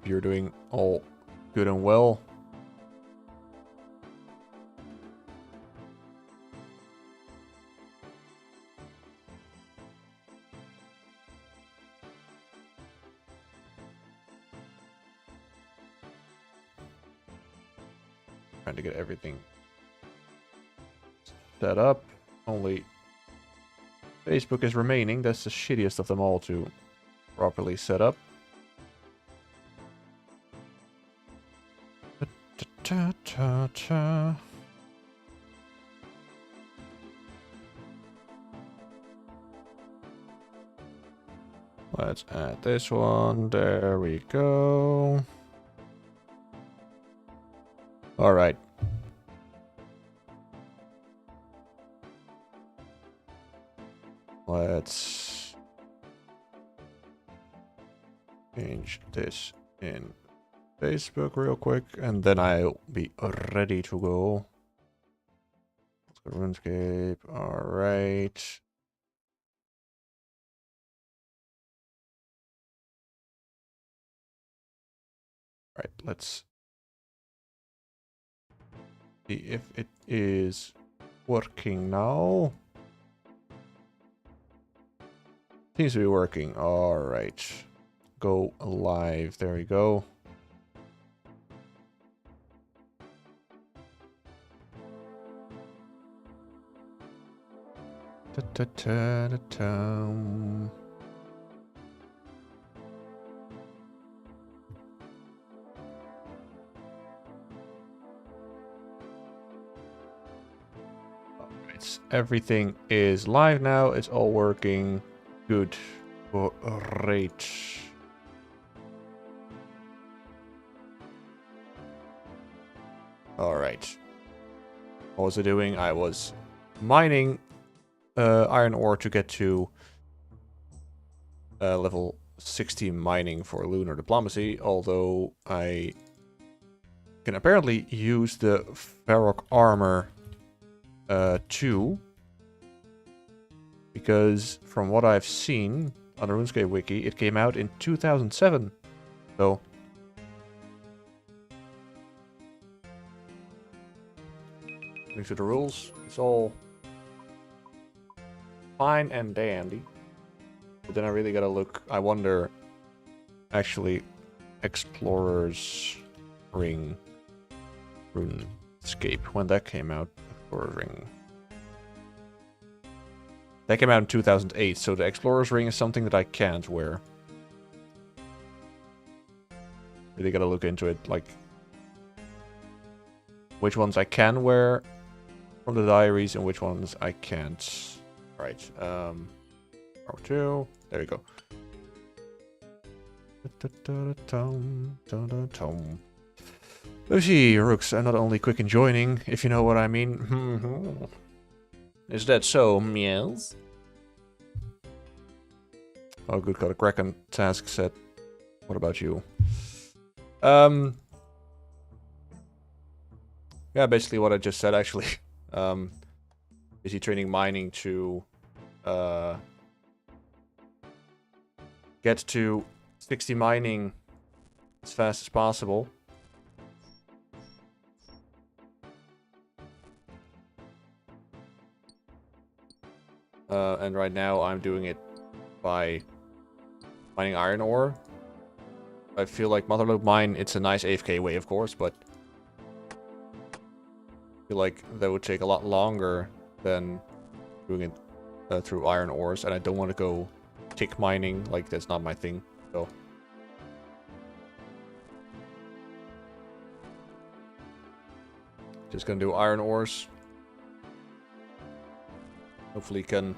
Hope you're doing all good and well. Trying to get everything set up. Only Facebook is remaining. That's the shittiest of them all to properly set up. Let's add this one. There we go. All right. Let's change this in Facebook real quick, and then I'll be ready to go. RuneScape. All right. All right. Let's see if it is working now. Seems to be working. All right. Go live. There we go. Alright, everything is live now. It's all working. Good. Great. Alright. What was I doing? I was mining iron ore to get to level 60 mining for lunar diplomacy, although I can apparently use the ferroc armor too, because from what I've seen on the RuneScape wiki, it came out in 2007, so according to the rules, it's all fine and dandy. But then I really gotta look. I wonder, actually, Explorer's Ring, RuneScape, when that came out. Explorer's Ring. That came out in 2008, so the Explorer's Ring is something that I can't wear. Really gotta look into it, like which ones I can wear from the diaries and which ones I can't. Right, R2, there we go. Lucy, Rooks are not only quick in joining, if you know what I mean. Is that so, meows? Oh, good, got a Kraken task set. What about you? Yeah, basically what I just said, actually. Busy training mining to get to 60 mining as fast as possible. And right now I'm doing it by mining iron ore. I feel like Motherlode Mine, it's a nice AFK way, of course, but I feel like that would take a lot longer than doing it through iron ores, and I don't want to go tick mining, like that's not my thing, so. Just gonna do iron ores. Hopefully can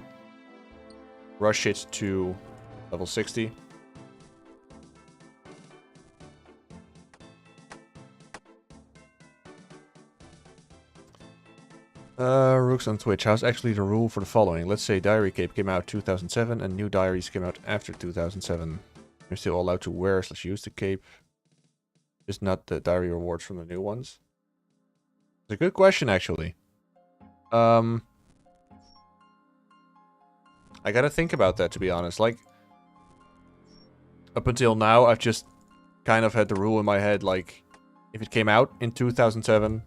rush it to level 60. Rooks on Twitch. How's actually the rule for the following? Let's say Diary Cape came out 2007 and new diaries came out after 2007. You're still allowed to wear / use the cape. Just not the diary rewards from the new ones. It's a good question, actually. I gotta think about that, to be honest. Like, up until now, I've just kind of had the rule in my head, like, if it came out in 2007,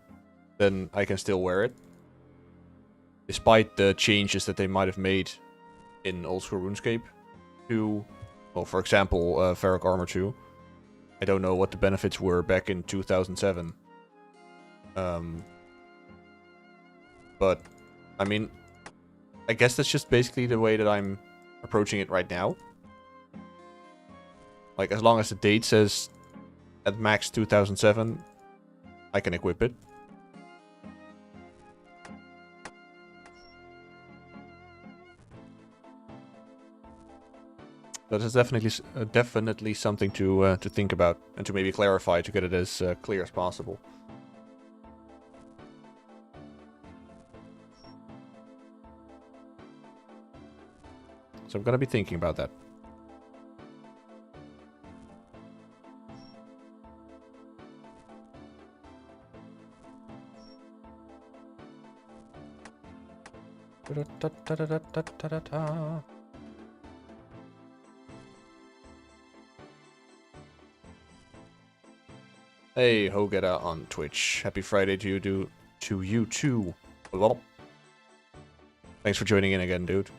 then I can still wear it. Despite the changes that they might have made in old school RuneScape to, well, for example, Ferric Armor 2. I don't know what the benefits were back in 2007. But, I mean, I guess that's just basically the way that I'm approaching it right now. Like, as long as the date says at max 2007, I can equip it. That is definitely something to think about and to maybe clarify to get it as clear as possible. So I'm gonna be thinking about that. Hey, Hogeda on Twitch. Happy Friday to you too. Well, thanks for joining in again, dude.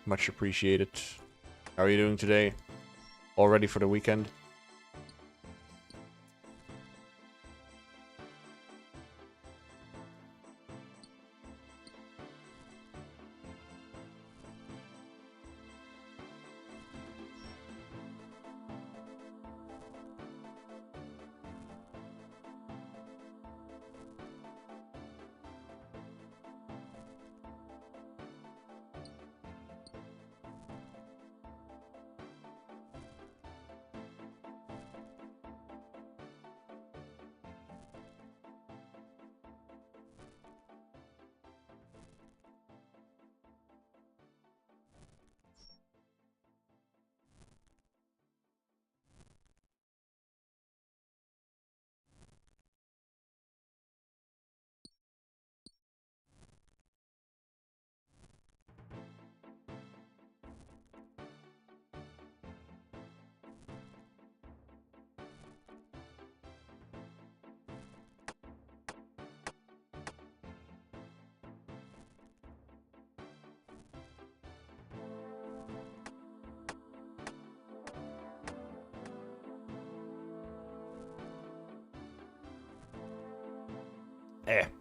Much appreciated. How are you doing today? All ready for the weekend?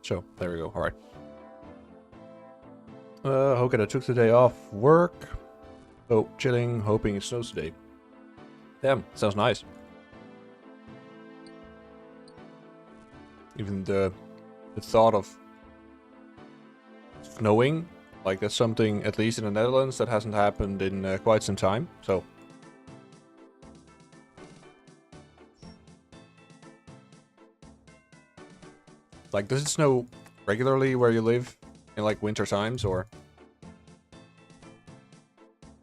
So, there we go. Alright. Okay, I took the day off work. Oh, chilling, hoping it snows today. Damn, sounds nice. Even the thought of snowing, like that's something, at least in the Netherlands, that hasn't happened in quite some time, so... Like, does it snow regularly where you live in, like, winter times, or?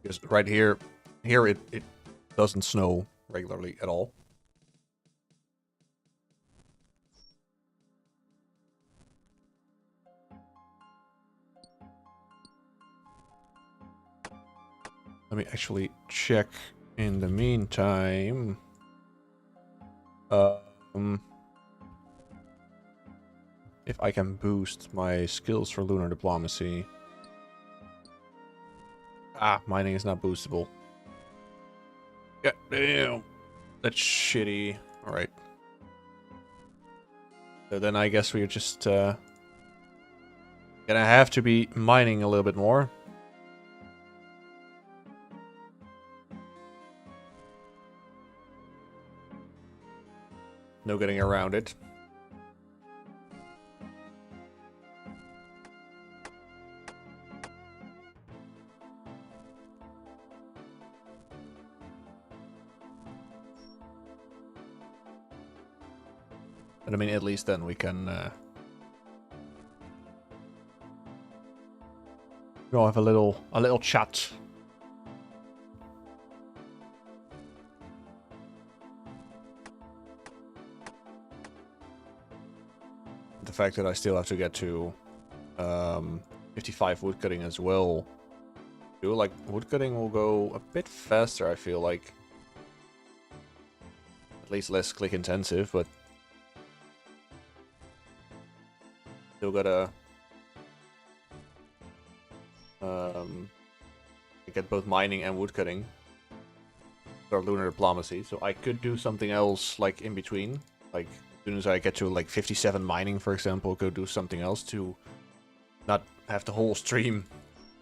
Because right here it doesn't snow regularly at all. Let me actually check in the meantime. If I can boost my skills for lunar diplomacy. Ah, mining is not boostable. Yeah, damn. That's shitty. Alright. So then I guess we're just gonna have to be mining a little bit more. No getting around it. But I mean, at least then we can go have a little chat. The fact that I still have to get to 55 woodcutting as well. Like, woodcutting will go a bit faster, I feel like. At least less click intensive, but still gotta get both mining and woodcutting or lunar diplomacy. So I could do something else like in between. Like as soon as I get to like 57 mining, for example, go do something else to not have the whole stream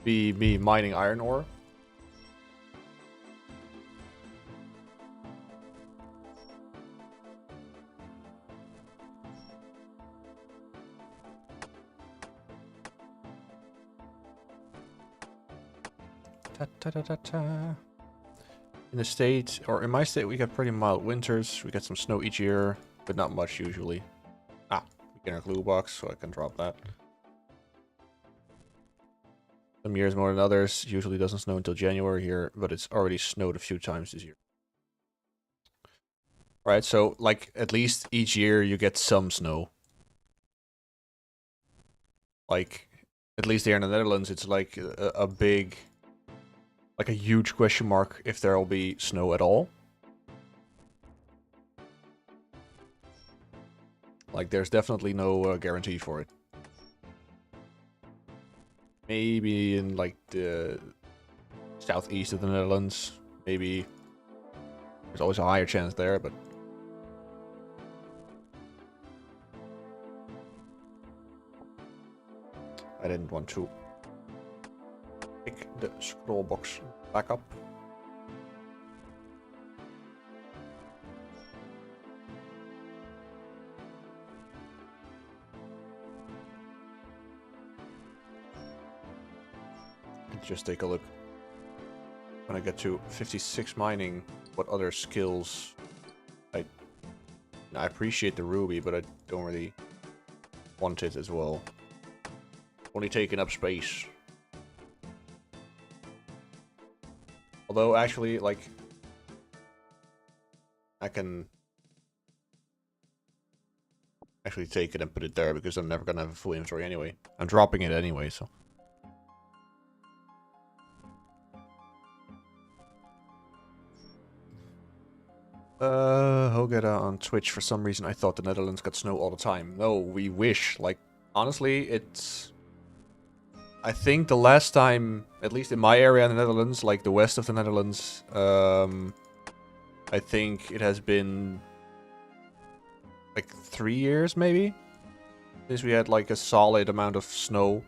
be me mining iron ore. In the state, or in my state, we get pretty mild winters. We get some snow each year, but not much usually. Ah, we get our glue box, so I can drop that. Some years more than others. Usually doesn't snow until January here, but it's already snowed a few times this year. Right, so like at least each year you get some snow. Like at least here in the Netherlands, it's like a big, like a huge question mark if there will be snow at all. Like there's definitely no guarantee for it. Maybe in like the southeast of the Netherlands, maybe there's always a higher chance there, but I didn't want to pick the scroll box back up. Just take a look. When I get to 56 mining, what other skills I appreciate the ruby, but I don't really want it as well. Only taking up space. Although actually, like, I can actually take it and put it there because I'm never gonna have a full inventory anyway. I'm dropping it anyway, so. Hogeda on Twitch, for some reason I thought the Netherlands got snow all the time. No, we wish. Like, honestly, it's... I think the last time, at least in my area in the Netherlands, like the west of the Netherlands, I think it has been like 3 years maybe since we had like a solid amount of snow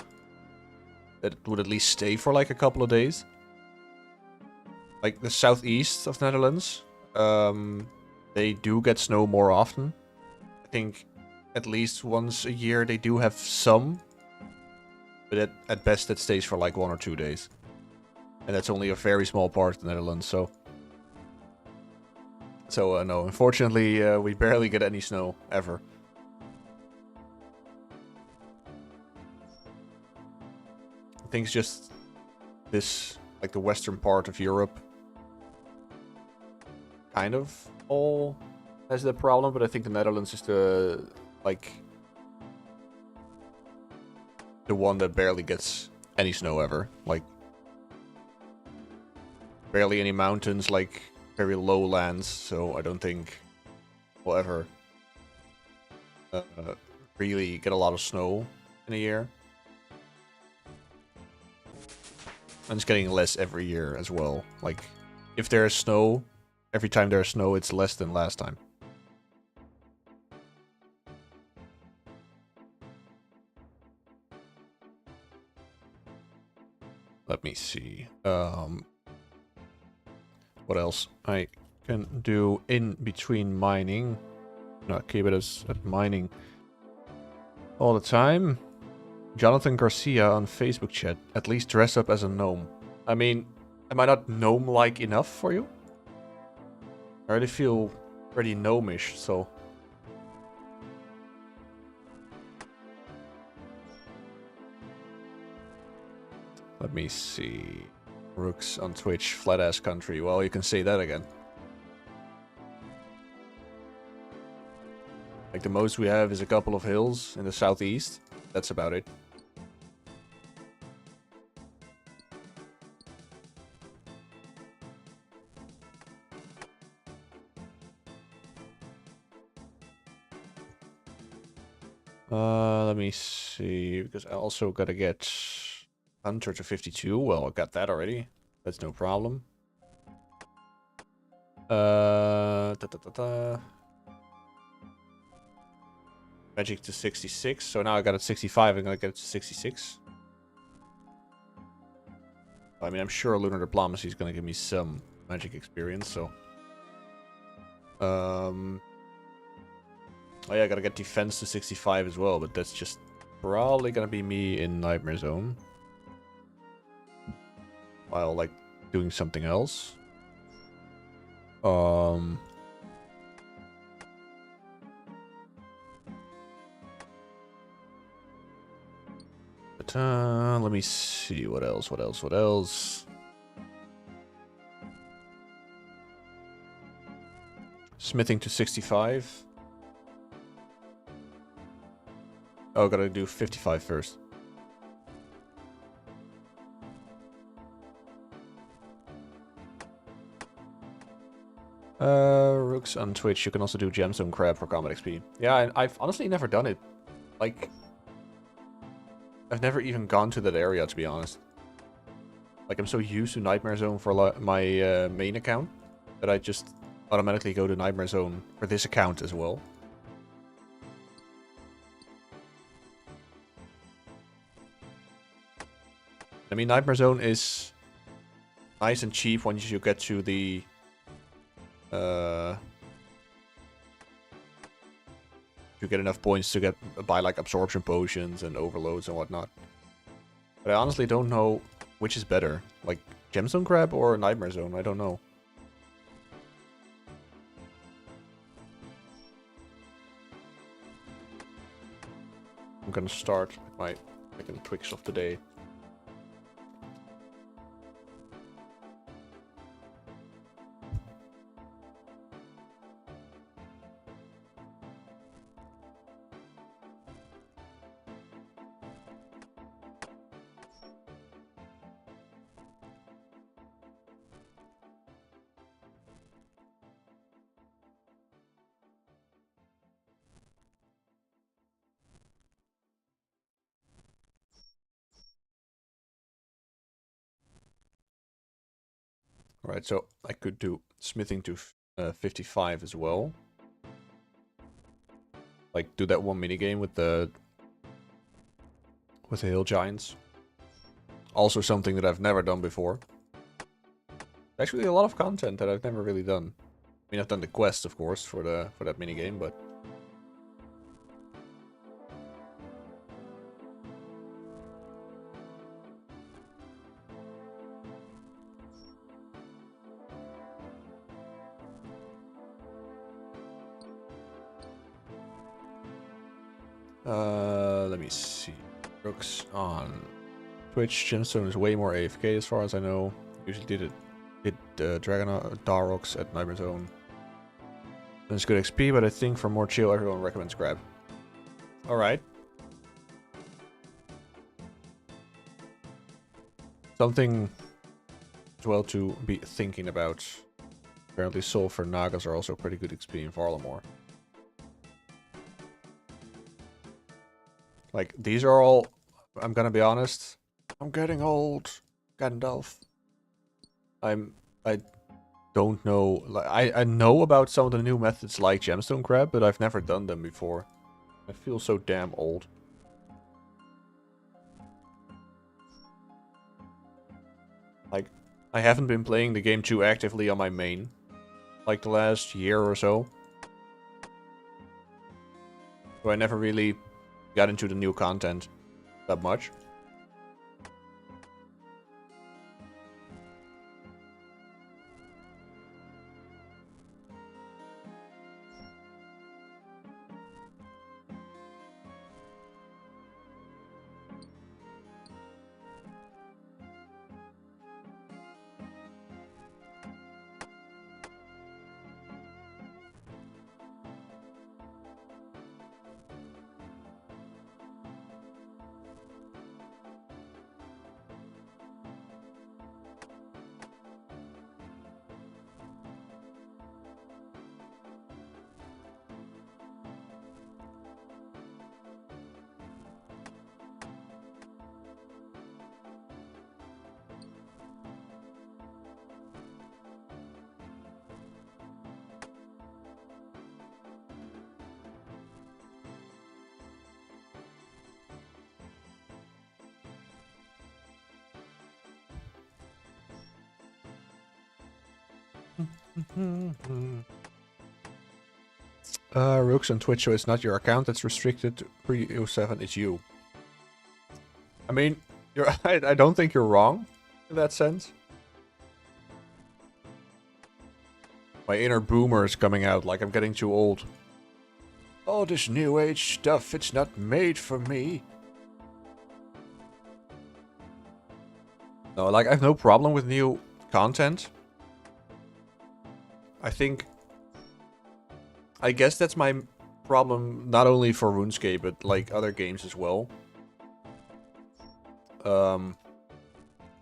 that would at least stay for like a couple of days. Like the southeast of the Netherlands, they do get snow more often. I think at least once a year they do have some. But at best it stays for like 1 or 2 days. And that's only a very small part of the Netherlands, so... So, no, unfortunately, we barely get any snow, ever. I think it's just this, like the western part of Europe, kind of all has that problem, but I think the Netherlands is the, like... the one that barely gets any snow ever. Like, barely any mountains, like, very low lands, so I don't think we'll ever really get a lot of snow in a year. And it's getting less every year as well. Like, if there's snow, every time there's snow, it's less than last time. Let me see. What else I can do in between mining? Not keep it as at mining all the time. Jonathan Garcia on Facebook chat. At least dress up as a gnome. I mean, am I not gnome-like enough for you? I already feel pretty gnomish, so... Let me see. Rooks on Twitch, flat ass country. Well, you can say that again. Like the most we have is a couple of hills in the southeast. That's about it. Let me see, because I also gotta get Hunter to 52. Well, I got that already. That's no problem. Magic to 66. So now I got it 65. I'm gonna get it to 66. I mean, I'm sure Lunar Diplomacy is gonna give me some magic experience. So, oh yeah, I gotta get defense to 65 as well. But that's just probably gonna be me in Nightmare Zone while like doing something else. But let me see what else. Smithing to 65. Oh, gotta do 55 first. Rooks on Twitch. You can also do Gemstone Crab for combat XP. Yeah, I've honestly never done it. Like, I've never even gone to that area, to be honest. Like, I'm so used to Nightmare Zone for my main account that I just automatically go to Nightmare Zone for this account as well. I mean, Nightmare Zone is nice and cheap once you get to the you get enough points to buy like absorption potions and overloads and whatnot. But I honestly don't know which is better, like Gemstone Crab or Nightmare Zone. I don't know. I'm gonna start with my second Twix of the day. Alright, so I could do smithing to 55 as well. Like, do that one minigame with the hill giants. Also something that I've never done before. Actually, a lot of content that I've never really done. I mean, I've done the quest, of course, for that minigame, but let me see. Rooks on Twitch. Gemstone is way more AFK as far as I know. Usually did Dragon Darox at Nightmare Zone. And it's good XP, but I think for more chill, everyone recommends Grab. Alright. Something as well to be thinking about. Apparently Sulfur Nagas are also pretty good XP in Varlamore. Like, these are all, I'm gonna be honest, I'm getting old, Gandalf. I don't know, like, I know about some of the new methods like Gemstone Crab, but I've never done them before. I feel so damn old. Like, I haven't been playing the game too actively on my main, like the last year or so. So I never really got into the new content that much. Rooks on Twitch, so it's not your account that's restricted to pre-07, it's you. I mean, I don't think you're wrong in that sense. My inner boomer is coming out, like I'm getting too old. All this new age stuff, it's not made for me. No, like I have no problem with new content. I guess that's my problem, not only for RuneScape, but like other games as well.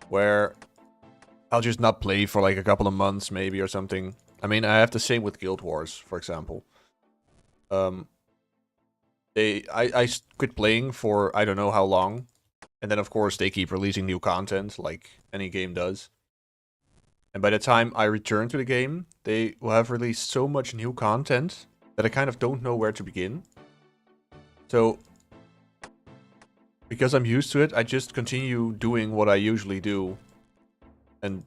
Where I'll just not play for like a couple of months maybe or something. I mean, I have the same with Guild Wars, for example. I quit playing for I don't know how long. And then of course they keep releasing new content like any game does. And by the time I return to the game, they will have released so much new content that I kind of don't know where to begin. So, because I'm used to it, I just continue doing what I usually do. And,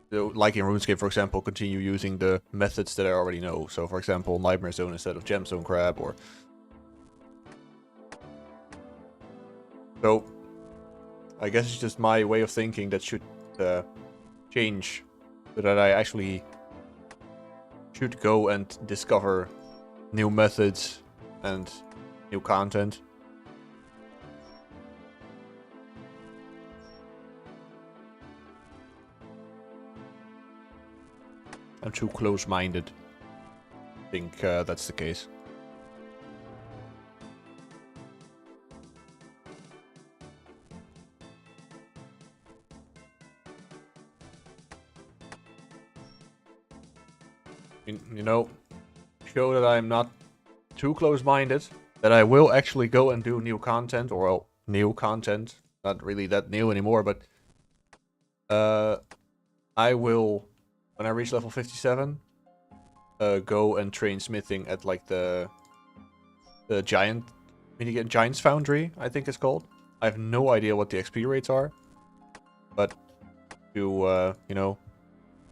like in RuneScape, for example, continue using the methods that I already know. So, for example, Nightmare Zone instead of Gemstone Crab, or... So, I guess it's just my way of thinking that should change. So that I actually should go and discover new methods and new content. I'm too close-minded. I think that's the case. You know, show that I'm not too close-minded, that I will actually go and do new content, or well, new content, not really that new anymore, but I will, when I reach level 57, go and train smithing at like the giant minigame, Giant's Foundry, I think it's called. I have no idea what the XP rates are, but to you know,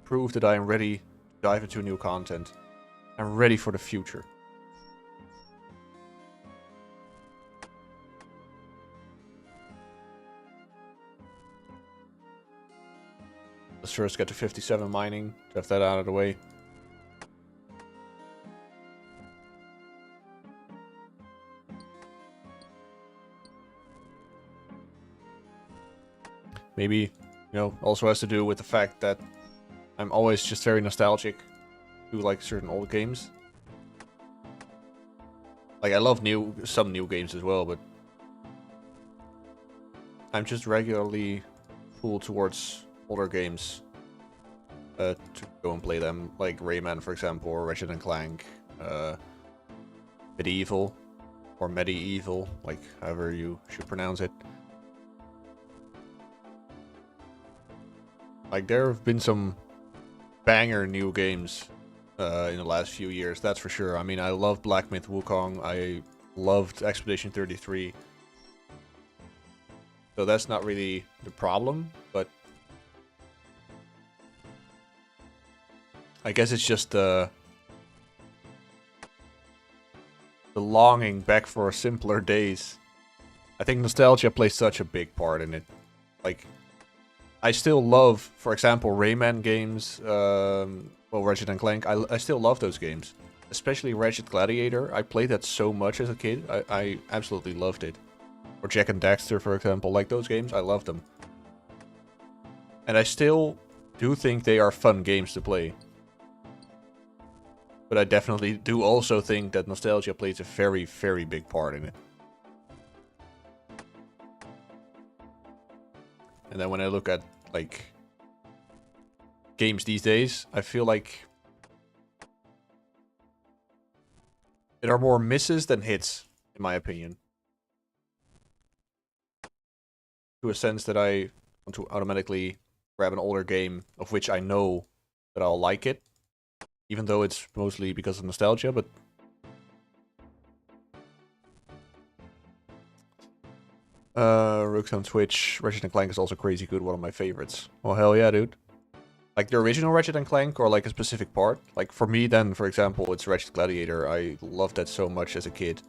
prove that I am ready to dive into new content. I'm ready for the future. Let's first get to 57 mining, to have that out of the way. Maybe, you know, also has to do with the fact that I'm always just very nostalgic to like certain old games. Like I love some new games as well, but I'm just regularly pulled towards older games to go and play them, like Rayman, for example, or Ratchet and Clank, Medieval, or Medieval, like however you should pronounce it. Like there have been some banger new games in the last few years, that's for sure. I mean, I love Black Myth Wukong, I loved Expedition 33. So that's not really the problem, but I guess it's just the longing back for simpler days. I think nostalgia plays such a big part in it. Like, I still love, for example, Rayman games, well, Ratchet and Clank. I still love those games. Especially Ratchet Gladiator. I played that so much as a kid. I absolutely loved it. Or Jack and Daxter, for example. Like those games, I love them. And I still do think they are fun games to play. But I definitely do also think that nostalgia plays a very, very big part in it. And then when I look at, like, games these days, I feel like there are more misses than hits, in my opinion. To a sense that I want to automatically grab an older game of which I know that I'll like it. Even though it's mostly because of nostalgia, but... Rooks on Twitch. Ratchet and Clank is also crazy good, one of my favorites. Oh, hell yeah, dude. like the original Ratchet and Clank, or like a specific part. Like for me then, for example, it's Ratchet Gladiator. I loved that so much as a kid.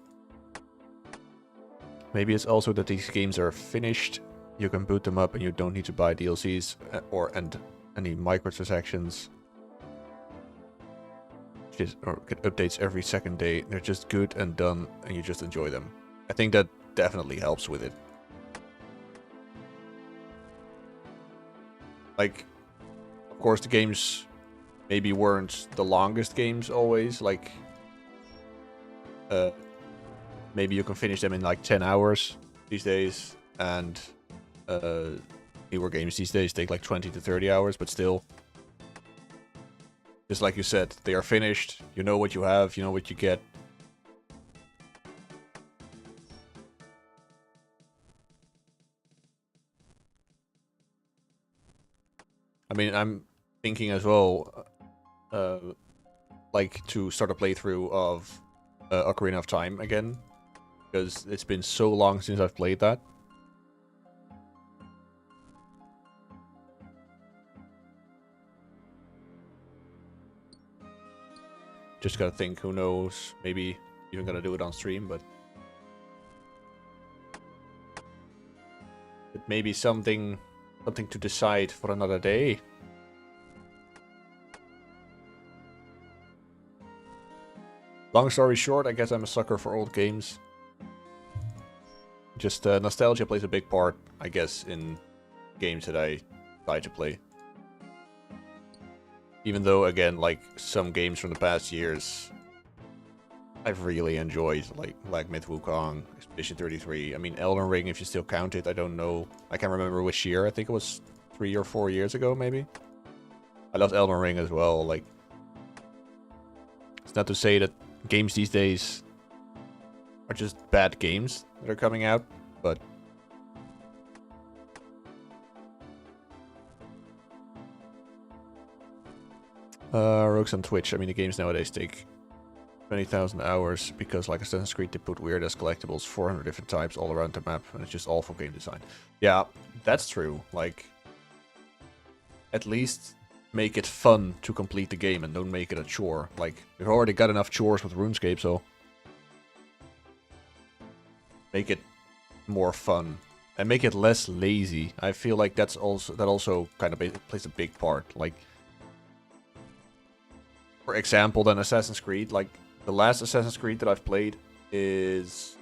Maybe it's also that these games are finished. You can boot them up and you don't need to buy DLCs or any microtransactions. Or get updates every second day. They're just good and done and you just enjoy them. I think that definitely helps with it. Like, of course the games maybe weren't the longest games always. Like, maybe you can finish them in like 10 hours these days. And newer games these days take like 20 to 30 hours, but still. Just like you said, they are finished. You know what you have, you know what you get. I mean, I'm thinking as well, like to start a playthrough of Ocarina of Time again, because it's been so long since I've played that. Just gotta think, who knows, maybe even gonna do it on stream, but it may be something to decide for another day. Long story short, I guess I'm a sucker for old games. Just nostalgia plays a big part, I guess, in games that I try to play. Even though, again, like some games from the past years, I've really enjoyed, like Myth Wukong, Expedition 33. I mean, Elden Ring, if you still count it, I don't know. I can't remember which year. I think it was 3 or 4 years ago, maybe. I loved Elden Ring as well. Like, it's not to say that games these days are just bad games that are coming out, but Rogues on Twitch. I mean, the games nowadays take 20,000 hours because, like Assassin's Creed, they put weird ass collectibles, 400 different types all around the map, and it's just awful game design. Yeah, that's true. Like, at least make it fun to complete the game and don't make it a chore. Like, we've already got enough chores with RuneScape, so make it more fun and make it less lazy. I feel like that also kind of plays a big part. Like, for example, then Assassin's Creed, like the last Assassin's Creed that I've played is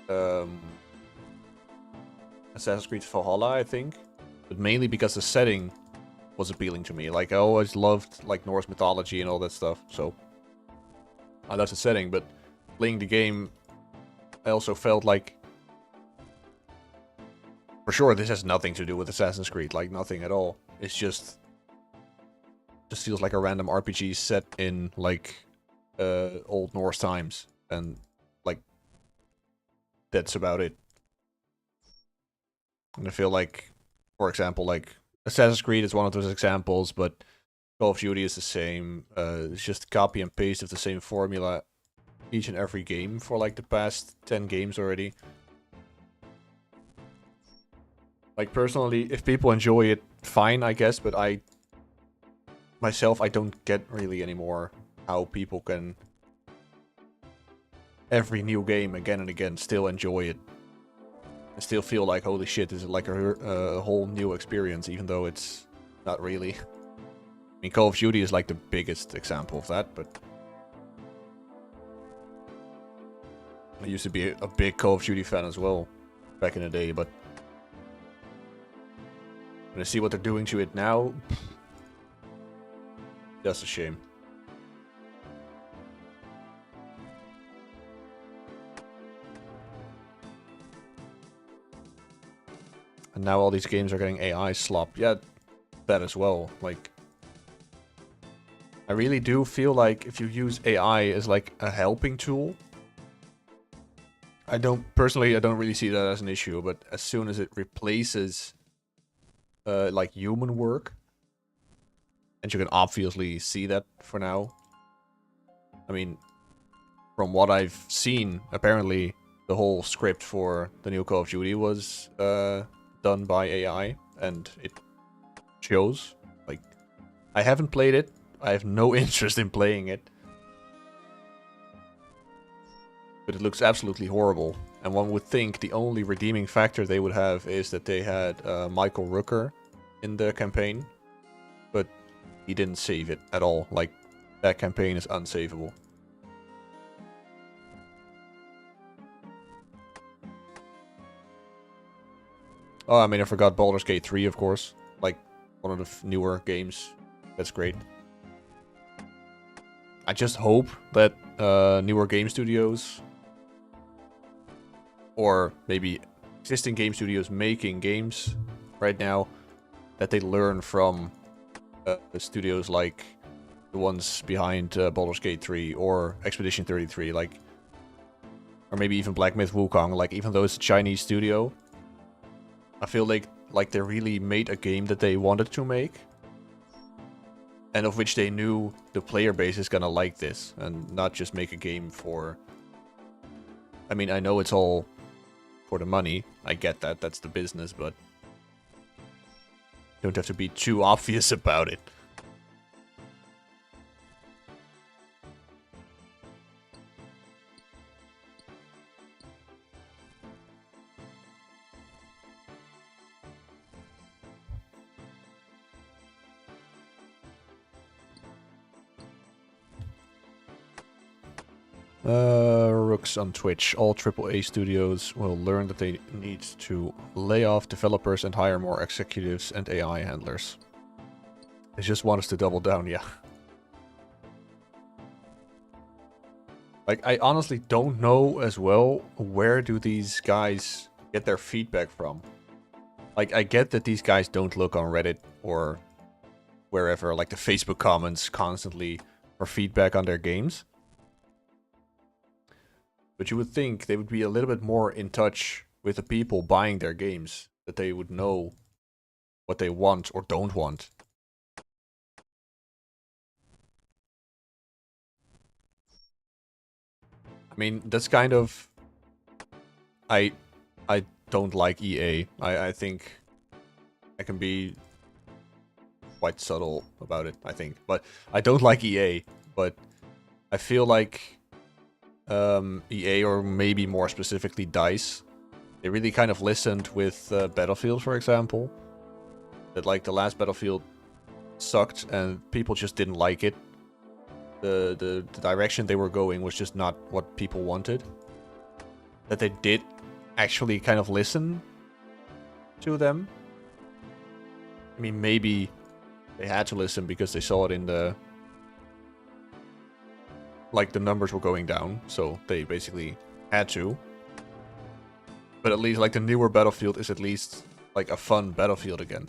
Assassin's Creed Valhalla, I think, but mainly because the setting was appealing to me. Like, I always loved like Norse mythology and all that stuff, so I loved the setting. But playing the game, I also felt like, for sure, this has nothing to do with Assassin's Creed, like nothing at all. It's just feels like a random RPG set in like Old Norse times, and like that's about it. And I feel like, for example, like Assassin's Creed is one of those examples, but Call of Duty is the same. It's just copy and paste of the same formula each and every game for like the past 10 games already. Like, personally, if people enjoy it, fine, I guess, but myself, I don't get really anymore how people can every new game again and again still enjoy it. I still feel like, holy shit, this is like a whole new experience, even though it's not really. I mean, Call of Duty is like the biggest example of that, but I used to be a big Call of Duty fan as well back in the day, but when I see what they're doing to it now, that's a shame. And now all these games are getting AI slop. Yeah, that as well. Like, I really do feel like if you use AI as like a helping tool, I don't really see that as an issue, but as soon as it replaces like human work, and you can obviously see that for now. I mean, from what I've seen, apparently the whole script for the new Call of Duty was done by AI, and it shows. Like, I haven't played it. I have no interest in playing it. But it looks absolutely horrible. And one would think the only redeeming factor they would have is that they had Michael Rooker in the campaign. But he didn't save it at all. Like, that campaign is unsavable. Oh, I mean, I forgot Baldur's Gate 3, of course. Like, one of the newer games. That's great. I just hope that newer game studios, or maybe existing game studios making games right now, that they learn from the studios like the ones behind Baldur's Gate 3 or Expedition 33, like, or maybe even Black Myth Wukong. Like, even though it's a Chinese studio, I feel like they really made a game that they wanted to make, and of which they knew the player base is gonna like this, and not just make a game for... I mean, I know it's all for the money. I get that, that's the business, but don't have to be too obvious about it. Rooks on Twitch. All AAA studios will learn that they need to lay off developers and hire more executives and AI handlers. They just want us to double down, yeah. Like, I honestly don't know as well, where do these guys get their feedback from? Like, I get that these guys don't look on Reddit or wherever, like the Facebook comments constantly for feedback on their games. But you would think they would be a little bit more in touch with the people buying their games. That they would know what they want or don't want. I mean, that's kind of... I don't like EA. I think I can be quite subtle about it, I think. But I don't like EA. But I feel like EA, or maybe more specifically DICE, they really kind of listened with Battlefield, for example. That, like, the last Battlefield sucked and people just didn't like it. The direction they were going was just not what people wanted. That they did actually kind of listen to them. I mean, maybe they had to listen because they saw it in the... Like, the numbers were going down, so they basically had to. But at least, like, the newer Battlefield is at least, like, a fun Battlefield again.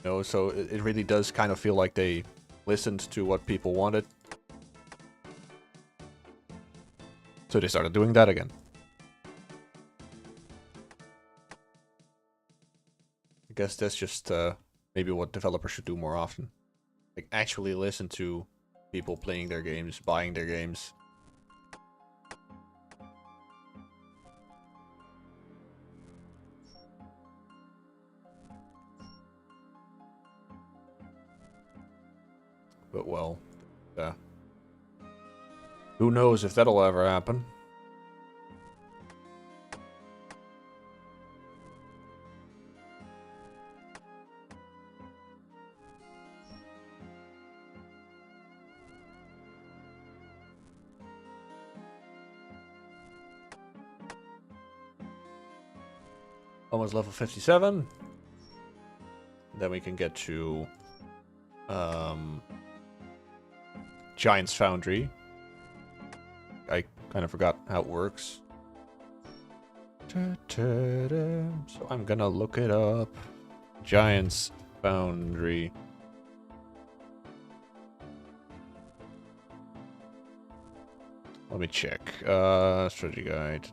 You know, so it really does kind of feel like they listened to what people wanted. So they started doing that again. I guess that's just maybe what developers should do more often. Like, actually listen to people playing their games, buying their games. But, well, who knows if that'll ever happen. Almost level 57. Then we can get to Giant's Foundry. I kind of forgot how it works. So I'm gonna look it up. Giant's Foundry. Let me check. Strategy guide.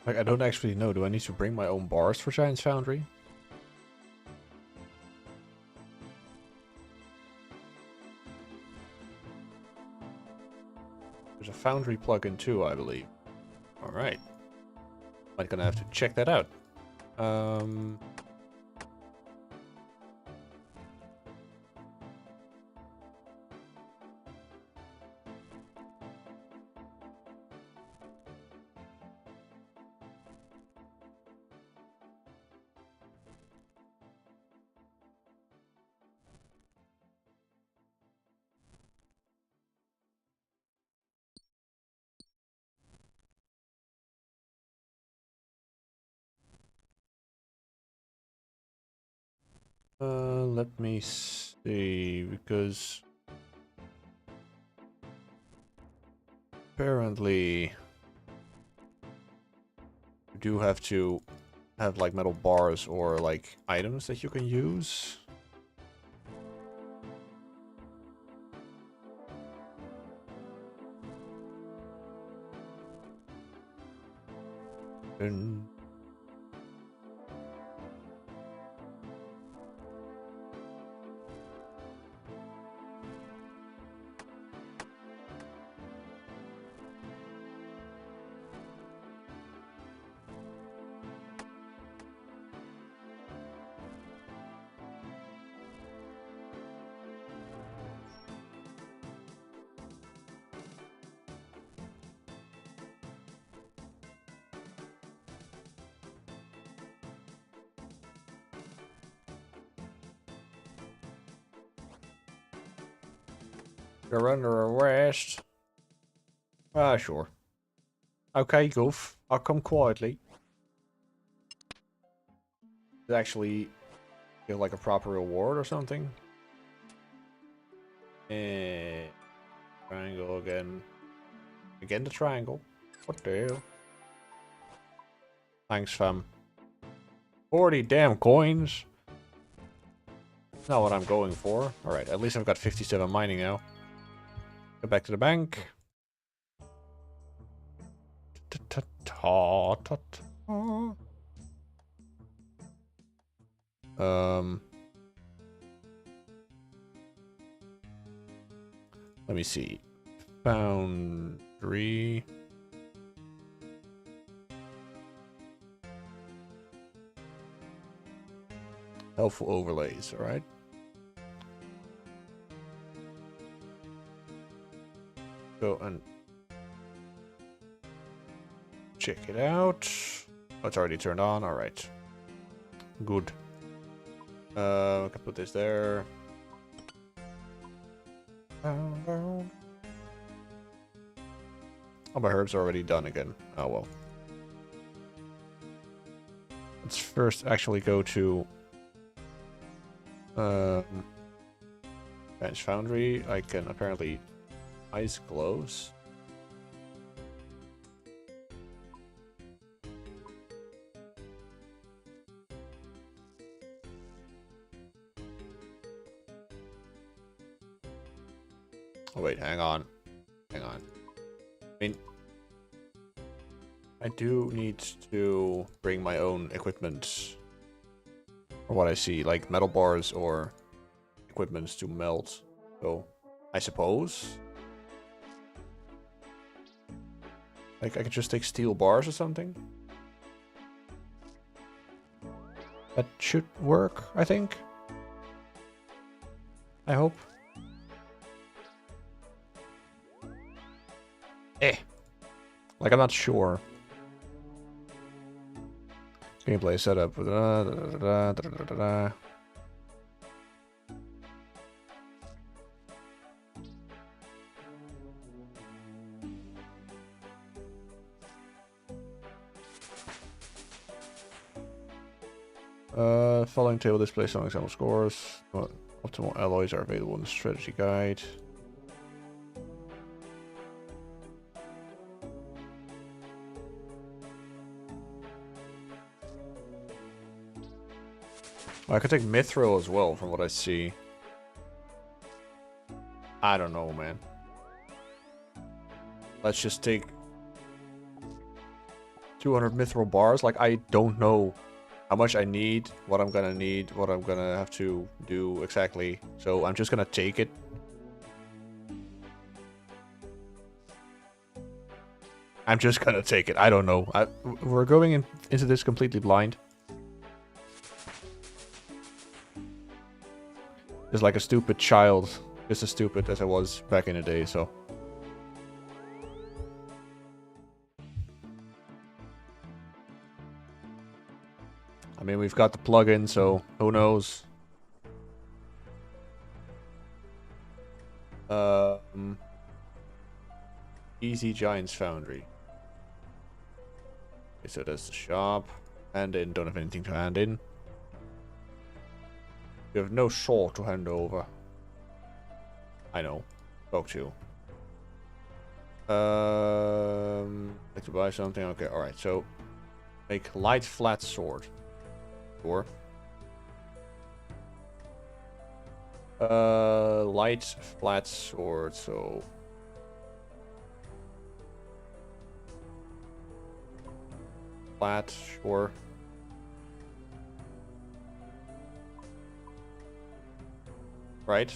Like, I don't actually know. Do I need to bring my own bars for Giant's Foundry? There's a Foundry plugin too, I believe. Alright. I'm gonna have to check that out. Let me see, because apparently you do have to have like metal bars or like items that you can use. And you're under arrest. Ah, sure. Okay, Goof. I'll come quietly. Actually get like a proper reward or something. And triangle again. Again the triangle. What the hell? Thanks, fam. 40 damn coins. Not what I'm going for. Alright, at least I've got 57 mining now. Go back to the bank. Let me see. Foundry. Helpful overlays, alright. Go and check it out. Oh, it's already turned on, alright. Good. I can put this there. Oh, my herbs are already done again. Oh well. Let's first actually go to Bench Foundry. I can apparently ice gloves. Oh wait, hang on. Hang on. I mean, I do need to bring my own equipment. Or what I see, like metal bars or equipment to melt. So, I suppose. Like, I could just take steel bars or something. That should work, I think. I hope. Like, I'm not sure. Gameplay setup. Following table displays some example scores. What optimal alloys are available in the strategy guide. I could take mithril as well, from what I see. I don't know, man. Let's just take 200 mithril bars. Like, I don't know how much I need, what I'm gonna need, what I'm gonna have to do exactly. So I'm just gonna take it. I'm just gonna take it. I don't know. We're going into this completely blind. Just like a stupid child. Just as stupid as I was back in the day, so. I mean, we've got the plugin, so who knows? Easy Giants Foundry. Okay, so that's the shop. Hand in, don't have anything to hand in. We have no sword to hand over. I know. Spoke to. Like to buy something. Okay, alright, so make light flat sword. Sure. Light flat sword, so flat, sure. Right.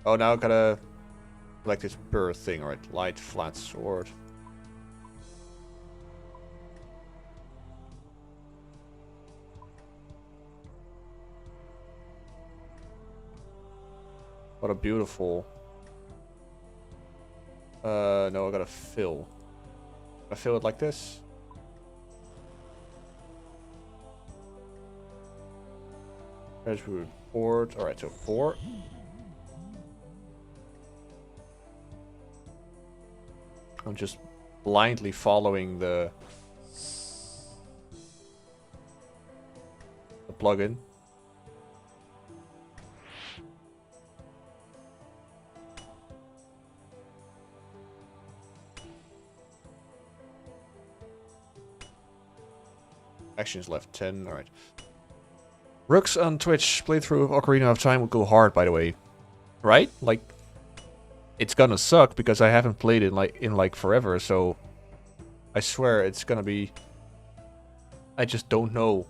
Oh, now I gotta like this bird thing, right? Light flat sword. What a beautiful. No, I gotta fill. I fill it like this. Edgewood board. Alright, so 4. I'm just blindly following the plugin. Actions left 10. Alright. Rooks on Twitch playthrough of Ocarina of Time would go hard, by the way. Right? Like, it's gonna suck because I haven't played it in like forever, so I swear it's gonna be. I just don't know.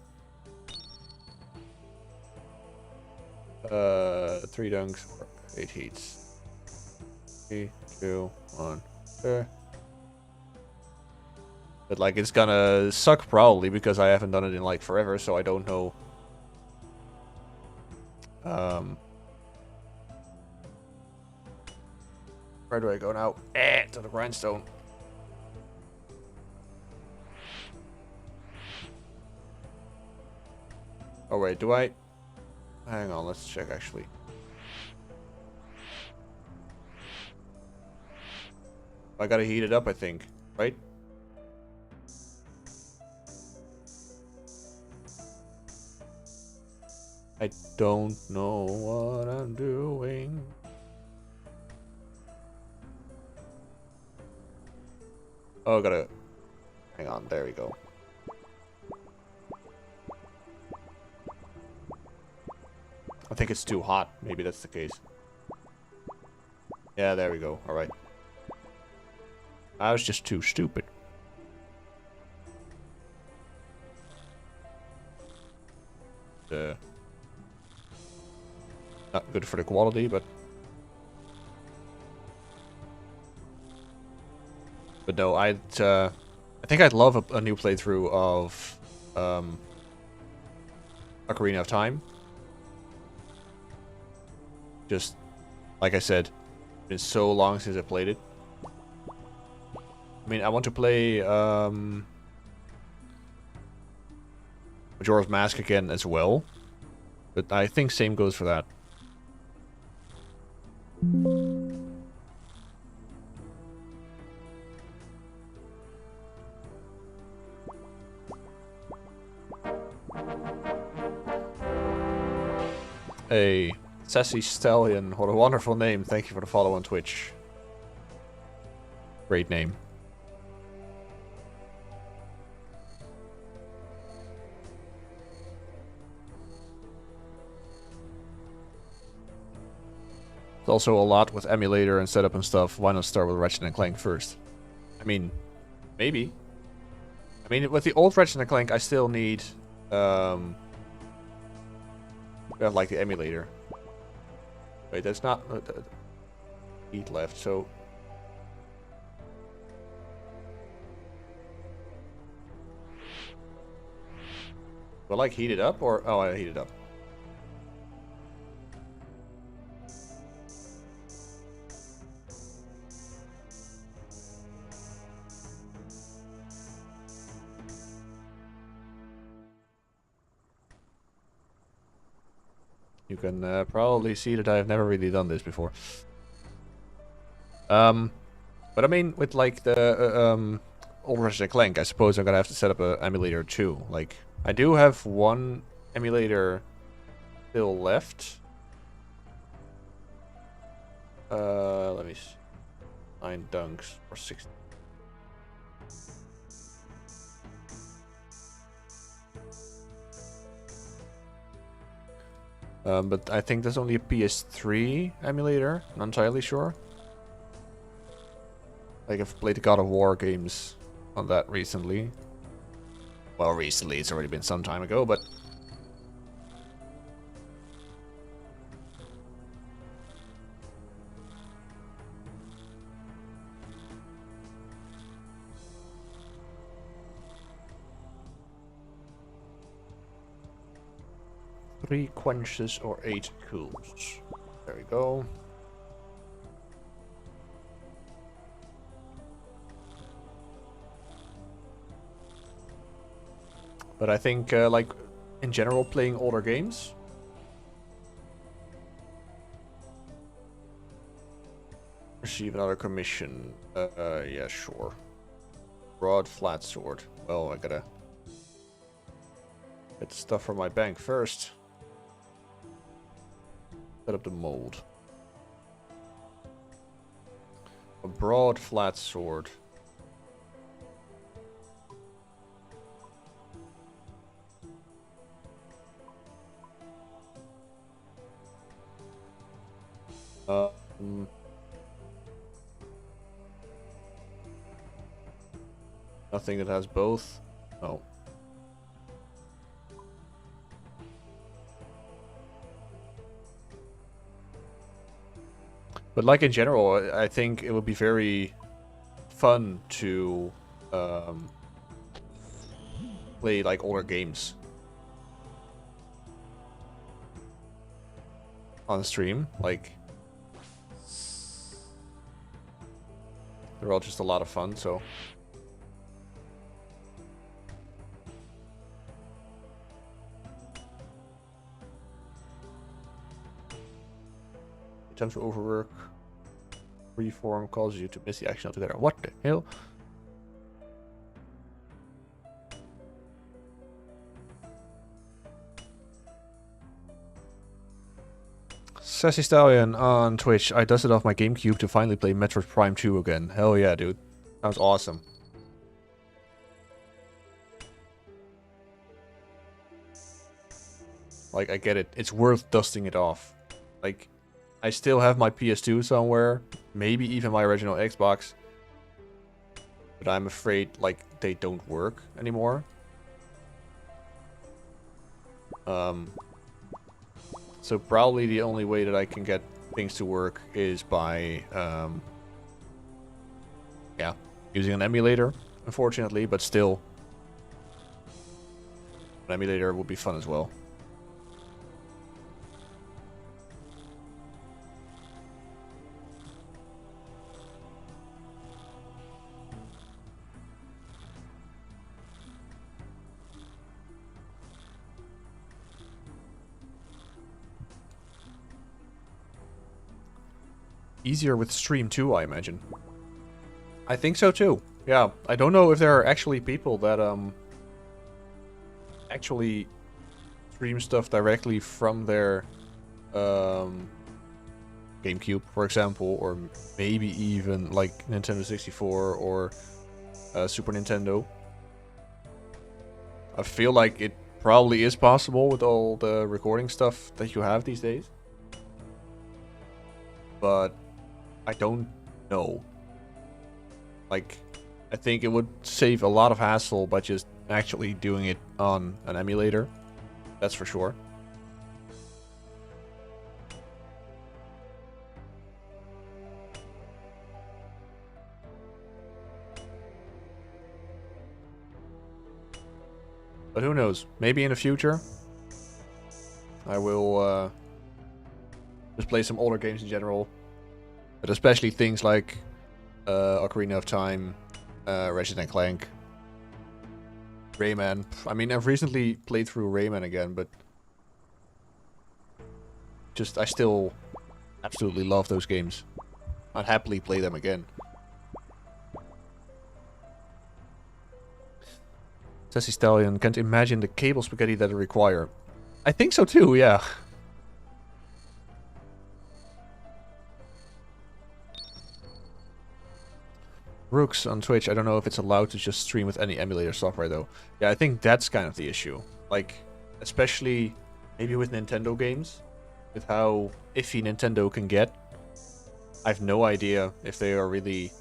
3 dunks, 8 heats. 3, 2, 1. There. But like, it's gonna suck probably because I haven't done it in like forever, so I don't know. Where do I go now? To the grindstone. Oh wait, do I? Hang on, let's check actually. I gotta heat it up, I think. Right? I don't know what I'm doing. Oh, I gotta... Hang on, there we go. I think it's too hot. Maybe that's the case. Yeah, there we go. Alright. I was just too stupid. Not good for the quality, but... But no, I think I'd love a new playthrough of Ocarina of Time. Just like I said, it's been so long since I played it. I mean, I want to play Majora's Mask again as well, but I think same goes for that. Hey, Sassy Stallion, what a wonderful name. Thank you for the follow on Twitch. Great name. It's also a lot with emulator and setup and stuff. Why not start with Ratchet and Clank first? I mean, maybe. I mean, with the old Ratchet and Clank, I still need like the emulator. Wait, that's not heat left. So will I heat it up or oh, I heat it up. You can probably see that I've never really done this before. But I mean, with like the old Ratchet and Clank, I suppose I'm gonna have to set up an emulator too. Like, I do have one emulator still left. Let me see. 9 dunks or 60. But I think there's only a PS3 emulator. Not entirely sure. Like, I've played the God of War games on that recently. Well, recently, it's already been some time ago, but... Three quenches or 8 cools. There we go. But I think, like, in general, playing older games. Receive another commission. Yeah, sure. Broad flat sword. Well, I gotta get the stuff from my bank first. Set up the mold. A broad flat sword. Nothing that has both. Oh. But like in general, I think it would be very fun to play like older games on stream. Like, they're all just a lot of fun, so. Attempts to overwork. Reform causes you to miss the action altogether. What the hell? Sassy Stallion on Twitch. I dusted off my GameCube to finally play Metroid Prime 2 again. Hell yeah, dude. That was awesome. Like, I get it. It's worth dusting it off. Like, I still have my PS2 somewhere. Maybe even my original Xbox. But I'm afraid, like, they don't work anymore. So probably the only way that I can get things to work is by, yeah, using an emulator, unfortunately, but still, an emulator would be fun as well. Easier with stream too, I imagine. I think so too. Yeah, I don't know if there are actually people that actually stream stuff directly from their GameCube, for example, or maybe even like Nintendo 64 or Super Nintendo. I feel like it probably is possible with all the recording stuff that you have these days. But I don't know. Like, I think it would save a lot of hassle by just actually doing it on an emulator. That's for sure. But who knows? Maybe in the future, I will just play some older games in general. But especially things like Ocarina of Time, Resident Clank, Rayman. I mean, I've recently played through Rayman again, but just I still absolutely love those games. I'd happily play them again. Sassy Stallion, can't imagine the cable spaghetti that I require. I think so too, yeah. Rooks on Twitch, I don't know if it's allowed to just stream with any emulator software though. Yeah, I think that's kind of the issue. Like, especially maybe with Nintendo games, with how iffy Nintendo can get. I have no idea if they are really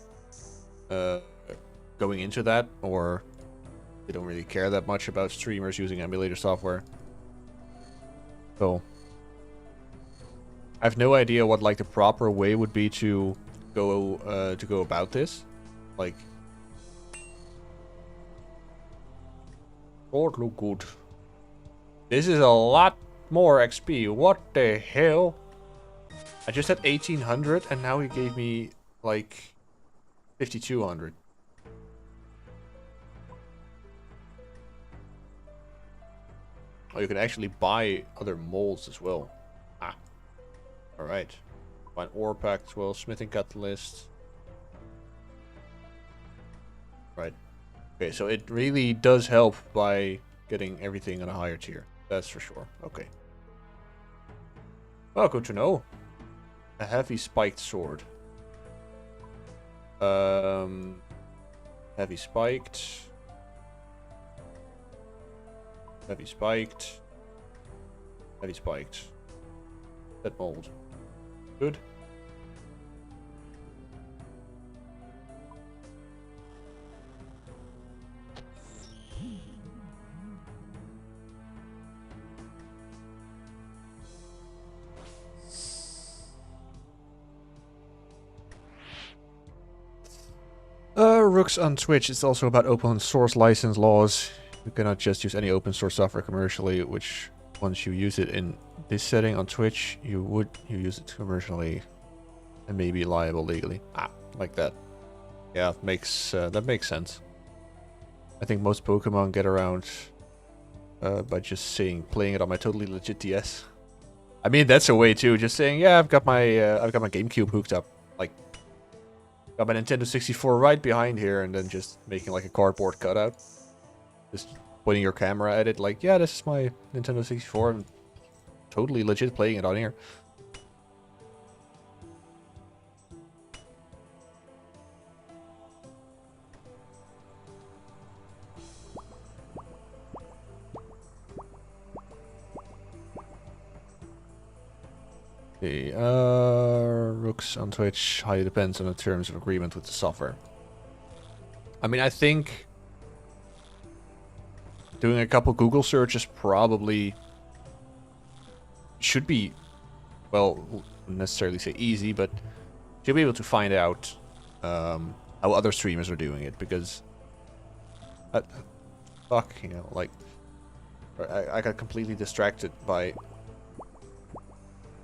going into that, or they don't really care that much about streamers using emulator software. So I have no idea what like the proper way would be to go about this. Like, Lord, look good. This is a lot more XP. What the hell? I just had 1800 and now he gave me like 5200. Oh, you can actually buy other molds as well. Ah. Alright. Find ore pack as well. Smithing catalyst. Right. Okay, so it really does help by getting everything on a higher tier. That's for sure. Okay. Well, good to know. A heavy spiked sword. Heavy spiked. Heavy spiked. Heavy spiked. That mold. Good. Rooks on Twitch, it's also about open source license laws. You cannot just use any open source software commercially, which once you use it in this setting on Twitch, you use it commercially and may be liable legally. Ah, like that. Yeah, that makes sense. I think most Pokemon get around by just playing it on my totally legit DS. I mean, that's a way too, just saying, yeah, I've got my GameCube hooked up. Like, got my Nintendo 64 right behind here, and then just making like a cardboard cutout. Just pointing your camera at it, like, yeah, this is my Nintendo 64, and totally legit playing it on here. Okay, Rooks on Twitch highly depends on the terms of agreement with the software. I mean, I think doing a couple Google searches probably should be, well, wouldn't necessarily say easy, but should be able to find out how other streamers are doing it, because fuck, you know, like, I got completely distracted by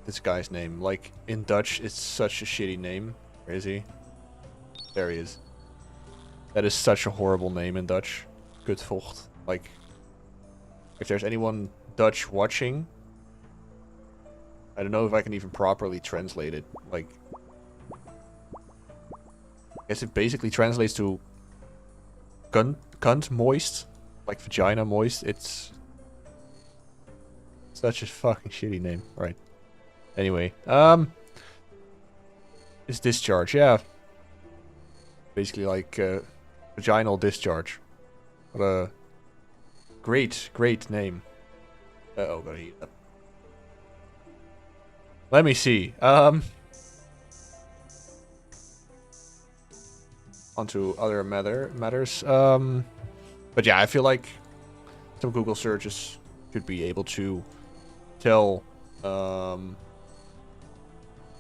this guy's name. Like, in Dutch, it's such a shitty name. Where is he? There he is. That is such a horrible name in Dutch. Kutvocht. Like, if there's anyone Dutch watching, I don't know if I can even properly translate it. Like, I guess it basically translates to cunt moist. Like vagina moist. It's such a fucking shitty name. Right. Anyway, it's discharge, yeah. Basically like vaginal discharge. What a great name. Uh-oh, gotta heat up. Let me see. onto other matters. But yeah, I feel like some Google searches should be able to tell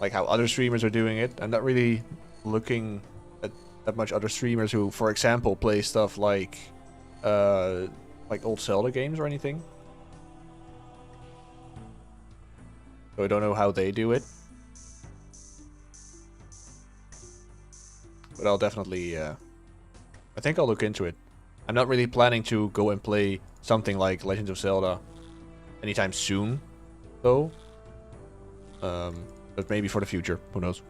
like how other streamers are doing it. I'm not really looking at that much other streamers who, for example, play stuff like old Zelda games or anything. So I don't know how they do it. But I'll definitely, I think I'll look into it. I'm not really planning to go and play something like Legend of Zelda anytime soon, though. But maybe for the future, who knows.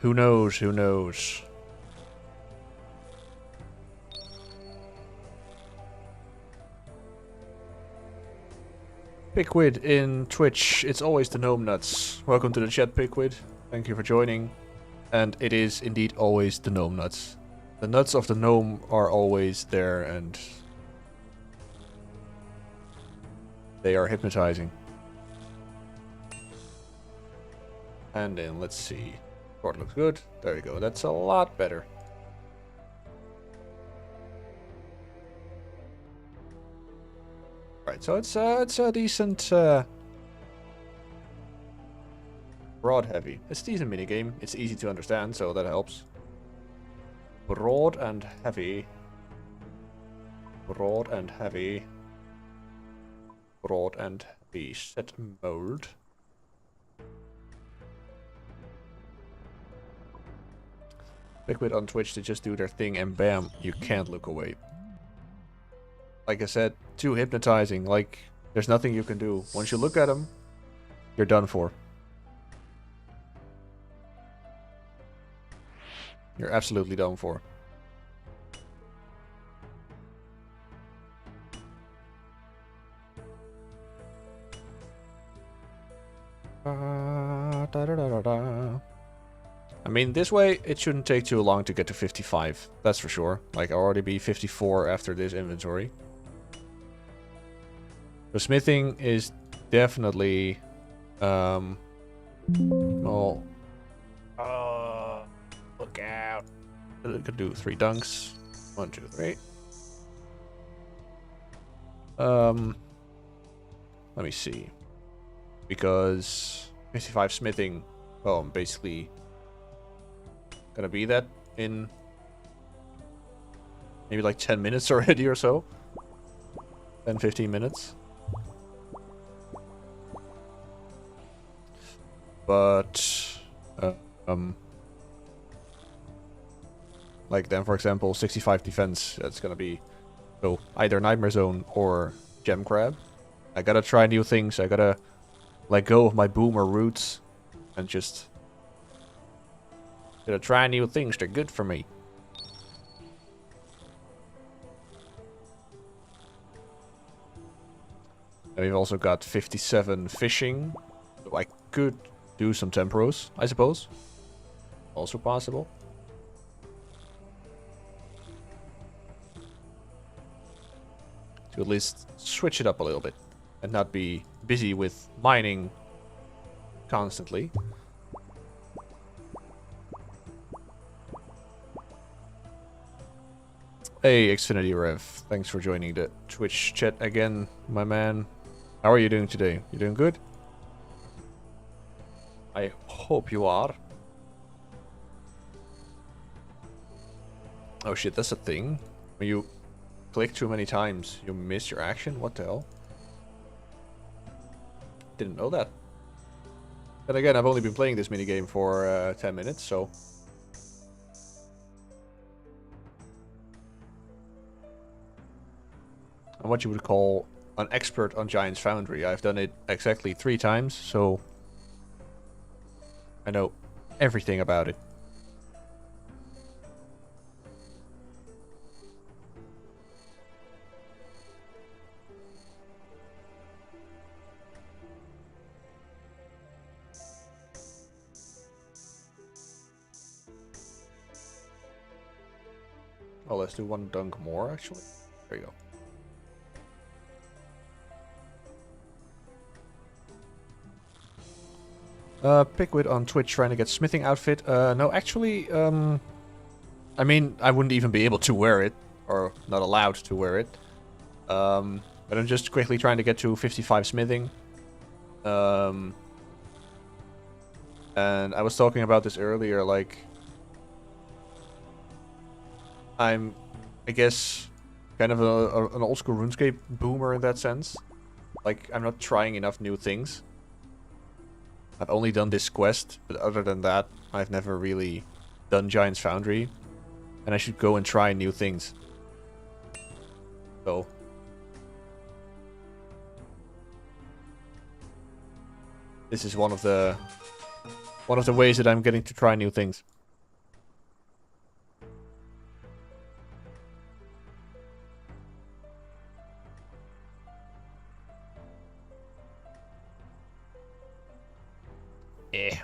Who knows, who knows. Piquid in Twitch, it's always the Gnome Nuts. Welcome to the chat, Piquid. Thank you for joining. And it is indeed always the Gnome Nuts. The nuts of the gnome are always there and they are hypnotizing. And then let's see. Sword looks good. There we go. That's a lot better. Right, so it's a decent broad heavy. It's a decent minigame. It's easy to understand, so that helps. Broad and heavy. Broad and heavy. Broad and heavy. Set mode. Liquid on Twitch, they just do their thing and bam, you can't look away. Like I said, too hypnotizing. Like, there's nothing you can do. Once you look at them, you're done for. You're absolutely done for. I mean, this way, it shouldn't take too long to get to 55. That's for sure. Like, I'll already be 54 after this inventory. The smithing is definitely... well... look out. I could do 3 dunks. 1, 2, 3. Let me see. Because 55 smithing, well, I'm basically gonna be that in maybe like 10 minutes already or so. 10, 15 minutes. But, like then, for example, 65 defense, that's gonna be so either Nightmare Zone or Gem Crab. I gotta try new things, I gotta let go of my boomer roots and just gotta try new things, they're good for me. And we've also got 57 fishing, so I could do some temporos, I suppose. Also possible. To at least switch it up a little bit and not be busy with mining constantly. Hey, Xfinity Rev, thanks for joining the Twitch chat again, my man. How are you doing today? You doing good? I hope you are. Oh shit, that's a thing. When you click too many times, you miss your action? What the hell? Didn't know that. Then again, I've only been playing this minigame for 10 minutes, so... I'm what you would call an expert on Giant's Foundry. I've done it exactly 3 times, so... I know everything about it. Oh, let's do 1 dunk more, actually. There you go. Pickwit on Twitch trying to get smithing outfit. No, actually, I mean, I wouldn't even be able to wear it, or not allowed to wear it. But I'm just quickly trying to get to 55 smithing. And I was talking about this earlier, like, I guess, kind of an old school RuneScape boomer in that sense. Like, I'm not trying enough new things. I've only done this quest, but other than that, I've never really done Giant's Foundry. And I should go and try new things. So. This is one of the ways that I'm getting to try new things. Yeah.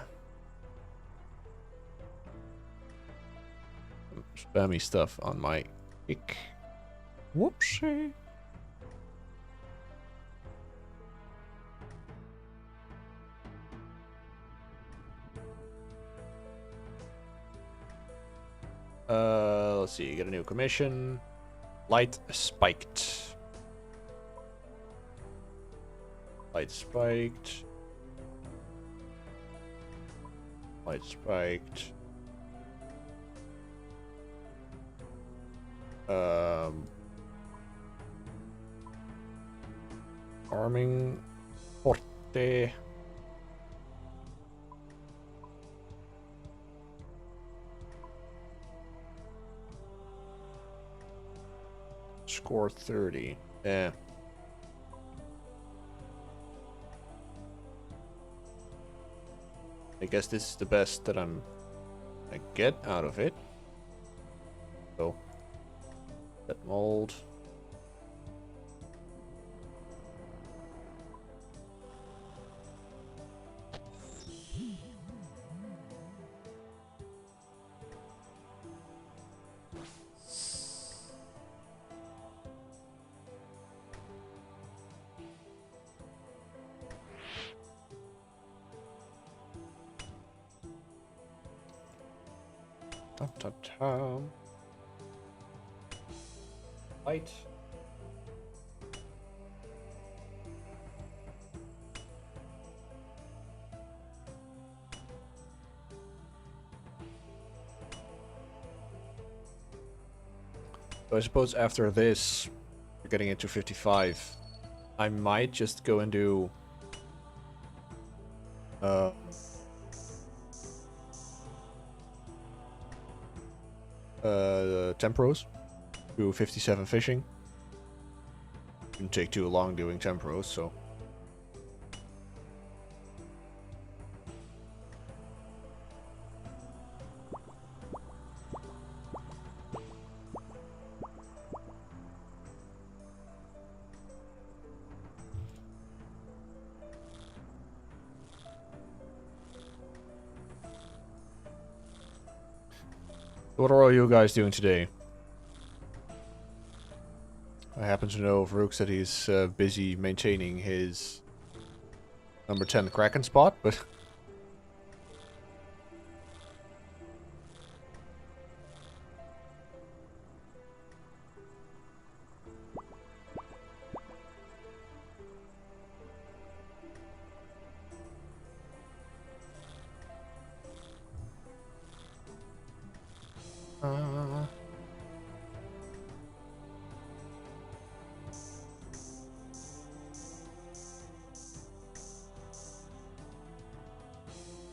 Some spammy stuff on my kick. Whoopsie. Let's see, get a new commission. Light spiked. Light spiked. Light spiked. Farming forte. Score 30. Yeah. I guess this is the best that I get out of it. So that mold. Light. So I suppose after this, we're getting into 55. I might just go and do Tempros. Do 57 fishing. Didn't take too long doing Tempros, so. What are all you guys doing today? I happen to know of Rook that he's busy maintaining his number 10 Kraken spot, but...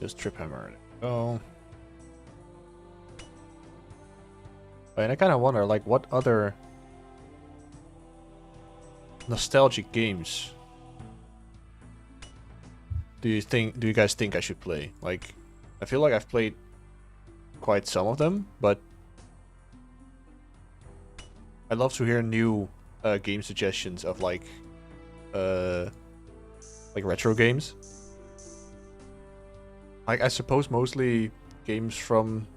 Just trip hammer. Oh. And I kind of wonder, like, what other nostalgic games do you guys think I should play? Like, I feel like I've played quite some of them, but I'd love to hear new game suggestions of like retro games. Like, I suppose mostly games from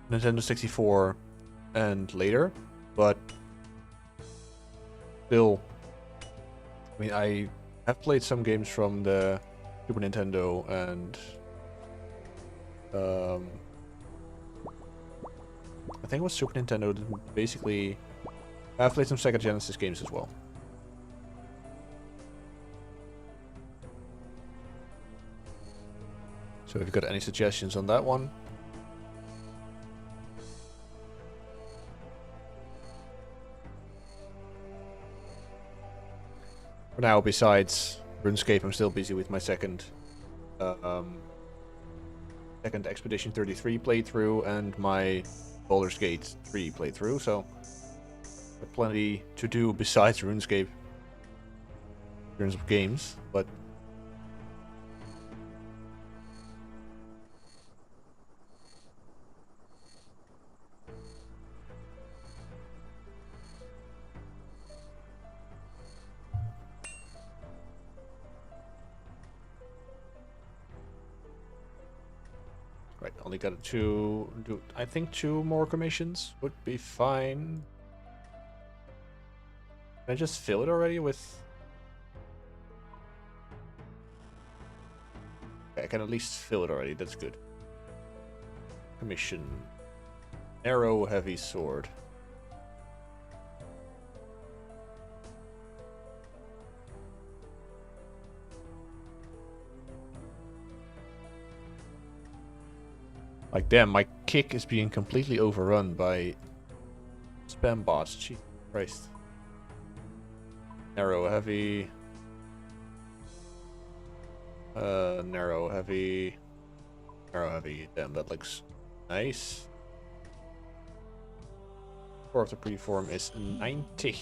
Nintendo 64 and later, but still, I mean, I have played some games from the Super Nintendo and I think it was Super Nintendo that basically... I've played some Sega Genesis games as well. So if you've got any suggestions on that one... For now, besides RuneScape, I'm still busy with my second Expedition 33 playthrough and my Baldur's Gate 3 playthrough, so plenty to do besides RuneScape in terms of games, but right, only got I think 2 more commissions would be fine. Can I just fill it already with... Okay, I can at least fill it already, that's good. Commission. Arrow heavy sword. Like, damn, my kick is being completely overrun by spam bots. Gee Christ. Narrow heavy. Narrow heavy. Narrow heavy. Damn, that looks nice. Core of the preform is 90.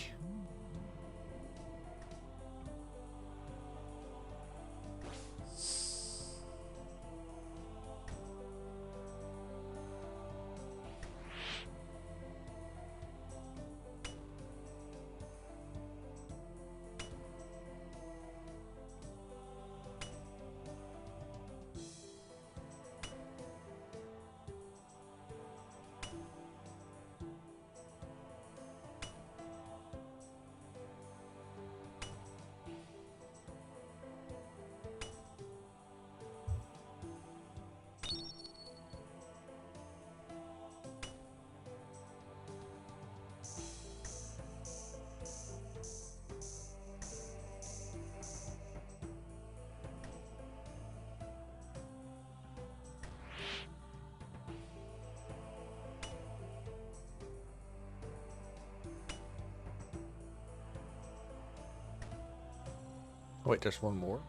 Wait, there's one more.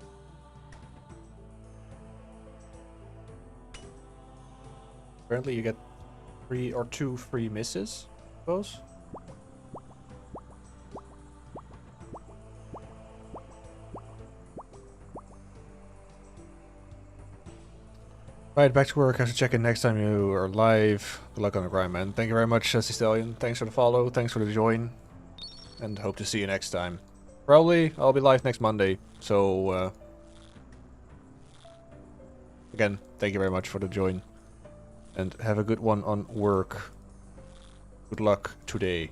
Apparently you get 3 or 2 free misses, I suppose. Right, back to work. Have to check in next time you are live. Good luck on the grind, man. Thank you very much, Stallion. Thanks for the follow. Thanks for the join. And hope to see you next time. Probably I'll be live next Monday. So, again, thank you very much for the join. And have a good one on work. Good luck today.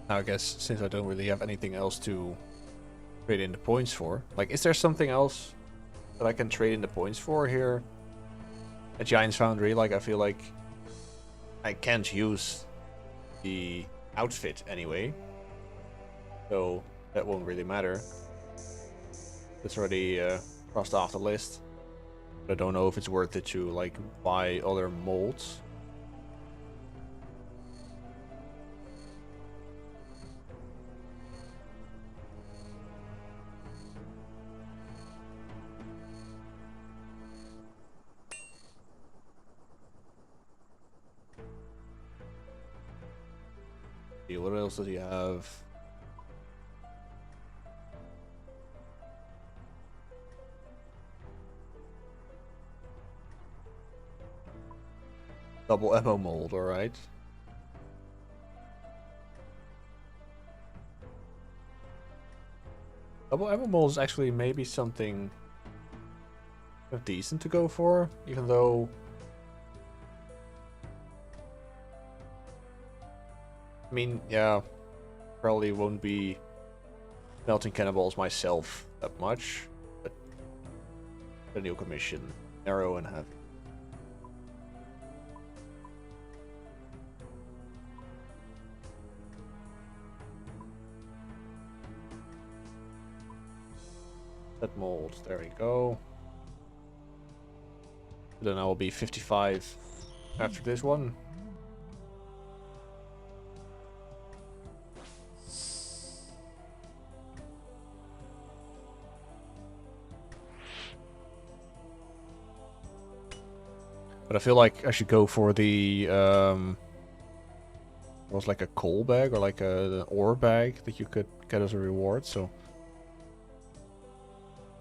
Now I guess since I don't really have anything else to trade in the points for, like, is there something else that I can trade in the points for here at Giant's Foundry? Like, I feel like I can't use the outfit anyway, so that won't really matter. It's already crossed off the list. But I don't know if it's worth it to like buy other molds. See, what else does he have? Double ammo mold, alright. Double ammo mold is actually maybe something decent to go for, even though I mean, yeah, probably won't be melting cannonballs myself that much, but the new commission, narrow and heavy. That mold, there we go. Then I will be 55 after this one. But I feel like I should go for the it was like a coal bag or like an ore bag that you could get as a reward, so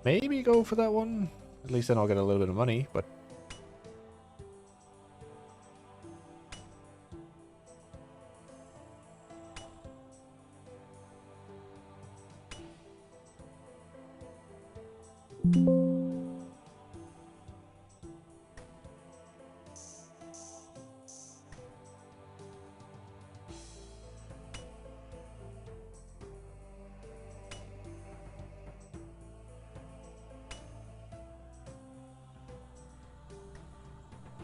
maybe go for that one. At least then I'll get a little bit of money, but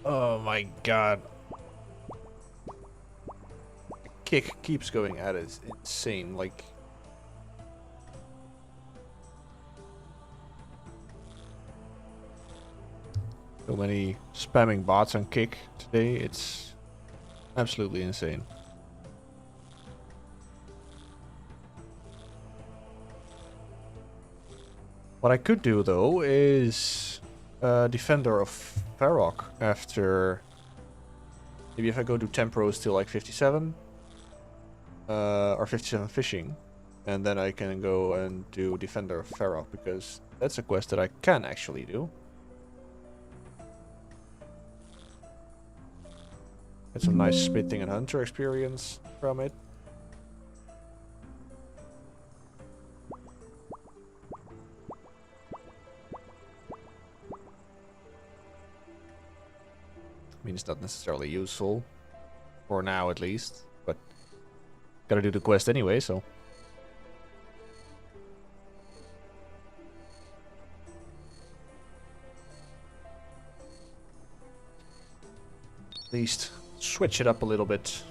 oh my god. Kick keeps going at it. It's insane. Like, so many spamming bots on kick today. It's absolutely insane. What I could do though is Defender of Farrock after. Maybe if I go to Tempros till like 57 or 57 fishing, and then I can go and do Defender of Farrock, because that's a quest that I can actually do. Get some nice Smithing and Hunter experience from it. I mean, it's not necessarily useful, for now at least, but gotta do the quest anyway, so. At least switch it up a little bit.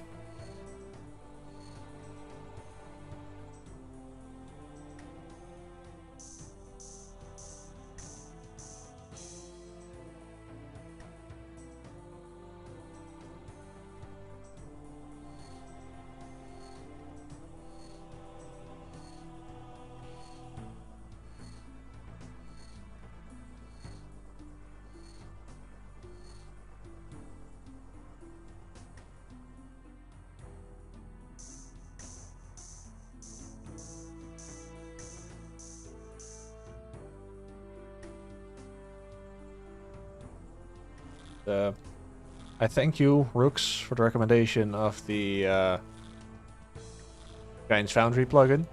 I thank you, Rooks, for the recommendation of the Giant's Foundry plugin.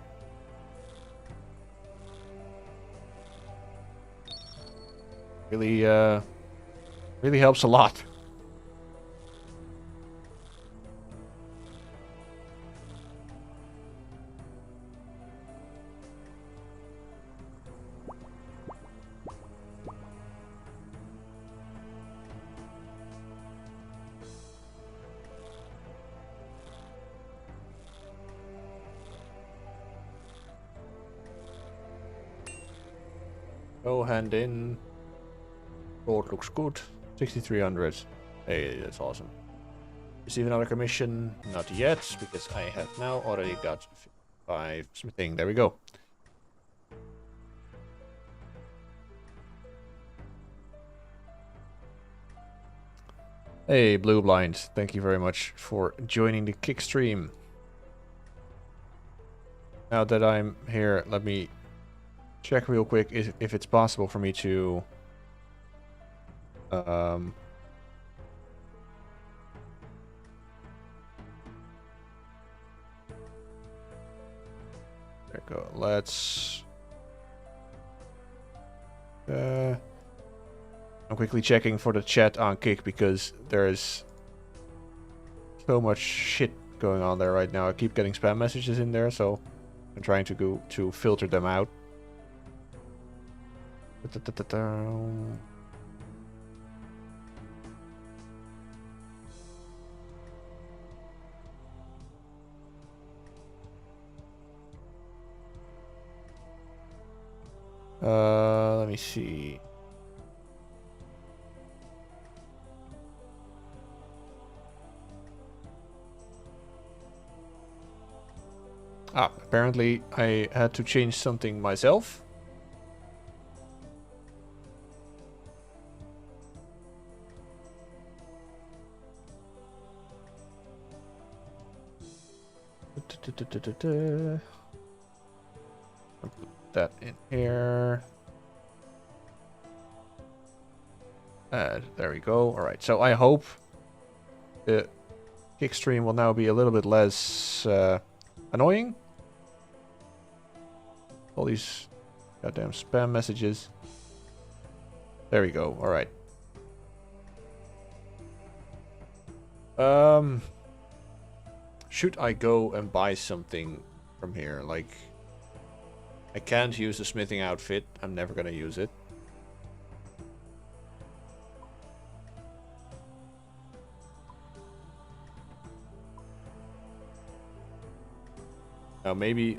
Really, really helps a lot. Go hand in. Road looks good. 6,300. Hey, that's awesome. Receive another commission. Not yet, because I have now already got 5 smithing. There we go. Hey, Blue Blind. Thank you very much for joining the kick stream. Now that I'm here, let me check real quick if it's possible for me to there we go. Let's I'm quickly checking for the chat on Kick because there's so much shit going on there right now. I keep getting spam messages in there, so I'm trying to go to filter them out. Let me see. Apparently I had to change something myself. Put that in here. There we go. Alright, so I hope the kick stream will now be a little bit less annoying. All these goddamn spam messages. There we go. Alright. Should I go and buy something from here? Like, I can't use the smithing outfit. I'm never gonna use it. Now maybe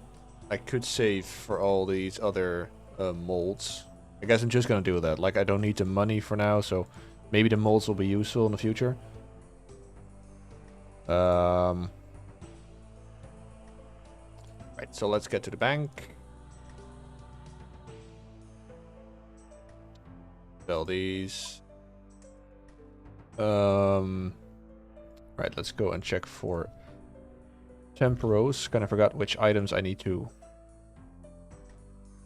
I could save for all these other molds. I guess I'm just gonna do that. Like, I don't need the money for now, so maybe the molds will be useful in the future. Right, so let's get to the bank. Sell these. Right, let's go and check for temporos. Kind of forgot which items I need to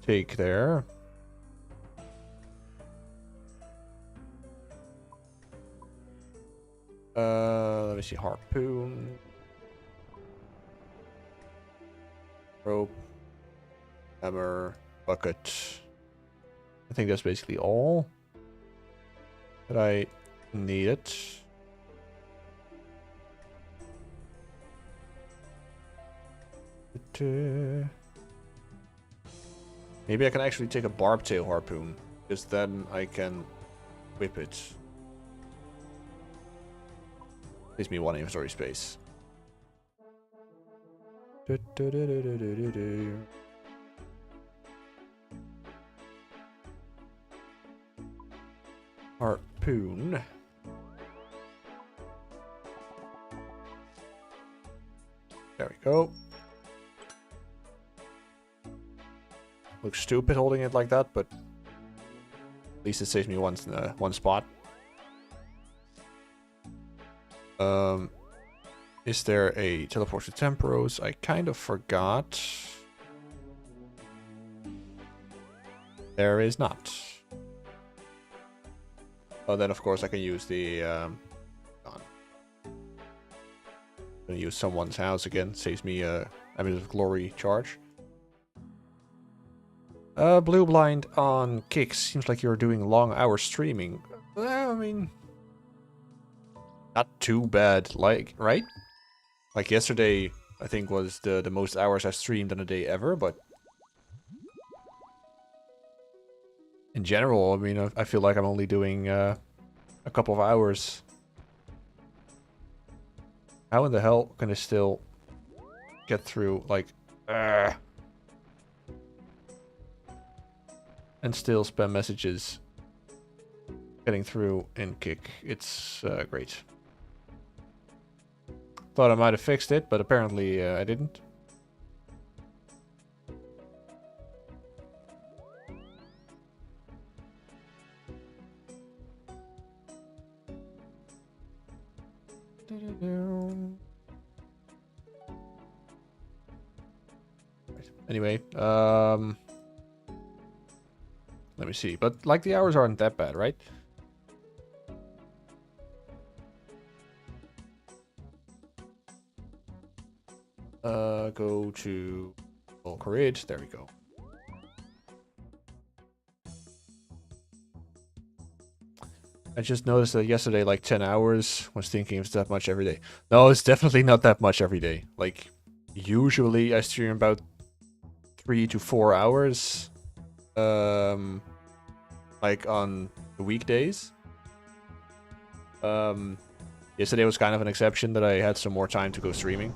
take there. Let me see. Harpoon. Rope. Hammer. Bucket. I think that's basically all that I needed. Maybe I can actually take a barbtail harpoon, because then I can whip it. Gives me 1 inventory space. Harpoon. There we go. Looks stupid holding it like that, but at least it saves me one spot. Is there a teleport to Temporos? I kind of forgot. There is not. Oh, then of course I can use the I'm gonna use someone's house again. Saves me a bit of glory charge. Blue Blind on Kicks. Seems like you're doing long hours streaming. Well, I mean, not too bad. Like, right? Like yesterday, I think was the most hours I've streamed in a day ever. But in general, I mean, I feel like I'm only doing a couple of hours. How in the hell can I still get through? Like, and still spam messages getting through in Kick. It's great. Thought I might have fixed it, but apparently I didn't. Anyway, let me see. But like the hours aren't that bad, right? Go to Valkyrie. There we go. I just noticed that yesterday, like 10 hours, was thinking it's that much every day. No, it's definitely not that much every day. Like, usually I stream about 3 to 4 hours. Like on the weekdays. Yesterday was kind of an exception that I had some more time to go streaming.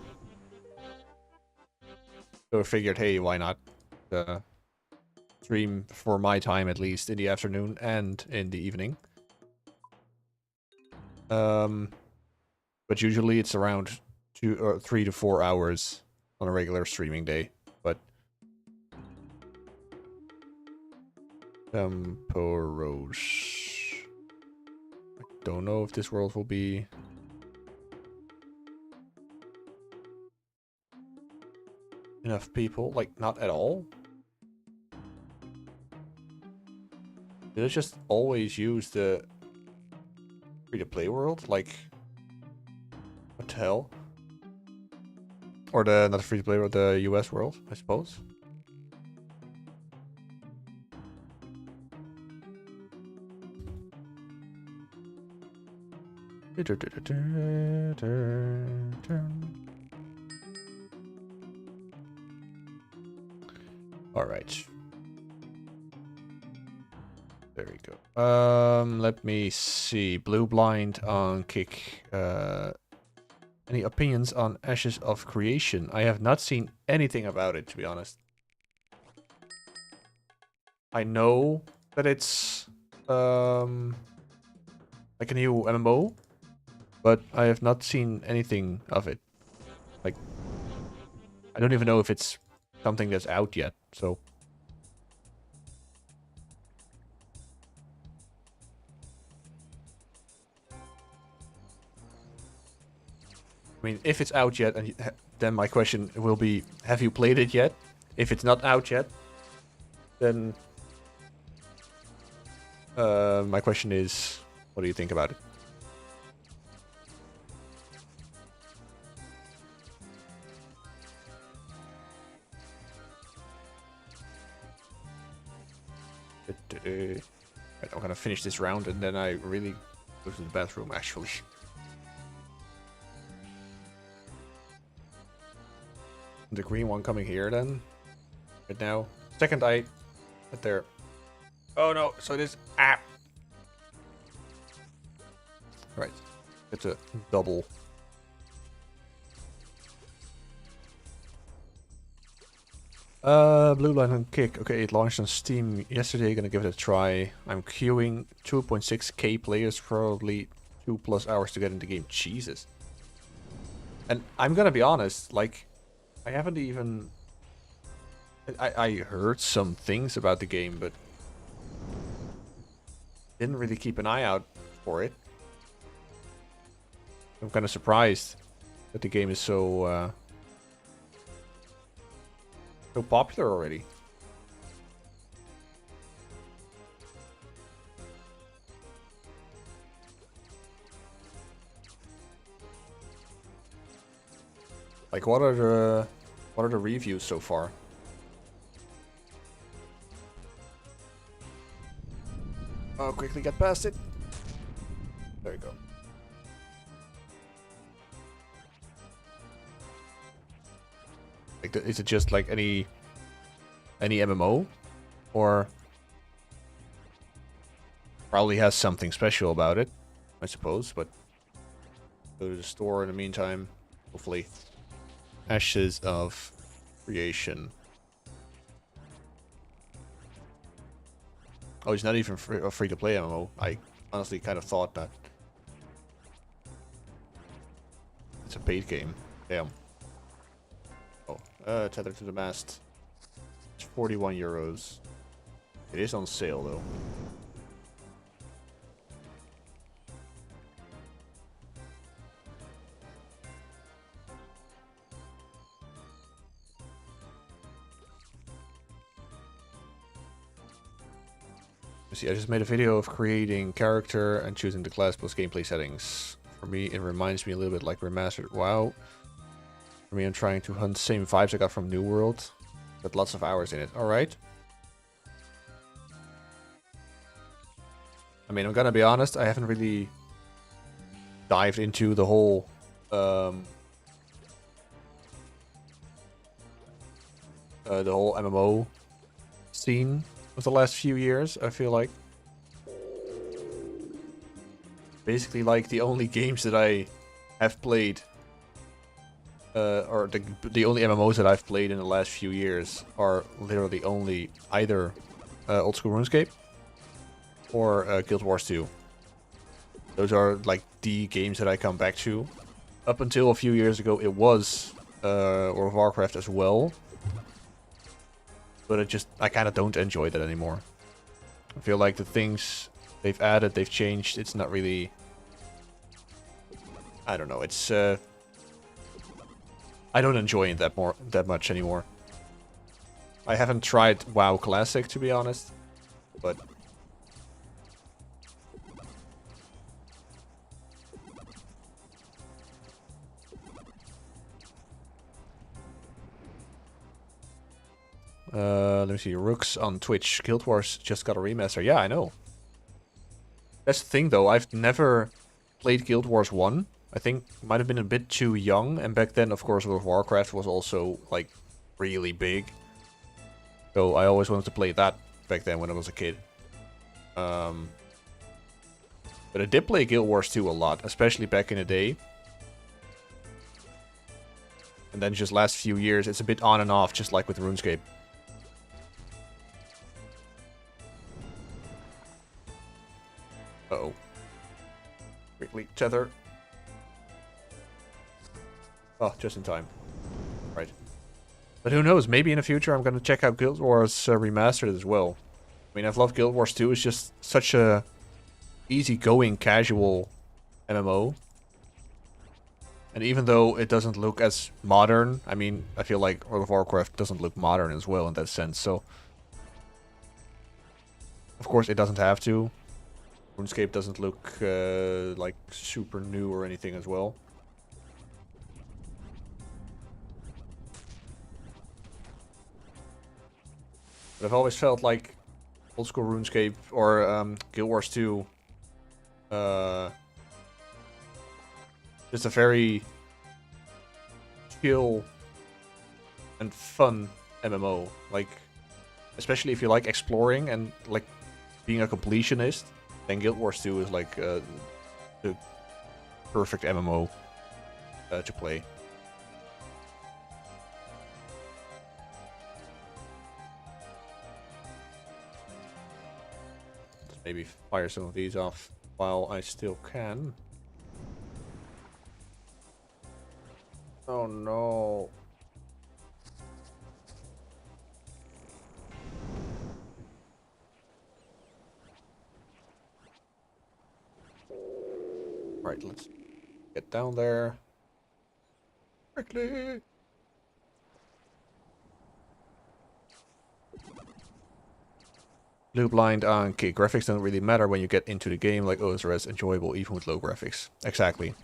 So I figured, hey, why not stream for my time at least in the afternoon and in the evening. But usually it's around 2 or 3 to 4 hours on a regular streaming day. But Temporos. I don't know if this world will be enough people. Like, not at all. Did I just always use the free-to-play world? Like, what the hell? Or the, not the free-to-play world, the US world, I suppose. All right. There we go. Let me see. Blue Blind on Kick. Any opinions on Ashes of Creation? I have not seen anything about it, to be honest. I know that it's like a new MMO, but I have not seen anything of it. Like, I don't even know if it's something that's out yet, so. I mean, if it's out yet, and then my question will be, have you played it yet? If it's not out yet, then my question is, what do you think about it? Right, I'm gonna finish this round and then I really go to the bathroom, actually. The green one coming here then. Right now. Second eye. Right there. Oh no, so it is. Ah! Right. It's a double. Blue Line on Kick. Okay, it launched on Steam yesterday. Gonna give it a try. I'm queuing 2.6k players, probably 2+ hours to get in the game. Jesus. And I'm gonna be honest, like, I haven't even... I heard some things about the game, but didn't really keep an eye out for it. I'm kind of surprised that the game is so so popular already. Like, what are the reviews so far? I'll quickly get past it. There you go. Like, is it just like any MMO, or probably has something special about it, I suppose? But go to the store in the meantime. Hopefully, Ashes of Creation. Oh, it's not even a free-to-play MMO. I honestly kind of thought that. It's a paid game. Damn. Oh, Tether to the Mast. It's 41 euros. It is on sale though. See, I just made a video of creating character and choosing the class plus gameplay settings. For me, it reminds me a little bit like Remastered WoW. For me, I'm trying to hunt the same vibes I got from New World, but lots of hours in it. Alright. I mean, I'm gonna be honest, I haven't really dived into the whole MMO scene of the last few years, I feel like. Basically, like, the only games that I have played, or the only MMOs that I've played in the last few years are literally only either Old School RuneScape or Guild Wars 2. Those are, like, the games that I come back to. Up until a few years ago, it was World of Warcraft as well. But I kind of don't enjoy that anymore. I feel like the things they've added, they've changed. It's not really... I don't know. It's... I don't enjoy it that much anymore. I haven't tried WoW Classic, to be honest. But... let me see. Rooks on Twitch. Guild Wars just got a remaster. Yeah, I know. That's the thing, though. I've never played Guild Wars 1. I think might have been a bit too young. And back then, of course, World of Warcraft was also, like, really big. So I always wanted to play that back then when I was a kid. But I did play Guild Wars 2 a lot, especially back in the day. And then just last few years, it's a bit on and off, just like with RuneScape. Uh-oh. Quickly, tether. Oh, just in time. Right. But who knows, maybe in the future I'm gonna check out Guild Wars Remastered as well. I mean, I've loved Guild Wars 2, it's just such a easygoing, casual MMO. And even though it doesn't look as modern, I mean, I feel like World of Warcraft doesn't look modern as well in that sense, so... Of course, it doesn't have to. RuneScape doesn't look like super new or anything as well. But I've always felt like Old School RuneScape or Guild Wars 2 just a very chill and fun MMO. Like, especially if you like exploring and like being a completionist, then Guild Wars 2 is like the perfect MMO to play. Let's maybe fire some of these off while I still can. Oh no. Right, let's get down there. Quickly. Blue blind on okay, graphics don't really matter when you get into the game, like OSRS enjoyable even with low graphics. Exactly.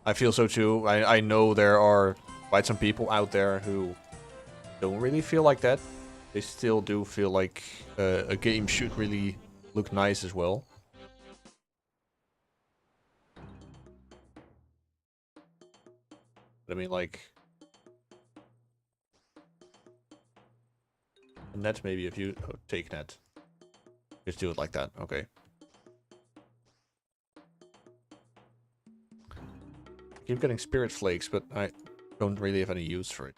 I feel so too. I know there are quite some people out there who don't really feel like that. They still do feel like a game should really look nice as well. But I mean, like... net maybe if you... Oh, take net. Just do it like that. Okay. I keep getting spirit flakes, but I don't really have any use for it.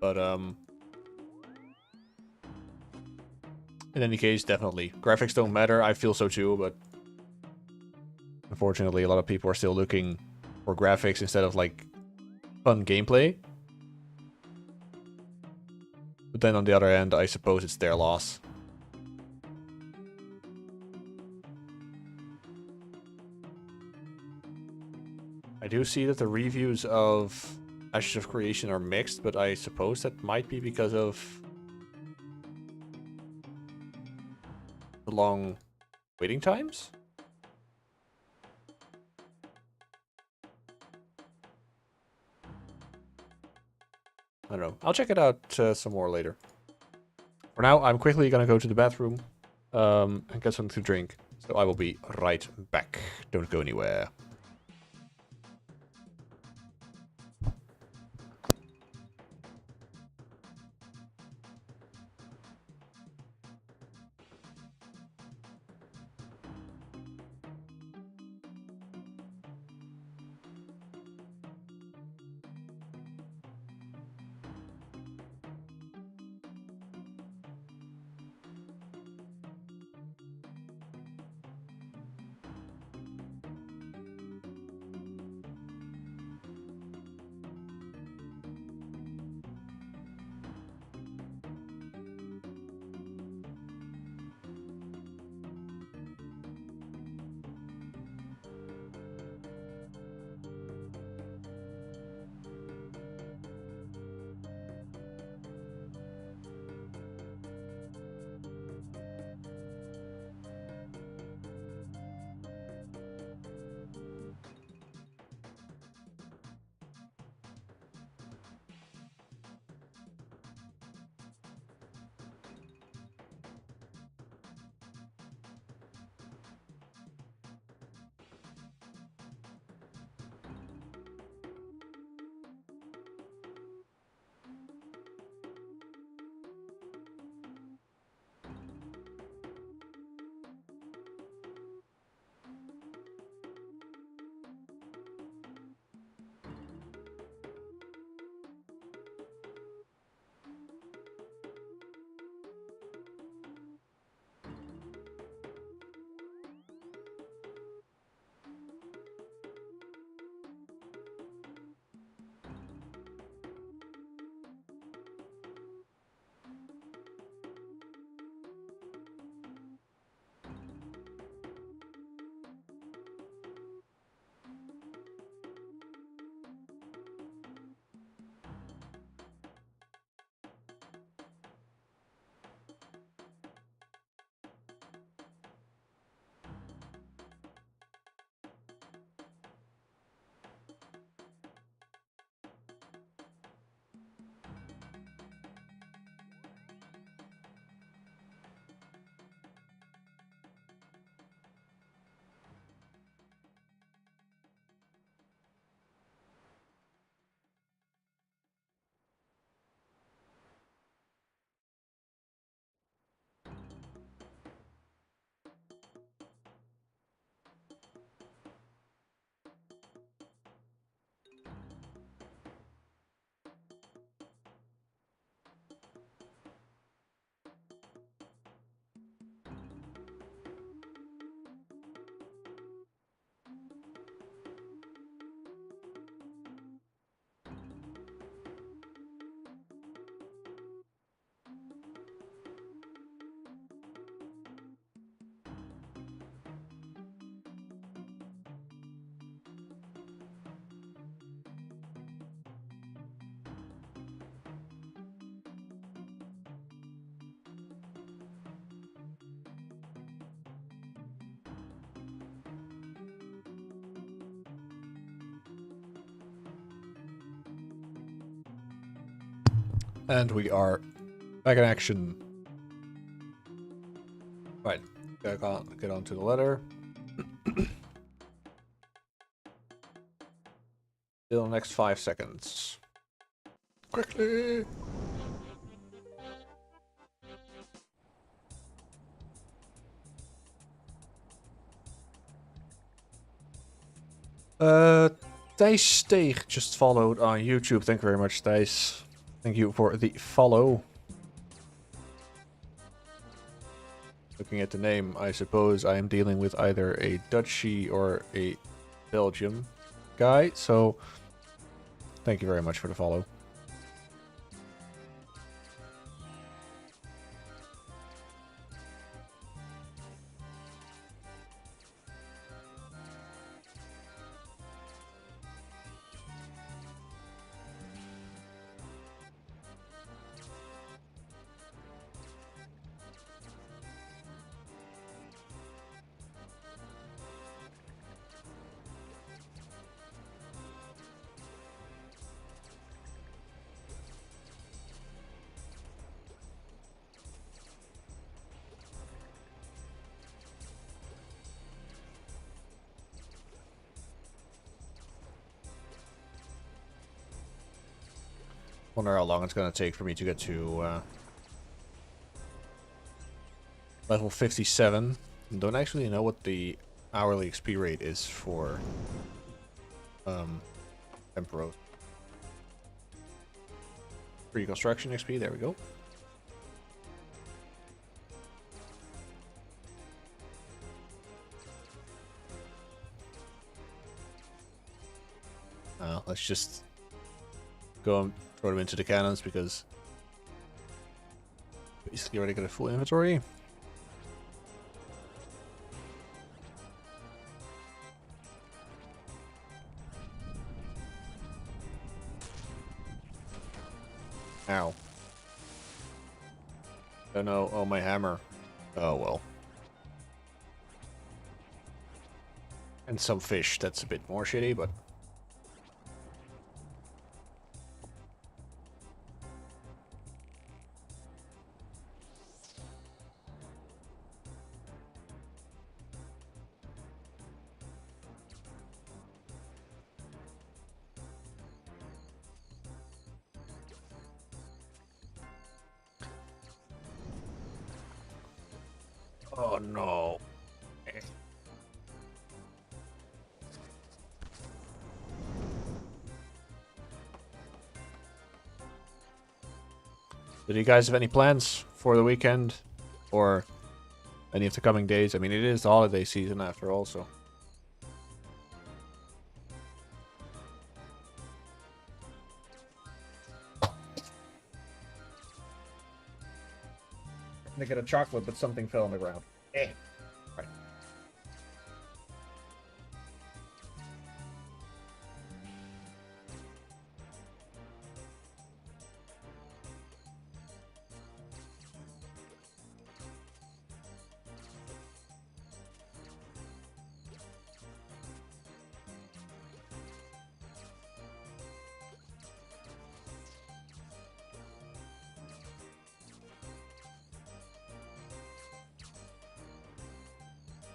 But in any case, definitely. Graphics don't matter, I feel so too, but unfortunately a lot of people are still looking for graphics instead of like fun gameplay. But then on the other hand, I suppose it's their loss. I do see that the reviews of Ashes of Creation are mixed, but I suppose that might be because of the long waiting times? I don't know. I'll check it out some more later. For now, I'm quickly gonna go to the bathroom and get something to drink. So I will be right back. Don't go anywhere. And we are back in action. Right, gotta get on to the letter. Still the next 5 seconds. Quickly! Thijs Steeg just followed on YouTube. Thank you very much, Thijs. Thank you for the follow. Looking at the name, I suppose I am dealing with either a Dutchie or a Belgium guy, so thank you very much for the follow. Wonder how long it's gonna take for me to get to level 57. Don't actually know what the hourly XP rate is for Emperor. Pre-construction XP, there we go. Let's just go and throw them into the cannons because basically already got a full inventory. Ow. Oh no, oh my hammer. Oh well. And some fish, that's a bit more shitty, but... Oh no. Do you guys have any plans for the weekend? Or any of the coming days? I mean, it is the holiday season after all, so... I'm gonna get a chocolate, but something fell on the ground. Eh. Right.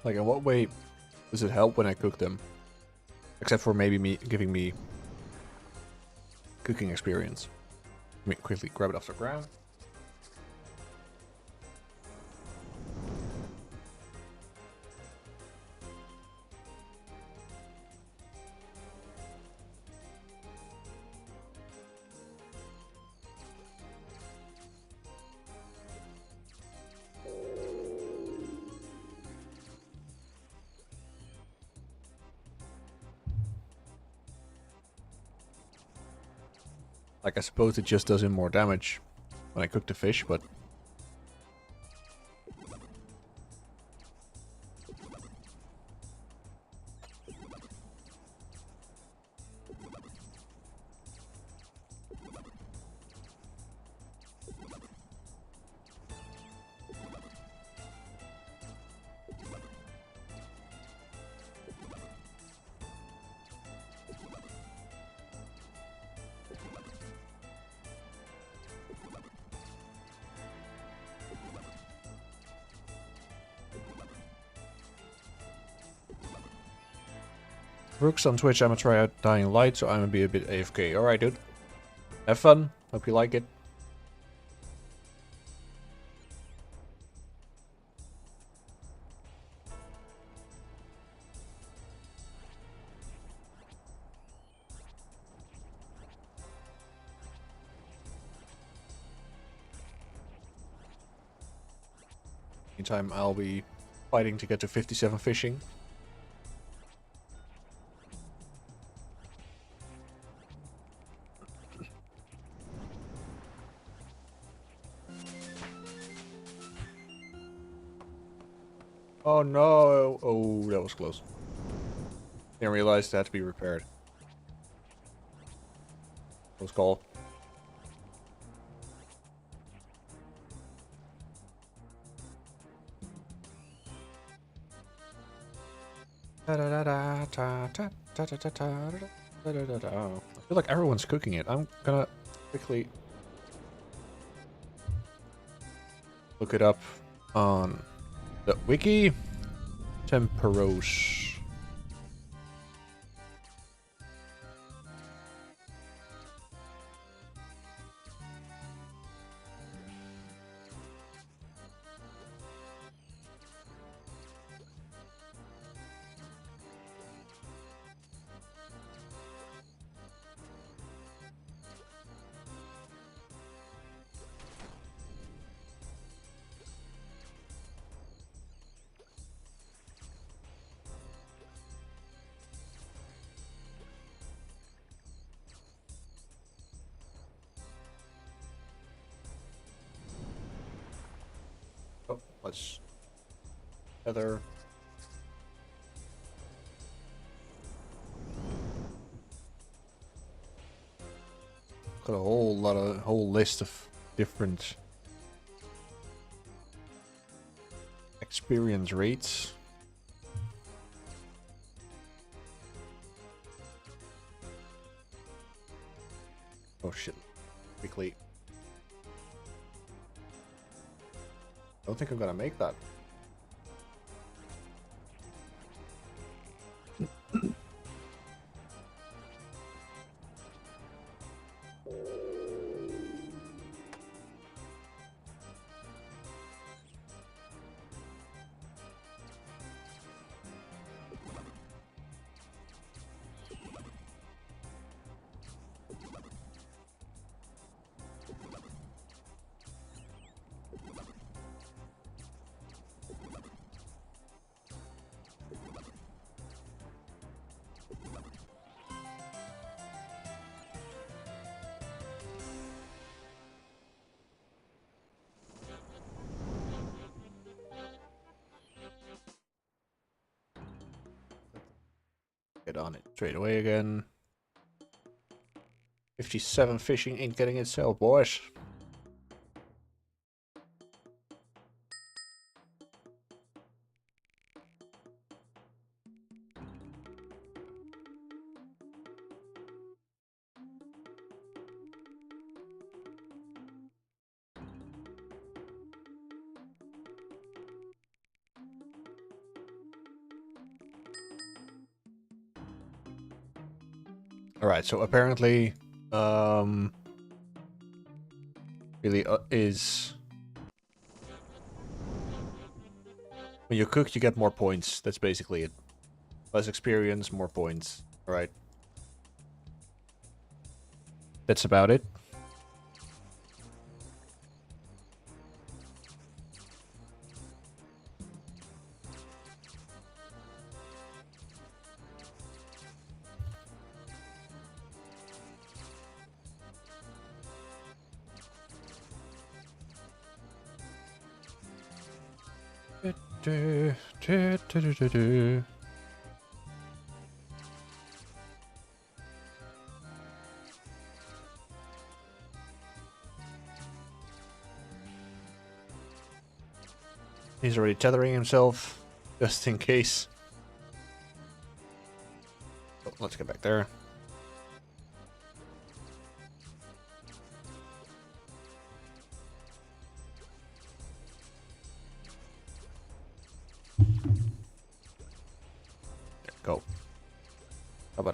Like, in what way does it help when I cook them? Except for maybe me giving me cooking experience. Let me quickly grab it off the ground. Like, I suppose it just does him more damage when I cook the fish, but... Rooks on Twitch, I'm gonna try out Dying Light, so I'm gonna be a bit AFK. Alright, dude. Have fun. Hope you like it. Meantime, I'll be fighting to get to 57 fishing. Oh no! Oh, that was close. Didn't realize that had to be repaired. Close call. I feel like everyone's cooking it. I'm gonna quickly look it up on the wiki. Temperos. Oh, let's Heather. Got a whole list of different experience rates. Oh shit! Quickly. Don't think I'm gonna make that. Get on it straight away again. 57 fishing ain't getting itself, boys. Alright, so apparently, really is... When you cook, you get more points. That's basically it. Less experience, more points. Alright. That's about it. He's already tethering himself, just in case. Oh, let's get back there. Go. Will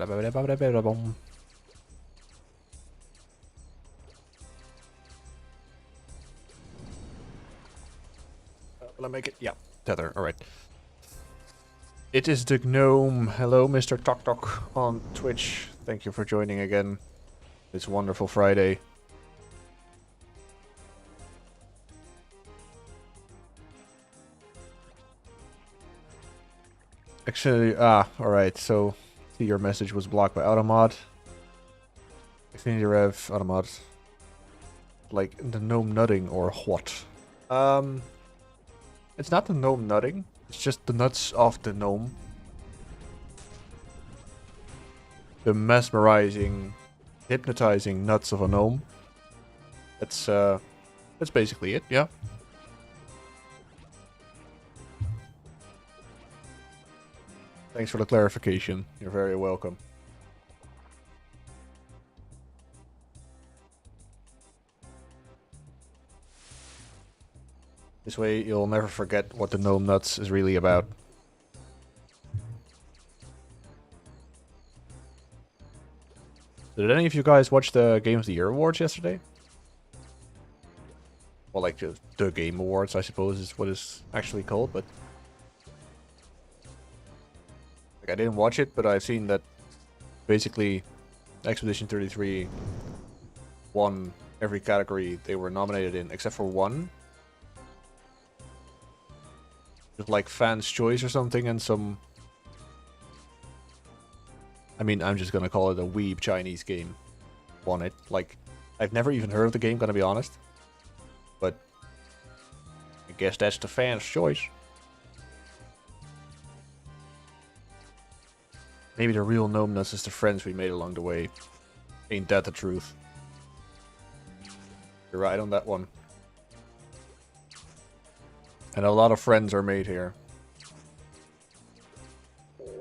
I make it? Yeah. Tether. Alright. It is the gnome. Hello, Mr. Tok Tok on Twitch. Thank you for joining again. This wonderful Friday. Actually, alright, so see your message was blocked by Automod. Affinity Rev, Automod. Like the gnome nutting or what? It's not the gnome nutting, it's just the nuts of the gnome. The mesmerizing, hypnotizing nuts of a gnome. That's basically it, yeah. Thanks for the clarification. You're very welcome. This way you'll never forget what the gnome nuts is really about. Did any of you guys watch the Game of the Year awards yesterday? Well, like the Game Awards, I suppose, is what it's actually called, but... Like, I didn't watch it, but I've seen that basically Expedition 33 won every category they were nominated in, except for one. Just like Fan's Choice or something, and some... I mean, I'm just gonna call it a weeb Chinese game. Won it. Like, I've never even heard of the game, gonna be honest. But I guess that's the Fan's Choice. Maybe the real gnome nuts is the friends we made along the way. Ain't that the truth? You're right on that one. And a lot of friends are made here.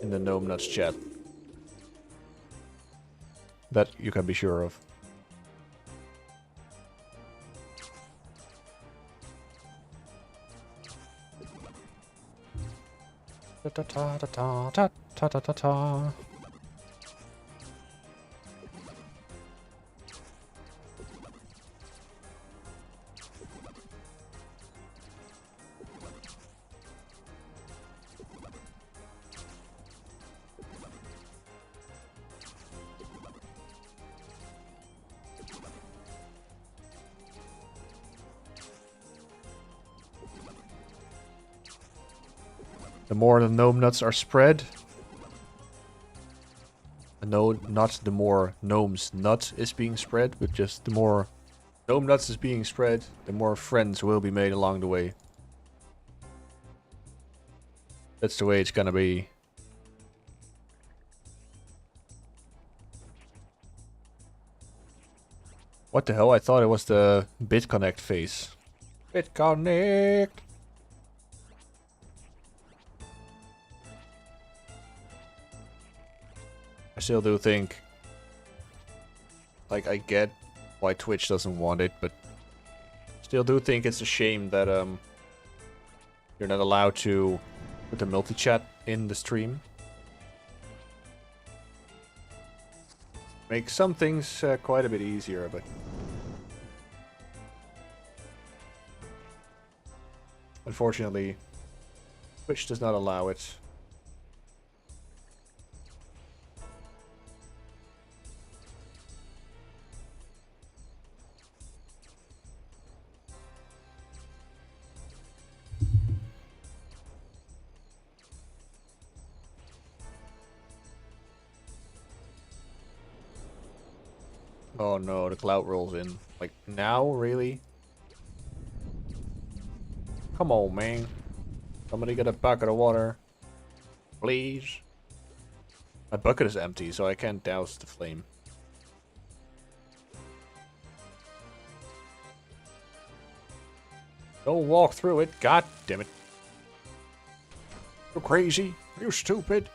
In the gnome nuts chat. That you can be sure of. Ta ta ta ta ta ta ta ta ta. The more the gnome nuts are spread, no, not the more gnome's nut is being spread, but just the more gnome nuts is being spread, the more friends will be made along the way. That's the way it's gonna be. What the hell? I thought it was the BitConnect face. BitConnect! I still do think, like, I get why Twitch doesn't want it, but still do think it's a shame that you're not allowed to put the multi-chat in the stream. Make some things quite a bit easier, but unfortunately, Twitch does not allow it. Oh no, the cloud rolls in. Like, now? Really? Come on, man. Somebody get a bucket of water. Please. My bucket is empty, so I can't douse the flame. Don't walk through it. God damn it. You crazy? Are you stupid?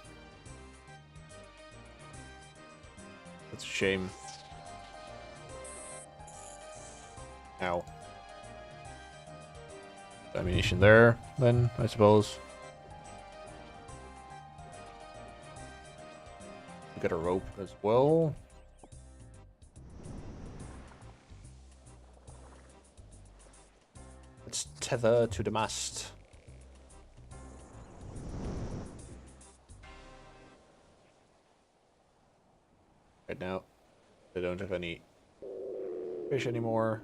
That's a shame. Ow. Ammunition there, then, I suppose. Get a rope as well. Let's tether to the mast. Right now, they don't have any fish anymore.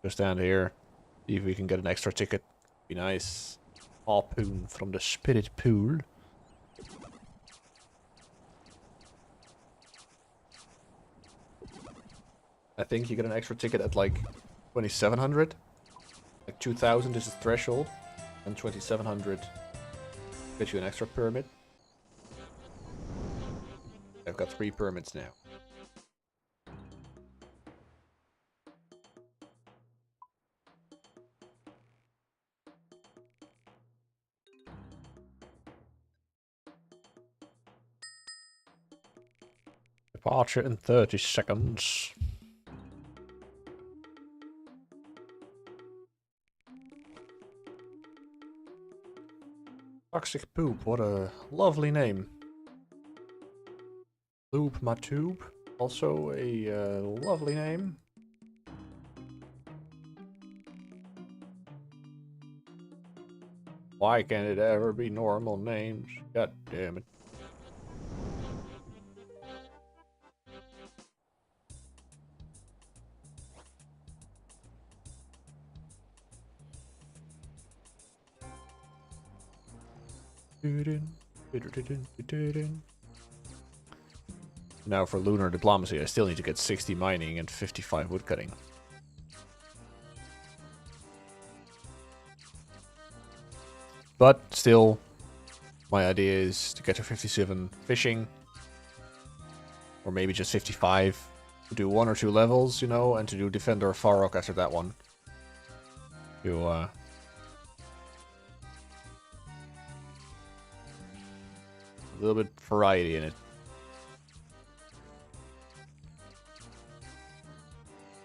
Go stand here. See if we can get an extra ticket. Be nice. harpoon from the spirit pool. I think you get an extra ticket at like 2700. Like 2000 is the threshold, and 2700 gets you an extra permit. I've got 3 permits now. Departure in 30 seconds. Toxic Poop, what a lovely name. Lube my tube, also a lovely name. Why can't it ever be normal names? God damn it. Now for lunar diplomacy, I still need to get 60 mining and 55 woodcutting. But still, my idea is to get to 57 fishing. Or maybe just 55. To do 1 or 2 levels, you know, and to do Defender of Farok after that one. To, a little bit variety in it.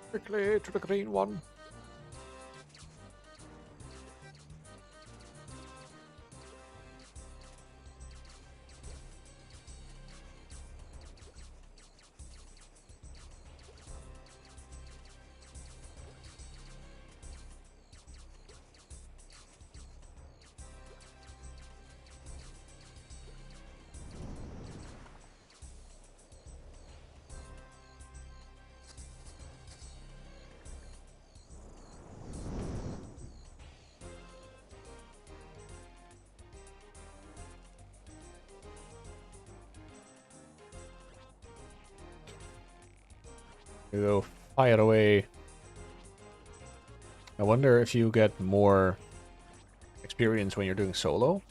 Quickly to the green one. You go fire away. I wonder if you get more experience when you're doing solo.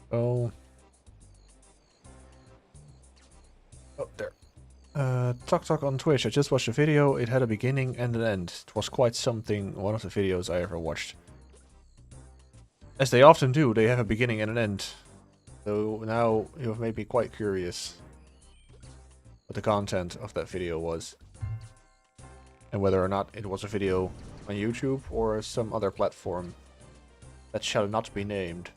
Oh, there. Talk on Twitch. I just watched a video. It had a beginning and an end. It was quite something. One of the videos I ever watched. As they often do, they have a beginning and an end. So now you have made me quite curious what the content of that video was. And whether or not it was a video on YouTube or some other platform that shall not be named.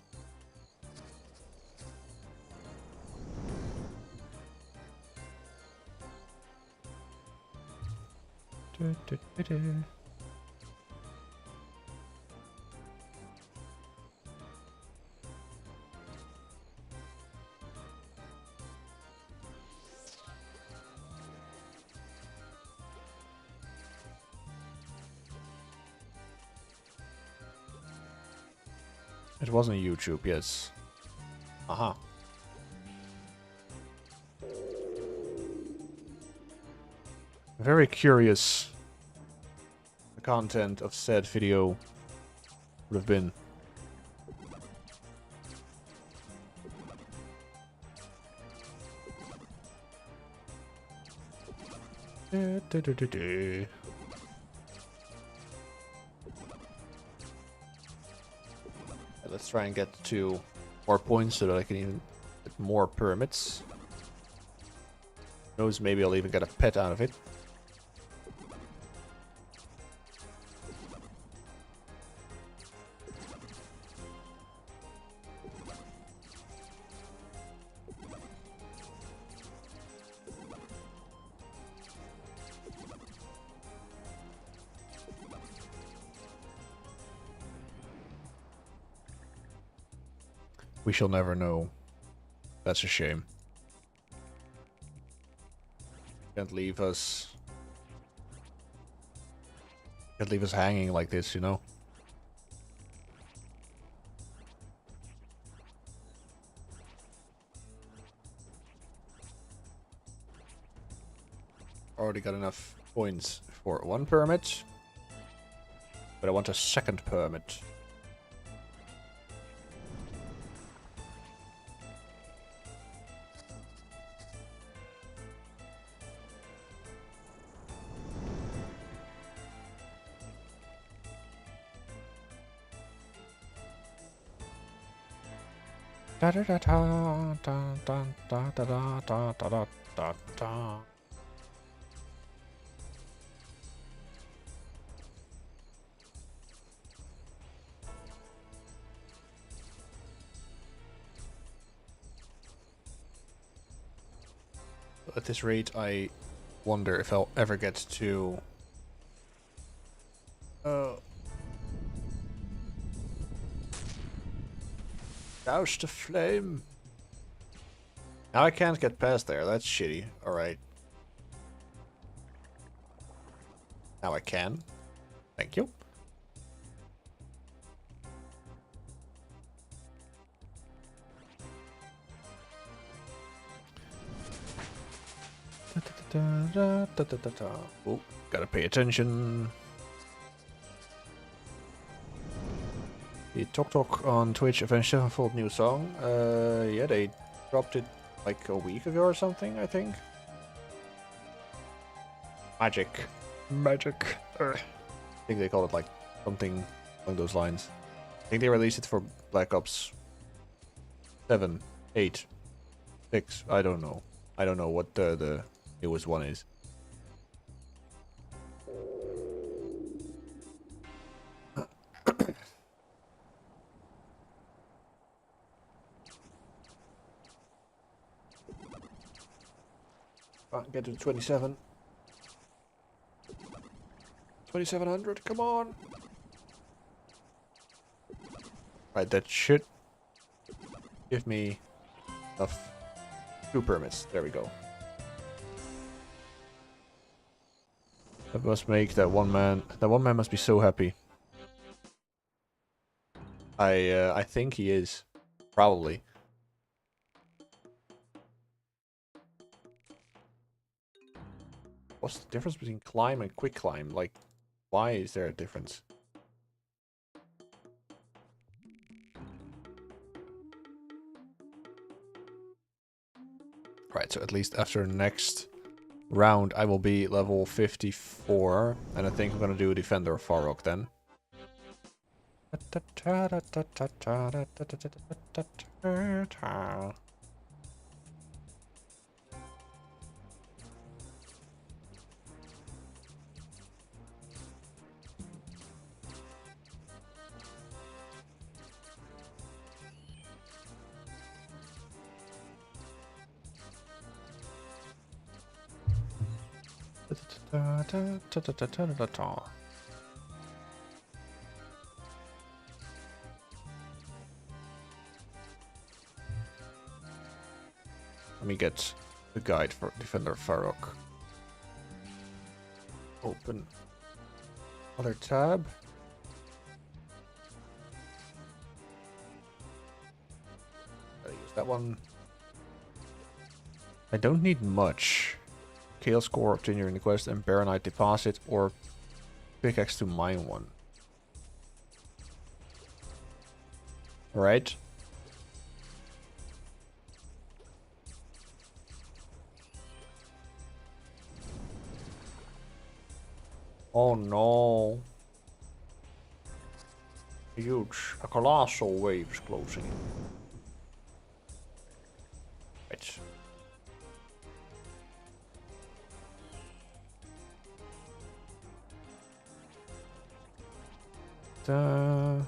It wasn't YouTube, yes. Aha. Very curious the content of said video would have been. Let's try and get to more points so that I can even get more permits. Who knows, maybe I'll even get a pet out of it. we shall never know. That's a shame. Can't leave us hanging like this, you know? Already got enough points for one permit, but I want a second permit. Da da da da da da da da da da da da. At this rate, I wonder if I'll ever get to douse the flame. Now I can't get past there. That's shitty. Alright. Now I can. Thank you. Oh, gotta pay attention. The Tok on Twitch Avenged Sevenfold new song. Yeah, they dropped it like a week ago or something, I think. Magic. I think they call it like something along those lines. I think they released it for Black Ops 7, 8, 6. I don't know. I don't know what the newest one is. Get to 27. 2700, come on! Right, that should give me enough. 2 permits, there we go. That must make that one man must be so happy. I think he is. Probably. What's the difference between climb and quick climb? Like, why is there a difference? Right, so at least after next round I will be level 54, and I think I'm gonna do Defender of Farok then. Let me get the guide for Defender Farok. Open other tab. Gotta use that one. I don't need much. Chaos Core, obtain your quest, and Baronite deposit, or pickaxe to mine one. Alright. Oh no. A colossal wave is closing in. Right. I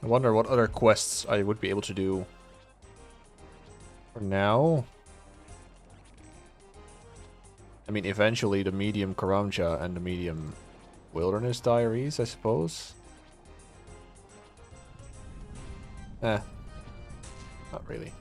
wonder what other quests I would be able to do for now. I mean, eventually the medium Karamja and the medium Wilderness Diaries, I suppose. Eh, not really.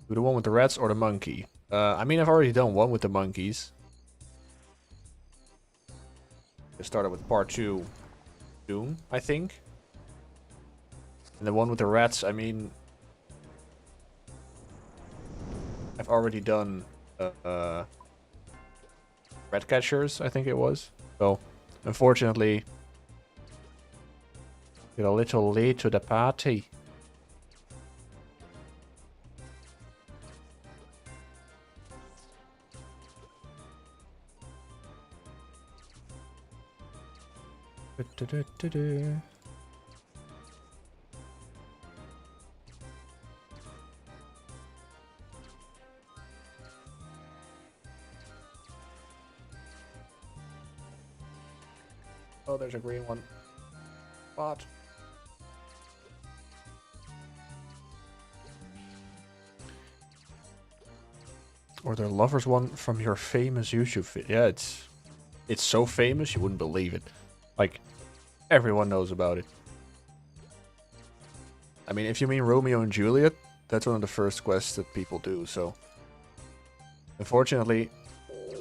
Do the one with the rats or the monkey? I mean, I've already done one with the monkeys. I started with part 2 soon, I think. And the one with the rats, I mean, I've already done rat catchers, I think it was. So, unfortunately, get a little late to the party. Oh, there's a green one. What? Or the lovers one from your famous YouTube video. Yeah, it's so famous you wouldn't believe it. Like, everyone knows about it. I mean, if you mean Romeo and Juliet, that's one of the first quests that people do, so... Unfortunately,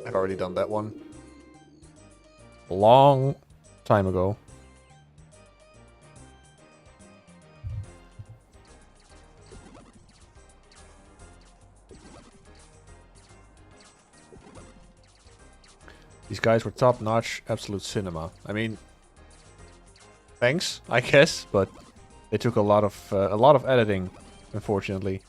I've already done that one. A long time ago. These guys were top-notch, absolute cinema. I mean, thanks, I guess, but they took a lot of editing, unfortunately.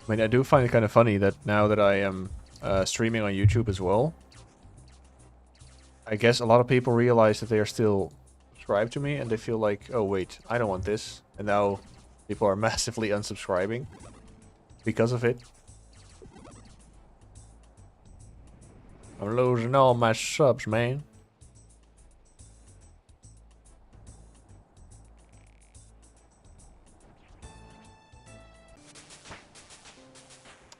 I mean, I do find it kind of funny that now that I am streaming on YouTube as well, I guess a lot of people realize that they are still subscribed to me and they feel like, oh wait, I don't want this. And now people are massively unsubscribing because of it. I'm losing all my subs, man.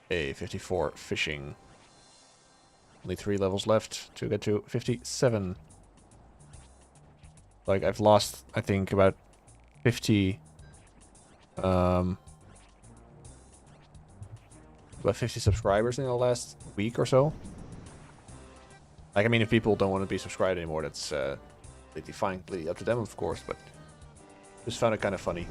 Hey, 54 fishing. Only 3 levels left to get to 57. Like, I've lost, I think, about 50... about 50 subscribers in the last week or so. Like, I mean, if people don't want to be subscribed anymore, that's completely fine, completely up to them, of course, but just found it kind of funny.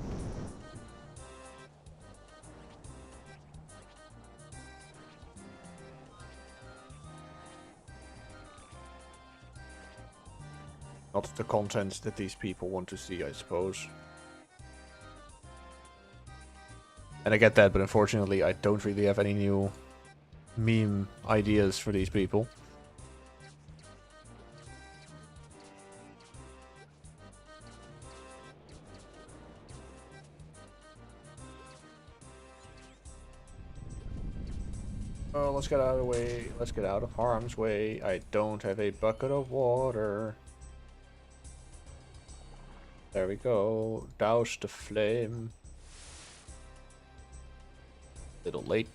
Not the content that these people want to see, I suppose. And I get that, but unfortunately I don't really have any new meme ideas for these people. Oh, let's get out of the way. Let's get out of harm's way. I don't have a bucket of water. There we go. Douse the flame. Little late.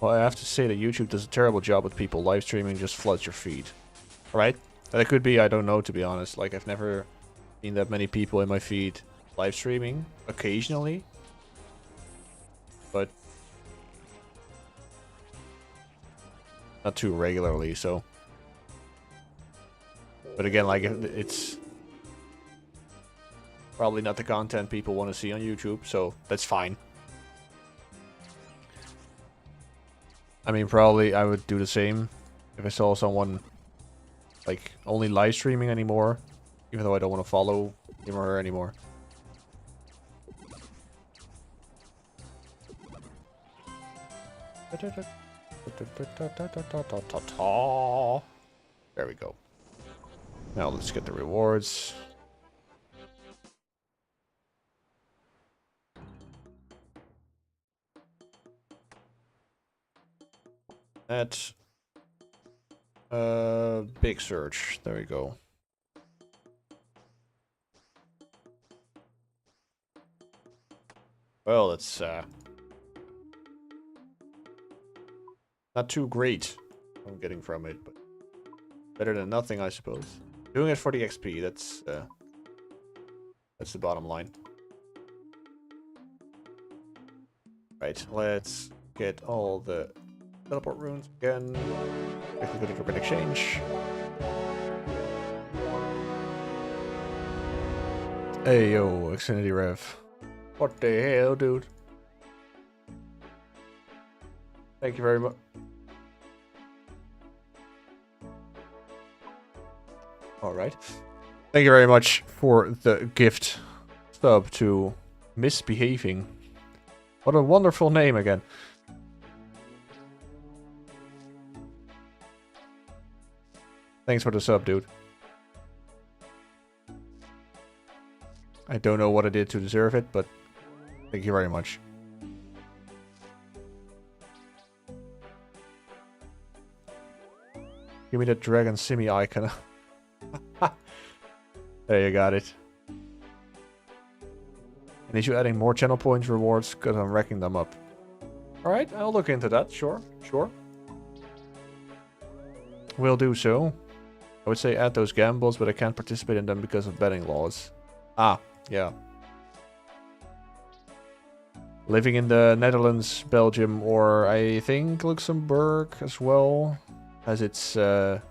Well, I have to say that YouTube does a terrible job with people live streaming, just floods your feed. Right? That could be, I don't know, to be honest. Like, I've never seen that many people in my feed live streaming. Occasionally. But not too regularly, so. But again, like, it's probably not the content people want to see on YouTube, so that's fine. I mean, probably I would do the same if I saw someone, like, only live streaming anymore, even though I don't want to follow him or her anymore. There we go. Now let's get the rewards. At big search. There we go. Well, it's not too great I'm getting from it, but better than nothing, I suppose. Doing it for the XP, that's the bottom line. Right, let's get all the teleport runes again. Quickly go to Token Exchange. Hey yo, Xfinity Rev. What the hell, dude? Thank you very much. Alright. Thank you very much for the gift sub to Misbehaving. What a wonderful name again. Thanks for the sub, dude. I don't know what I did to deserve it, but thank you very much. Give me the dragon simi icon. There you got it. I need you adding more channel points rewards because I'm racking them up. Alright, I'll look into that. Sure. Will do so. I would say add those gambles, but I can't participate in them because of betting laws. Ah, yeah. Living in the Netherlands, Belgium, or I think Luxembourg as well, has its or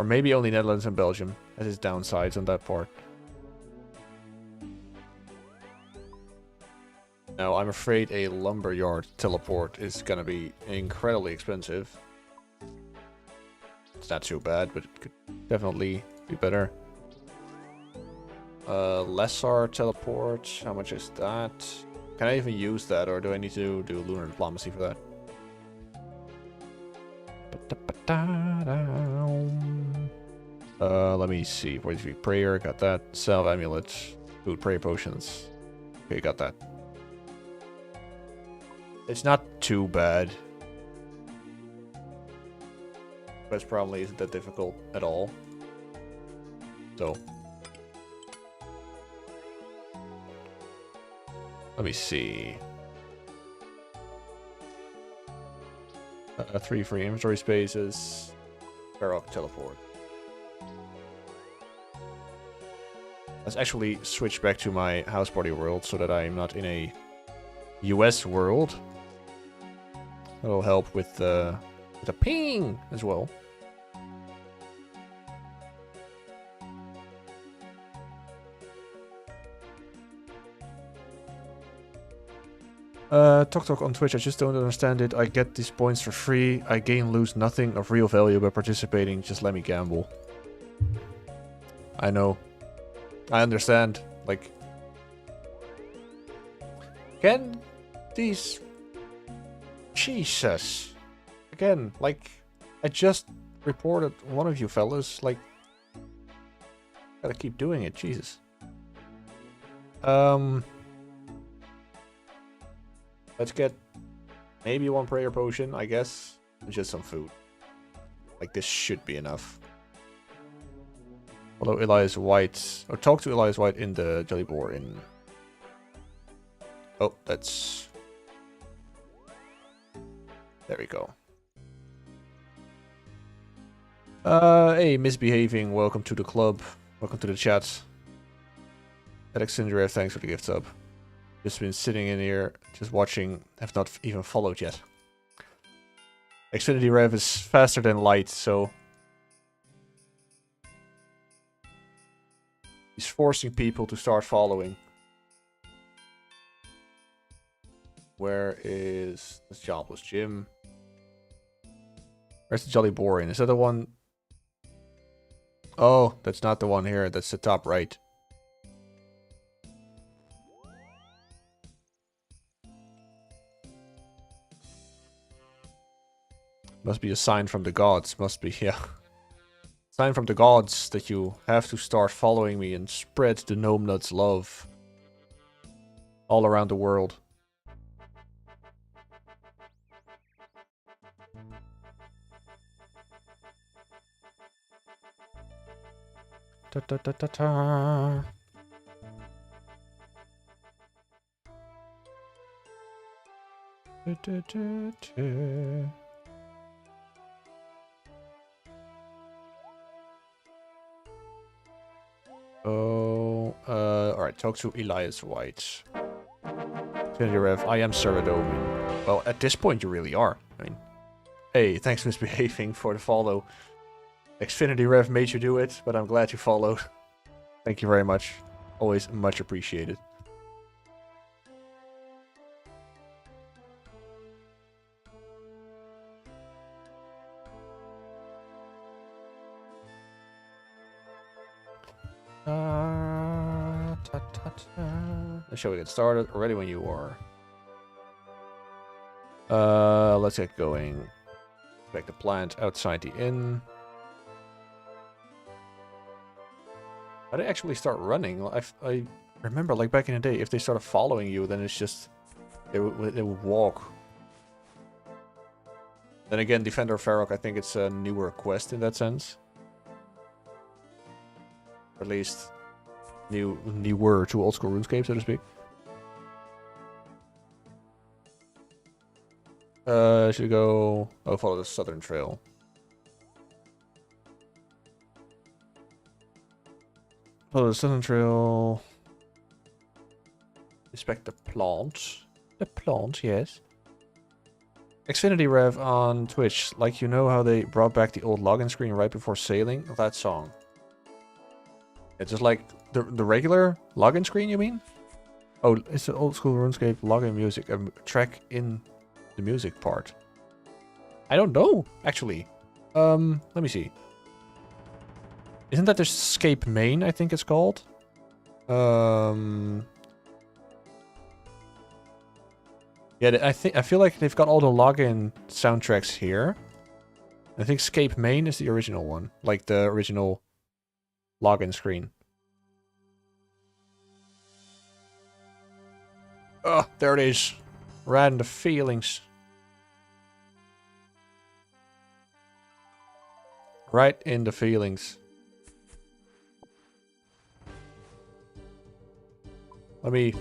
maybe only Netherlands and Belgium has its downsides on that part. Now, I'm afraid a lumberyard teleport is gonna be incredibly expensive. It's not too bad, but it could definitely be better. Lesser teleport, how much is that? Can I even use that, or do I need to do lunar diplomacy for that? Let me see. 43 prayer, got that. Salve amulet, food, prayer potions. Okay, got that. It's not too bad. Quest probably isn't that difficult at all. So. Let me see. 3 free inventory spaces. Barrock teleport. Let's actually switch back to my house party world so that I'm not in a US world. That'll help with the ping as well. Tok on Twitch, I just don't understand it. I get these points for free. I gain, lose nothing of real value by participating. Just let me gamble. I know. I understand. Like, can these... Jesus. Again, like, I just reported one of you fellas. Like, gotta keep doing it. Jesus. Let's get maybe 1 prayer potion, I guess. And just some food. Like, this should be enough. Although Elias White... Or talk to Elias White in the Jelly Boar in... Oh, that's... There we go. Hey, Misbehaving, welcome to the club. Welcome to the chat. Alexandria, thanks for the gift sub. Just been sitting in here, just watching, have not even followed yet. Xfinity Rev is faster than light, so... He's forcing people to start following. Where is this jobless Jim? Where's the Jolly Boar in? Is that the one? Oh, that's not the one here. That's the top right. Must be a sign from the gods. Must be, yeah. Sign from the gods that you have to start following me and spread the gnome nuts love all around the world. Ta ta ta ta ta. Da, da, da, da. Oh, alright, talk to Elias White. Xfinity Rev, I am Saradomin. Well, at this point you really are. I mean, hey, thanks for misbehaving for the follow. Xfinity Rev made you do it, but I'm glad you followed. Thank you very much. Always much appreciated. Shall we get started? Ready when you are. Let's get going. Back the plant outside the inn. How do they actually start running? I remember, like back in the day, if they started following you, then it's just they would walk. Then again, Defender of Varrock, I think it's a newer quest in that sense. Or at least newer to old school RuneScape, so to speak. Should we go... Oh, follow the southern trail. Follow the southern trail. Inspect the plant. The plant, yes. Xfinity Rev on Twitch. Like, you know how they brought back the old login screen right before sailing? That song. It's just like the regular login screen, you mean? Oh, it's the old school RuneScape login music. A track in the music part. I don't know, actually. Let me see. Isn't that the Scape main, I think it's called? Yeah, I feel like they've got all the login soundtracks here. I think Scape main is the original one. Like the original login screen. Oh, there it is. Right in the feelings. Right in the feelings. Let me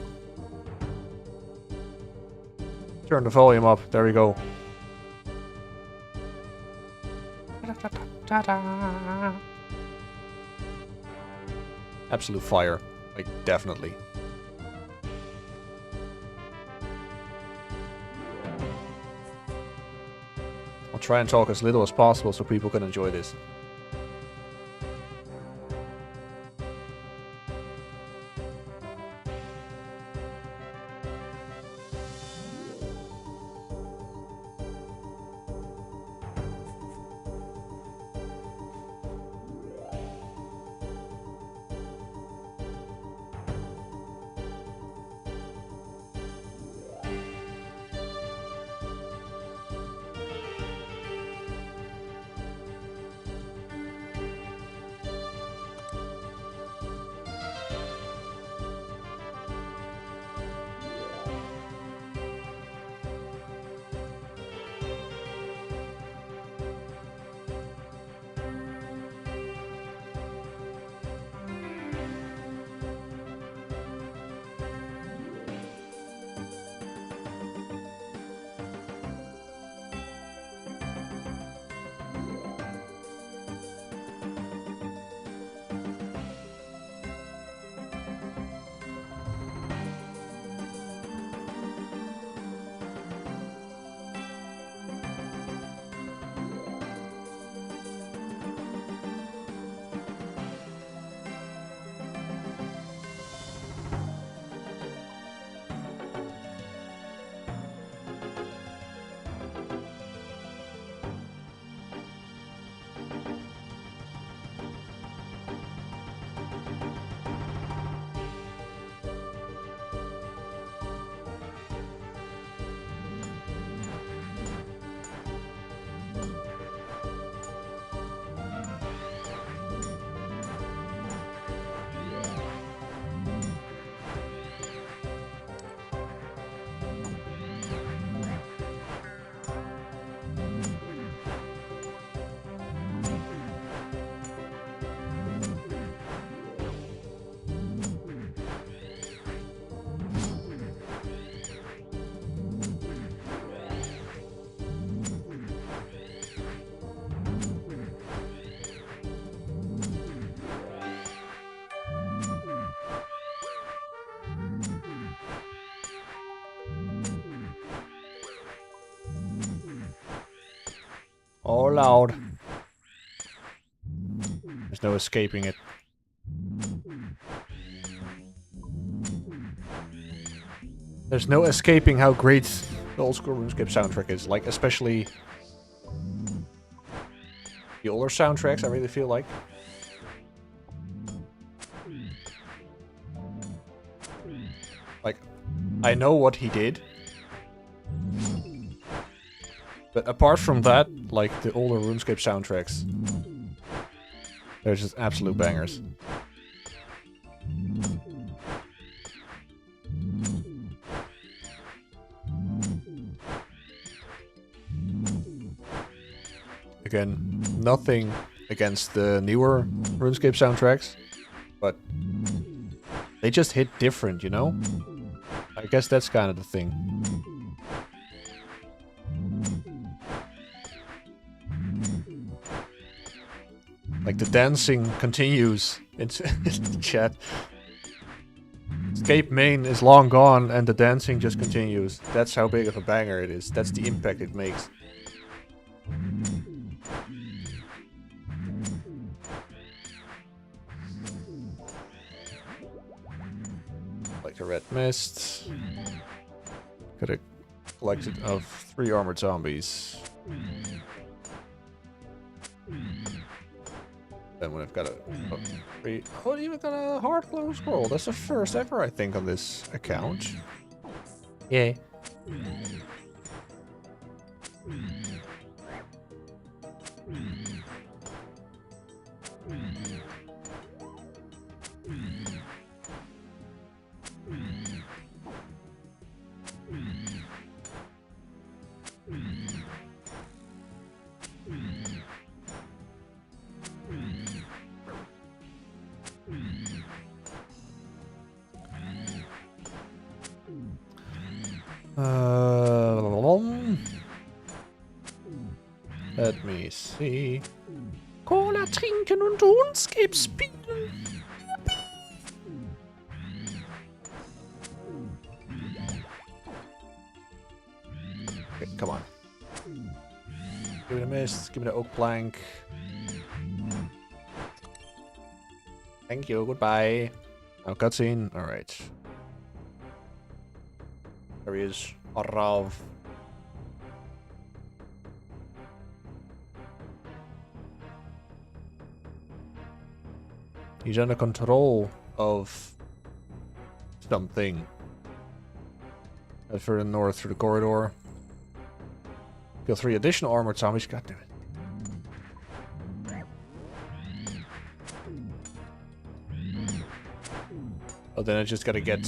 turn the volume up. There we go. Absolute fire. Like, definitely. I'll try and talk as little as possible so people can enjoy this. Oh, loud. There's no escaping it. There's no escaping how great the old school RuneScape soundtrack is. Like, especially the older soundtracks, I really feel like. Like, I know what he did. But apart from that, like, the older RuneScape soundtracks, they're just absolute bangers. Again, nothing against the newer RuneScape soundtracks, but they just hit different, you know? I guess that's kind of the thing. Like, the dancing continues into the chat. Escape main is long gone and the dancing just continues. That's how big of a banger it is. That's the impact it makes. Like the red mist. Got a collection of 3 armored zombies. Then when I've got oh, even got a hard close scroll. That's the first ever, I think, on this account. Yeah. Let me see. Cola trinken und RuneScape spielen. Okay, come on. Give me the mist, give me the oak plank. Thank you, goodbye. Now cutscene, alright. There he is, Arav. He's under control of something. Further north through the corridor. Kill 3 additional armored zombies. God damn it. Oh, then I just gotta get...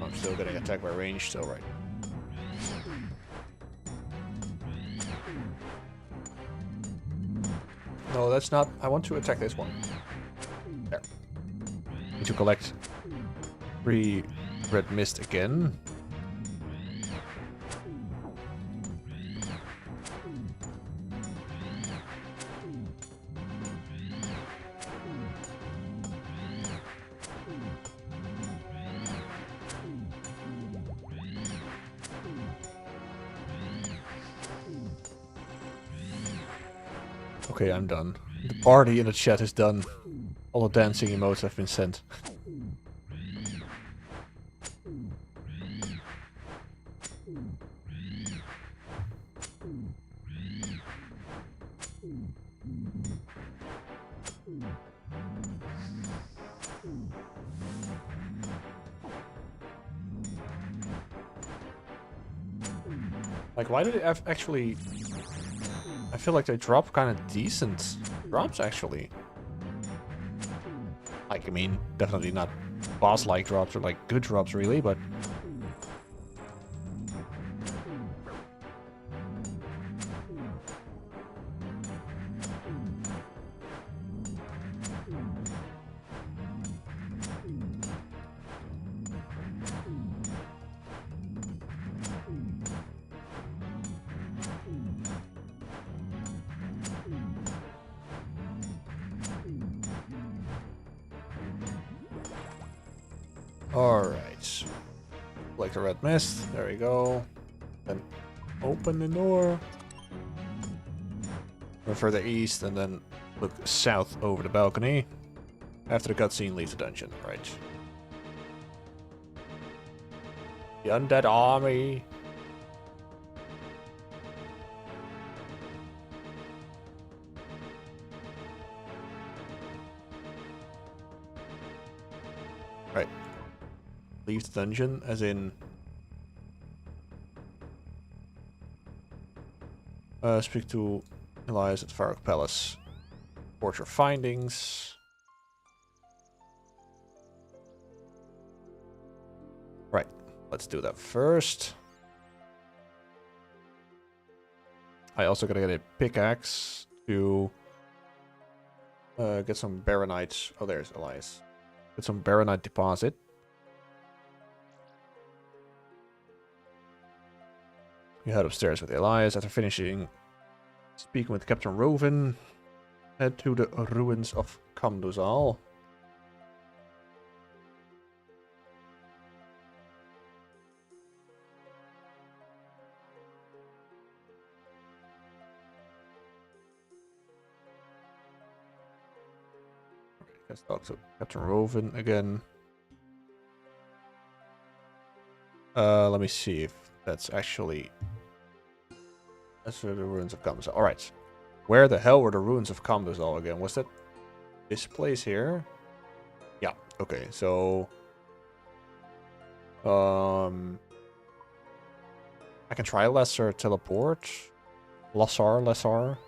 I'm still getting attacked by range, still right. No, that's not... I want to attack this one. There. Need to collect 3 red mist again. Okay, I'm done. The party in the chat is done. All the dancing emotes have been sent. Like, why did it actually... I feel like they drop kind of decent drops, actually. Like, I mean, definitely not boss-like drops or, like, good drops, really, but... Alright. Like the red mist. There we go. Then open the door. Go further east and then look south over the balcony. After the cutscene leaves the dungeon. Right. The undead army. Right. Leave the dungeon, as in... speak to Elias at Farrock Palace. Report your findings. Right. Let's do that first. I also gotta get a pickaxe to get some baronite. Oh, there's Elias. Get some baronite deposit. You head upstairs with Elias. After finishing speaking with Captain Roven, head to the ruins of Kamdozal. Let's talk to Captain Roven again. Let me see if that's actually... That's where the ruins of Kamdozal. Alright. Where the hell were the ruins of Kamdozal again? Was that this place here? Yeah, okay, so... I can try Lesser Teleport. Lesser.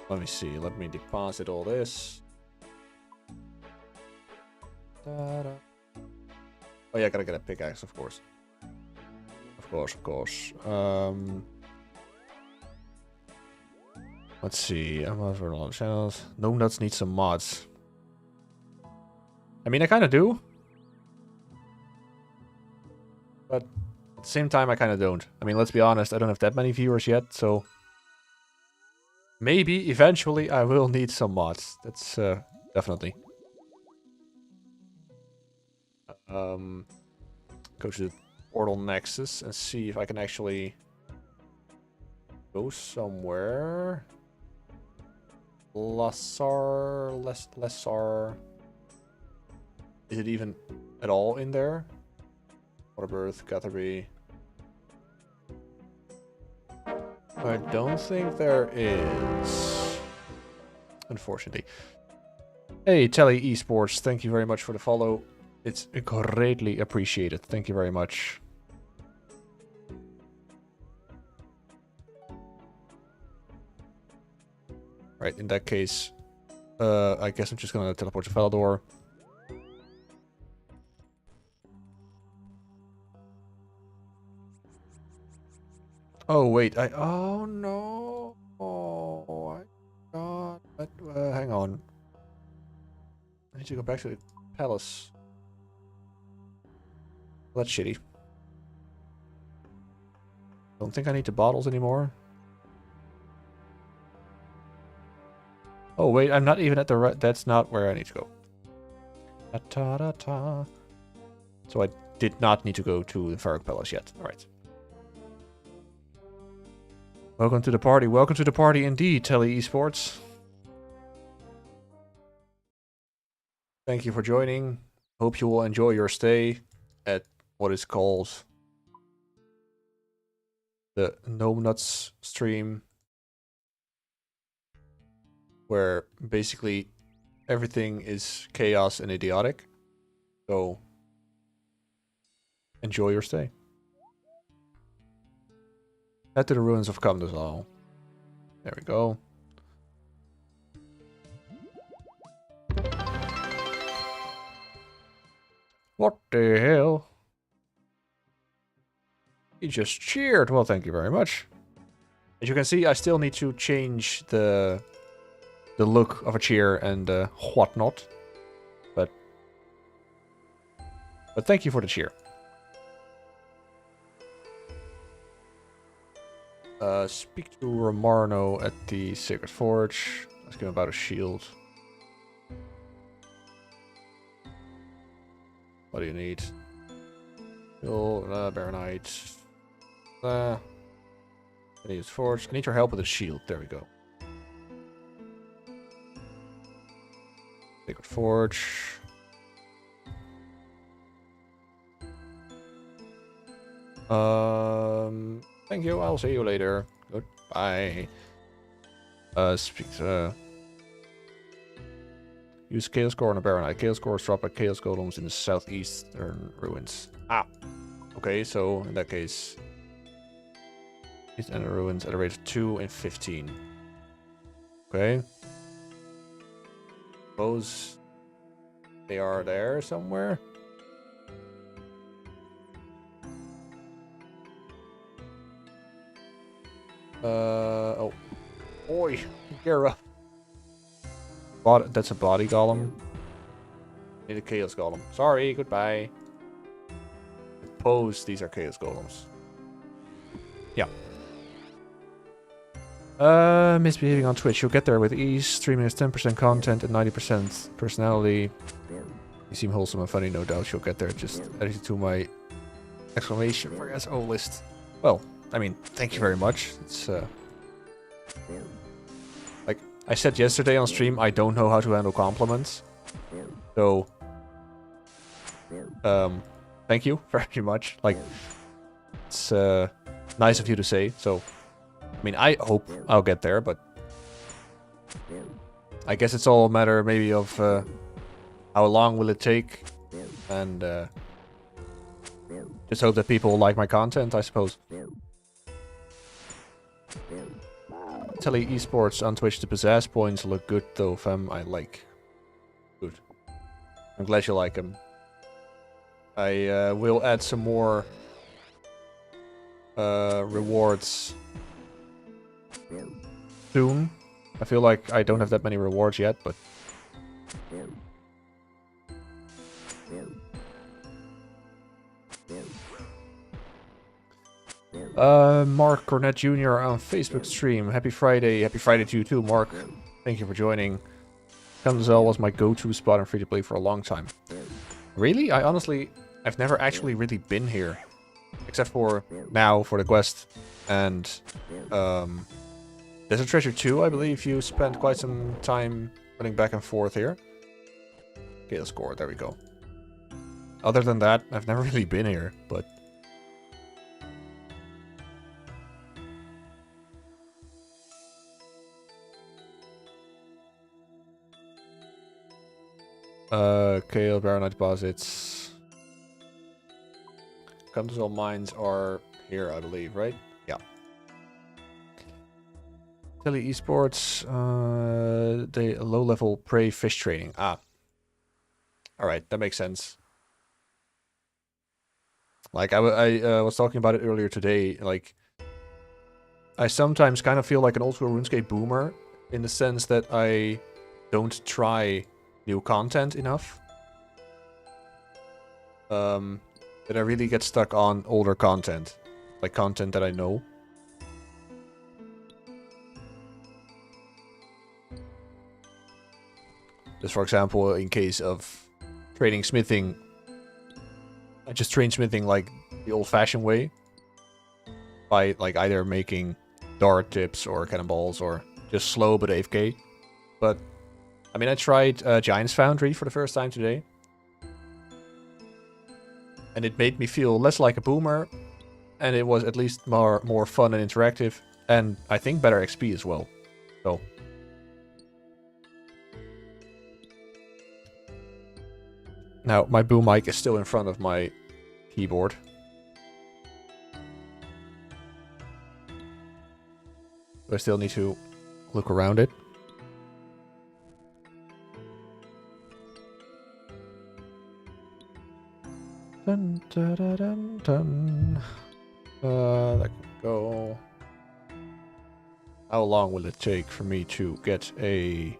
Let me see. Let me deposit all this. Oh yeah, I gotta get a pickaxe, of course. Of course. Let's see. I'm over a lot of channels. No nuts need some mods. I mean, I kind of do. But at the same time, I kind of don't. I mean, let's be honest. I don't have that many viewers yet, so... Maybe, eventually, I will need some mods. That's, definitely. Go to the Portal Nexus and see if I can actually... go somewhere. Lesser... Is it even at all in there? Waterbirth, Catherby. I don't think there is. Unfortunately. Hey, Telly Esports, thank you very much for the follow. It's greatly appreciated. Thank you very much. Right, in that case, I guess I'm just gonna teleport to Falador. Oh wait, oh no! Oh, I God! But, hang on. I need to go back to the palace. Well, that's shitty. Don't think I need the bottles anymore. Oh wait, I'm not even at the right. That's not where I need to go. Ta-ta-ta-ta. So I did not need to go to the Farrock Palace yet. All right. Welcome to the party. Welcome to the party indeed, Telly Esports. Thank you for joining. Hope you will enjoy your stay at what is called the No Nuts stream, where basically everything is chaos and idiotic. So enjoy your stay. Head to the ruins of Kamdozal. There we go. What the hell? He just cheered. Well, thank you very much. As you can see, I still need to change the look of a cheer and whatnot. But thank you for the cheer. Speak to Romarno at the Sacred Forge. Ask him about a shield. What do you need? Shield, Baronite. I need his forge. I need your help with a shield. There we go. Sacred Forge. Thank you. I'll see you later. Goodbye. Speak to... Use Chaos Core on a Baronite. Chaos Core is dropped by Chaos Golems in the southeastern ruins. Ah. Okay, so in that case... East End ruins at a rate of 2 and 15. Okay. Suppose... they are there somewhere? Oh. Oi, Gara. That's a body golem. Need a chaos golem. Sorry, goodbye. Suppose these are chaos golems. Yeah. Misbehaving on Twitch. You'll get there with ease. Streaming is 10% content and 90% personality. You seem wholesome and funny, no doubt. You'll get there. Just add it to my exclamation for SO list. Well, I mean, thank you very much. It's like I said yesterday on stream, I don't know how to handle compliments. So thank you very much. Like, it's nice of you to say. So I mean, I hope I'll get there, but I guess it's all a matter maybe of how long will it take, and just hope that people like my content, I suppose. Telly Esports on Twitch, the pizzazz points look good though, fam. I like. Good. I'm glad you like them. I will add some more rewards soon. I feel like I don't have that many rewards yet, but Mark Cornett Jr. on Facebook stream. Happy Friday. Happy Friday to you too, Mark. Thank you for joining. Camzel was my go-to spot in free-to-play for a long time. Really? I've never actually really been here. Except for now, for the quest. And, Desert Treasure 2, I believe you spent quite some time running back and forth here. Gale score, there we go. Other than that, I've never really been here, but... Kale, Baronite deposits. Continental mines are here, I believe, right? Yeah. Telly Esports, the low-level prey fish trading. Ah. Alright, that makes sense. Like, I was talking about it earlier today, like... I sometimes kind of feel like an old-school RuneScape boomer, in the sense that I don't try new content enough. That I really get stuck on older content. Like content that I know. Just for example, in case of trading smithing, I just train smithing like the old-fashioned way. By like either making dart tips or cannonballs or just slow but AFK. But I mean, I tried Giant's Foundry for the first time today. And it made me feel less like a boomer. And it was at least more fun and interactive. And I think better XP as well. So. Now, my boom mic is still in front of my keyboard. I still need to look around it. Dun, dun, dun, dun, dun. That can go. How long will it take for me to get a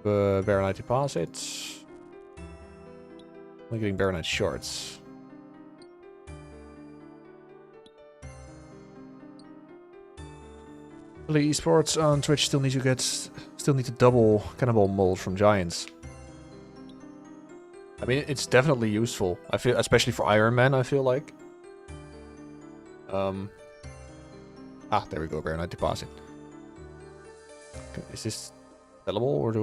Baronite deposit? I'm getting Baronite shards. Play esports on Twitch still need to double cannibal mold from giants. I mean, it's definitely useful. I feel, especially for Iron Man, I feel like. There we go, Baronite deposit. Is this sellable, or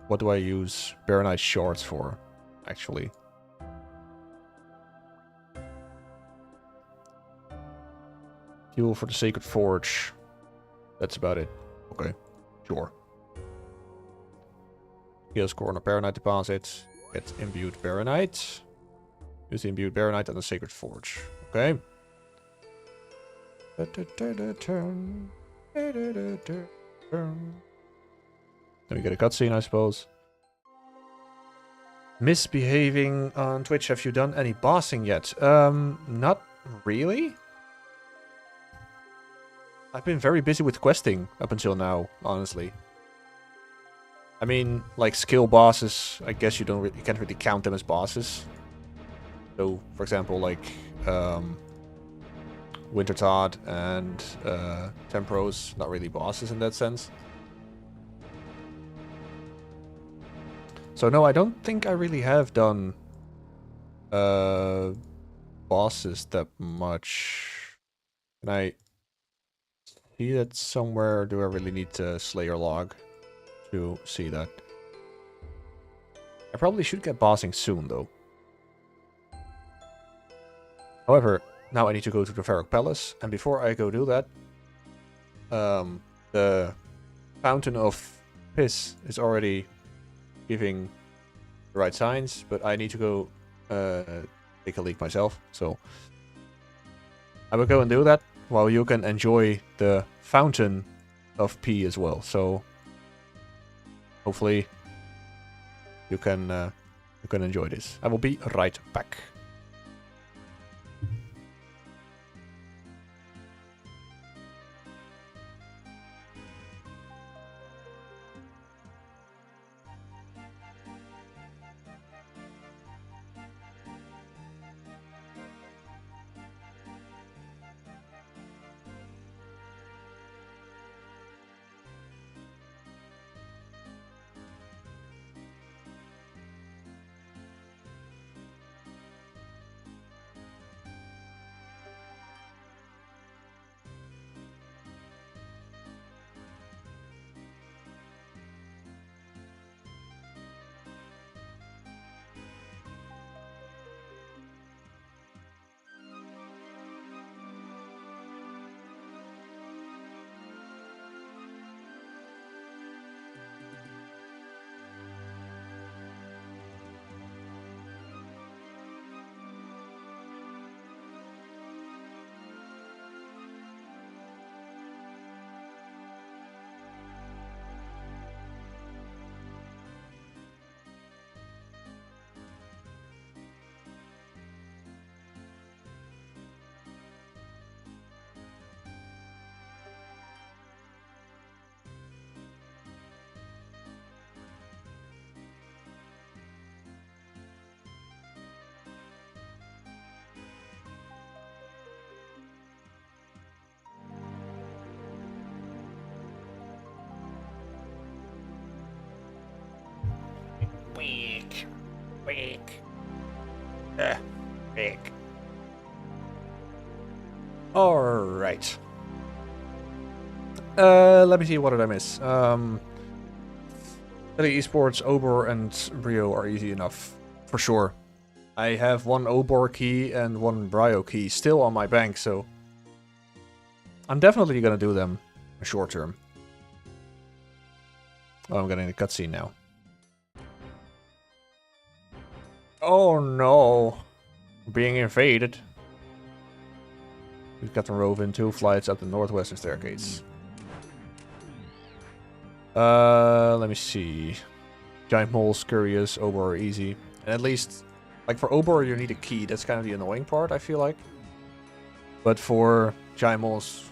what do I use Baronite shards for, actually? Fuel for the Sacred Forge. That's about it. Okay, sure. Skill score on a Baronite deposit. Get imbued Baronite. Use the imbued Baronite on the Sacred Forge. Okay. Then we get a cutscene, I suppose. Misbehaving on Twitch. Have you done any bossing yet? Not really. I've been very busy with questing up until now, honestly. I mean, like skill bosses, I guess you can't really count them as bosses. So, for example, like Wintertodd and Tempros, not really bosses in that sense. So no, I don't think I really have done bosses that much. Can I see that somewhere? Or do I really need to Slayer log to see that? I probably should get bossing soon, though. However, now I need to go to the Varrock Palace, and before I go do that, the Fountain of Piss is already giving the right signs, but I need to go take a leak myself, so I will go and do that, while you can enjoy the Fountain of Pee as well, so hopefully you can enjoy this. I will be right back. Weak. Weak. Alright. Let me see, what did I miss? Esports, Obor, and Brio are easy enough. For sure. I have one Obor key and one Brio key still on my bank, so I'm definitely gonna do them short term. Oh, I'm getting a cutscene now. Oh no! Being invaded. We've got to rove in 2 flights up the northwestern staircase. Let me see. Giant Mole, Scurious, Obor are easy. And at least, like for Obor you need a key. That's kind of the annoying part, I feel like. But for Giant Moles,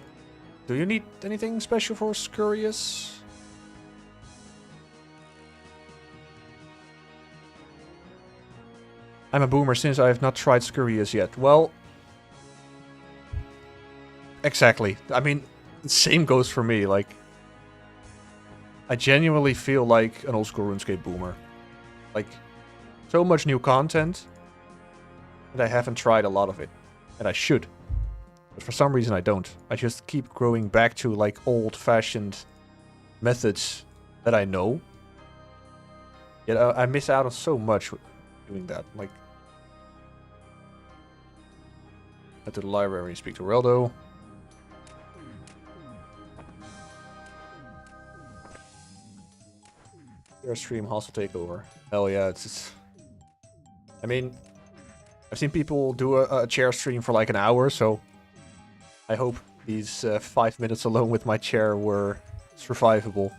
do you need anything special for Scurious? I'm a boomer since I have not tried Scurious yet. Well, exactly. I mean, the same goes for me. Like, I genuinely feel like an old school RuneScape boomer. Like, so much new content, and I haven't tried a lot of it. And I should. But for some reason I don't. I just keep going back to like old-fashioned methods that I know. Yet I miss out on so much doing that. Like, head to the library and speak to Reldo. Your stream hostile takeover. Hell yeah, it's just... I mean, I've seen people do a chair stream for like an hour, so I hope these 5 minutes alone with my chair were survivable.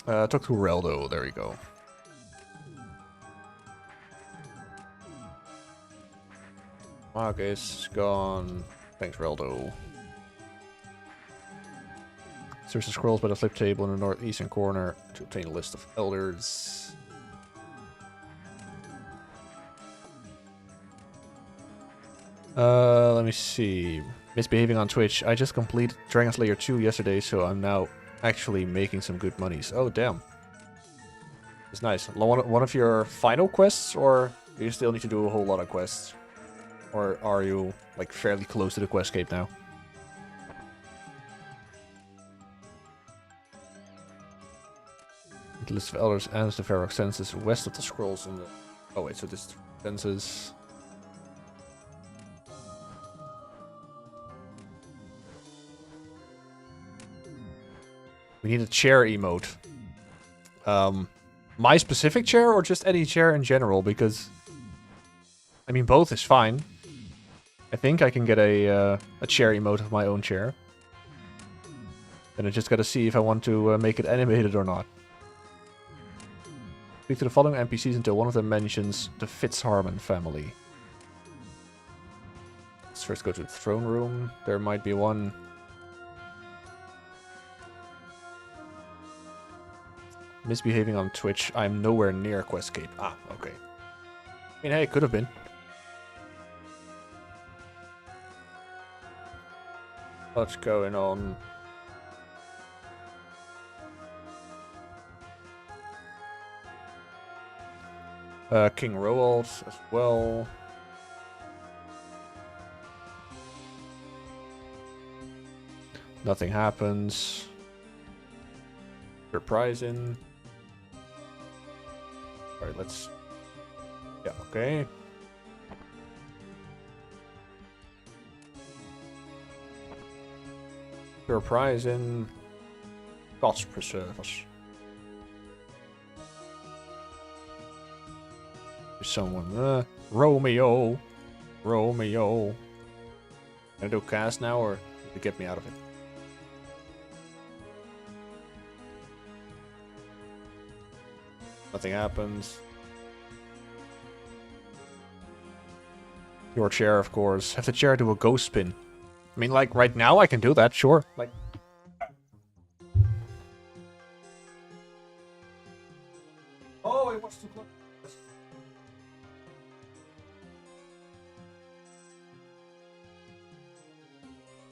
Talk to Reldo, there we go. Marcus gone. Thanks, Reldo. Search the scrolls by the flip table in the northeastern corner to obtain a list of elders. Let me see. Misbehaving on Twitch. I just completed Dragon Slayer 2 yesterday, so I'm now actually making some good monies. Oh, damn. It's nice. One of your final quests, or do you still need to do a whole lot of quests? Or are you, like, fairly close to the questscape now? The list of elders and the Varrock census west of the scrolls in the... Oh wait, so this is census. We need a chair emote. My specific chair or just any chair in general? Because, I mean, both is fine. I think I can get a chair emote of my own chair. Then I just gotta see if I want to make it animated or not. Speak to the following NPCs until one of them mentions the Fitzharmon family. Let's first go to the throne room. There might be one. Misbehaving on Twitch. I'm nowhere near questscape. Ah, okay. I mean, hey, it could have been. What's going on? King Roald as well. Nothing happens. Surprising. Alright, let's... Yeah, okay. Surprising. Gods preserve us. Someone, Romeo. Romeo. Can I do cast now or to get me out of it? Nothing happens. Your chair, of course. Have the chair do a ghost spin. I mean, like, right now I can do that, sure. Like... Oh, it was too close.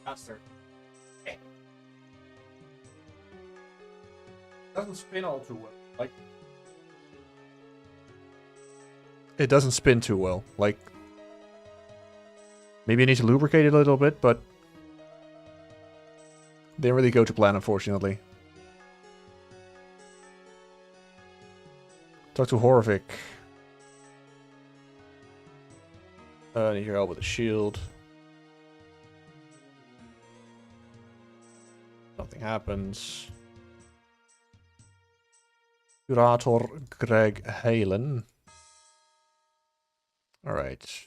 Faster. It doesn't spin all too well. Like... It doesn't spin too well. Like... Maybe I need to lubricate it a little bit, but... Didn't really go to plan, unfortunately. Talk to Horvik. I need your help with a shield. Nothing happens. Curator Greg Halen. Alright.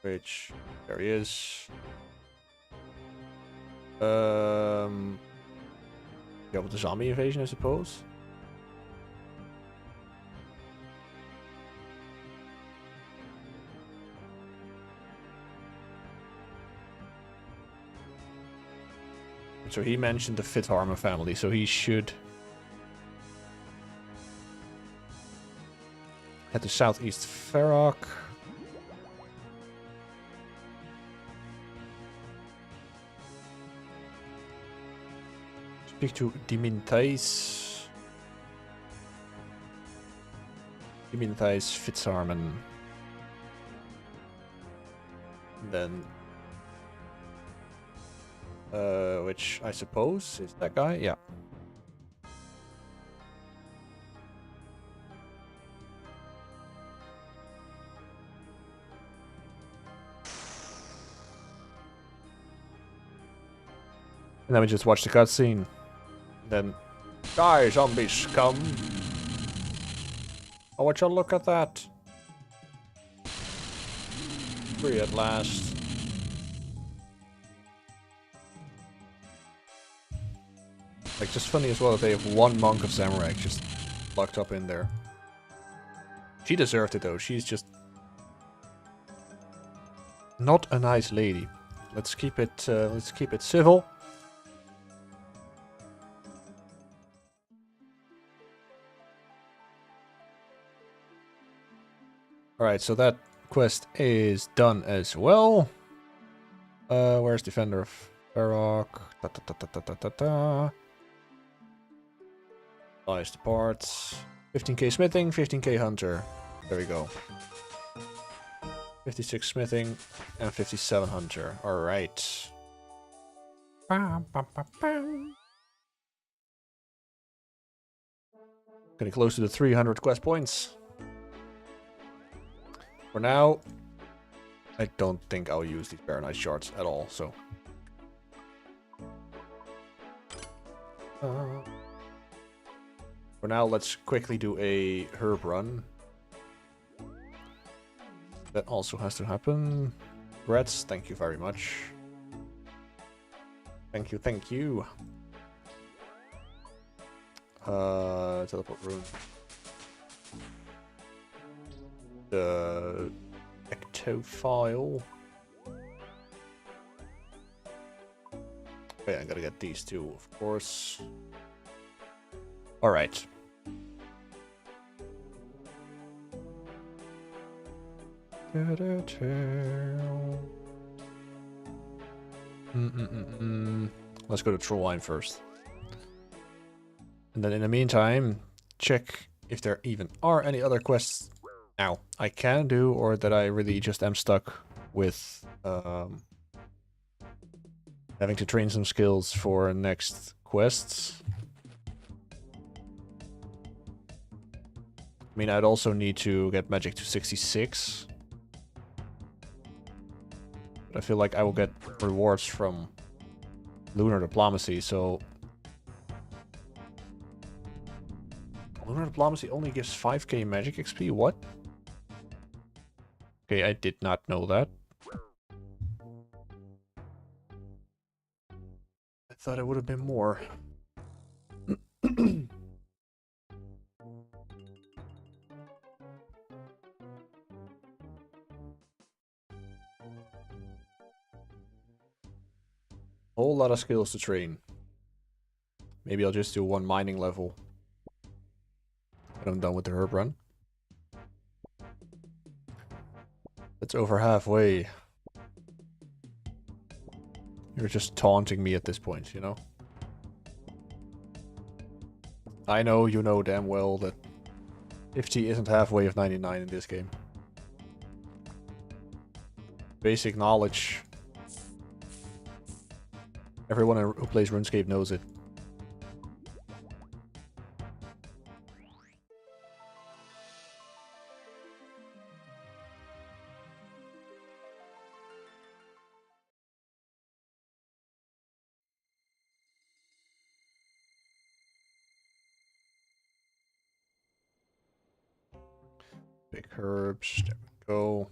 Which, there he is. Yeah, with the zombie invasion, I suppose. So he mentioned the Fitzharmon family, so he should head to southeast Varrock. Speak to Dimintais. Dimintais Fitzharmon. Then, which I suppose is that guy. Yeah. And then we just watch the cutscene. Then, die, zombie scum! Oh, would you look at that? Free at last. Like, just funny as well that they have one monk of samurai just locked up in there. She deserved it though. She's just not a nice lady. Let's keep it civil. Alright, so that quest is done as well. Where's Defender of Farok? Buys the parts. 15k smithing, 15k hunter. There we go. 56 smithing and 57 hunter. Alright. Getting close to the 300 quest points. For now, I don't think I'll use these Baronite shards at all, so. For now, let's quickly do a herb run. That also has to happen. Rats, thank you very much. Thank you, thank you. Teleport room. The ectophile. Okay, I gotta get these two, of course. Alright. Let's go to Trollheim first. And then in the meantime, check if there even are any other quests now I can do, or that I really just am stuck with having to train some skills for next quests. I mean, I'd also need to get magic to 66. But I feel like I will get rewards from lunar diplomacy, so... Lunar diplomacy only gives 5k magic XP, what? Okay, I did not know that. I thought it would have been more. Whole lot of skills to train. Maybe I'll just do one mining level when I'm done with the herb run. That's over halfway. You're just taunting me at this point, you know? I know you know damn well that 50 isn't halfway of 99 in this game. Basic knowledge. Everyone who plays RuneScape knows it. Big herbs, there we go.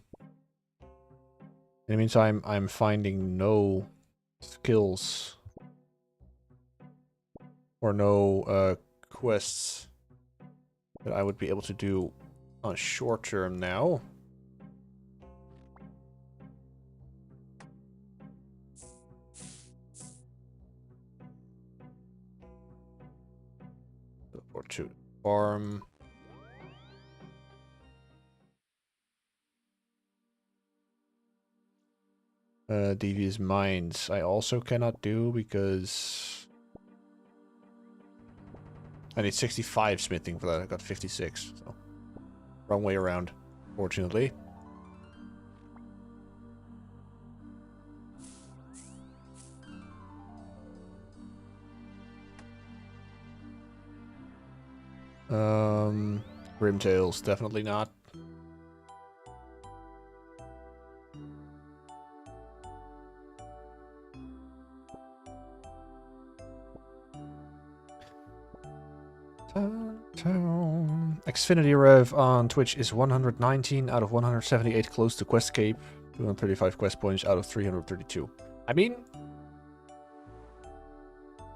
In the meantime, I'm finding no skills or no quests that I would be able to do on short term now. Or to farm. Devious Minds I also cannot do because I need 65 smithing for that. I got 56. So wrong way around, fortunately. Grimtails, definitely not. Xfinity Rev on Twitch is 119 out of 178 close to Quest Cape. 235 quest points out of 332. I mean,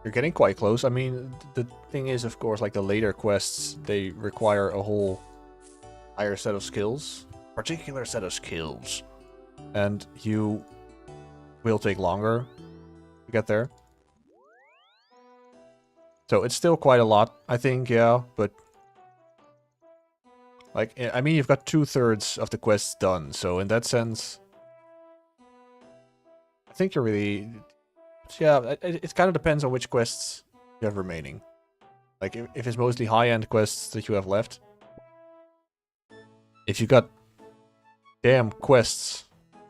you're getting quite close. I mean, the thing is, of course, like the later quests, they require a whole higher set of skills. Particular set of skills. And you will take longer to get there. So it's still quite a lot, I think, yeah, but... Like, I mean, you've got 2/3 of the quests done, so in that sense... I think you're really... Yeah, it kind of depends on which quests you have remaining. Like, if it's mostly high-end quests that you have left... If you got... damn quests...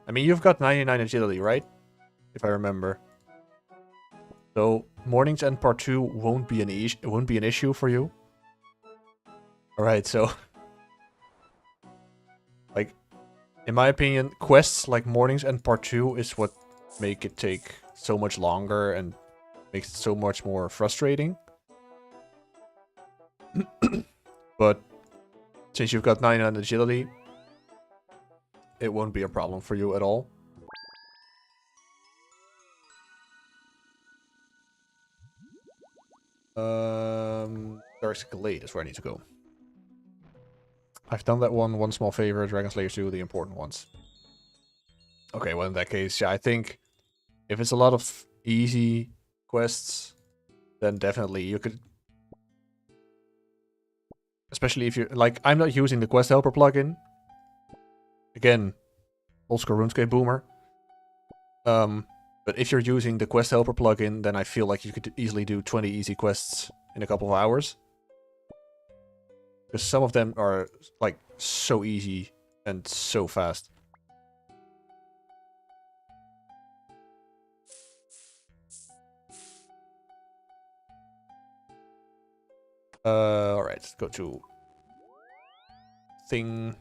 I mean, you've got 99 agility, right? If I remember. So, Morning's End Part 2 won't be an issue for you. Alright, so... Like, in my opinion, quests like Morning's End Part 2 is what make it take so much longer and makes it so much more frustrating. But since you've got 99 agility, it won't be a problem for you at all. Dark's Glade is where I need to go. I've done that one small favor, Dragon Slayer 2, the important ones. Okay, well in that case, yeah, I think if it's a lot of easy quests, then definitely you could... Especially if you're... Like, I'm not using the Quest Helper plugin. Again, old school RuneScape boomer. But if you're using the Quest Helper plugin, then I feel like you could easily do 20 easy quests in a couple of hours. Because some of them are, like, so easy and so fast. Alright, let's go to... Thing...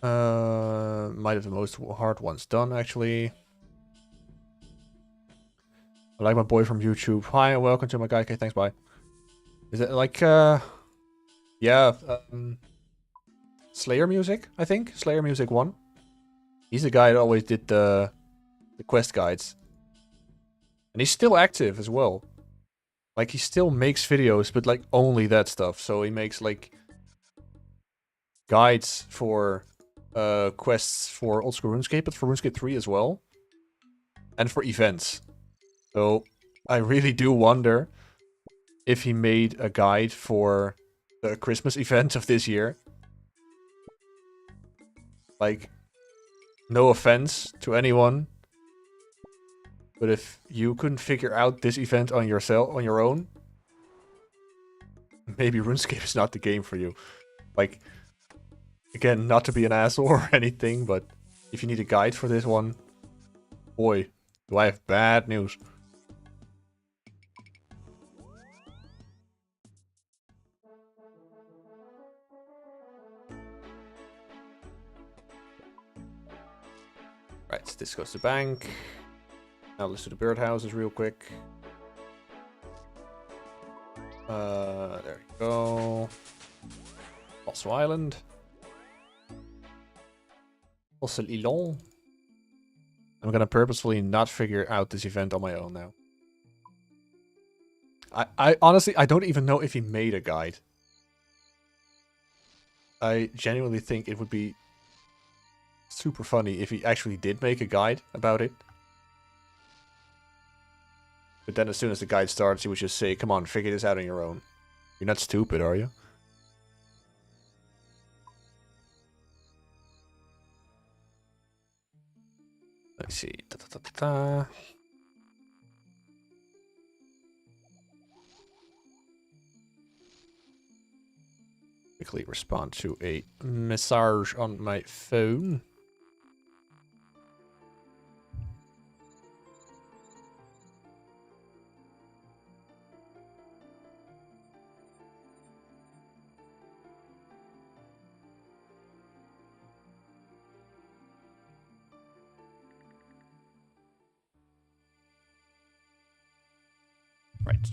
Might have the most hard ones done, actually. I like my boy from YouTube. Hi, welcome to my guy. Okay, thanks, bye. Is it like, yeah, Slayer Music, I think? Slayer Music 1. He's the guy that always did the quest guides. And he's still active as well. Like, he still makes videos, but, like, only that stuff. So he makes, like, guides for quests for Old School RuneScape, but for RuneScape 3 as well. And for events. So I really do wonder if he made a guide for the Christmas event of this year. Like, no offense to anyone, but if you couldn't figure out this event on your own, maybe RuneScape is not the game for you. Like, again, not to be an asshole or anything, but if you need a guide for this one, boy, do I have bad news. Right, this goes to bank. Now let's do the birdhouses real quick. There you go. Also Island. Also Ilon. I'm gonna purposefully not figure out this event on my own now. I honestly, I don't even know if he made a guide. I genuinely think it would be super funny if he actually did make a guide about it. But then as soon as the guide starts, he would just say, come on, figure this out on your own. You're not stupid, are you? Let's see. quickly respond to a message on my phone. Right.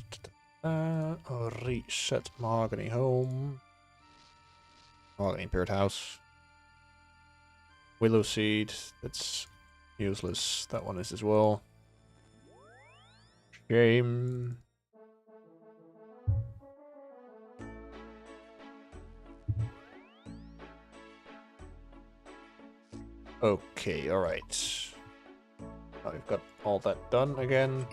Reset Mahogany Home. Mahogany Birdhouse. Willow Seed. That's useless. That one is as well. Shame. Okay, alright. Now we've got all that done again.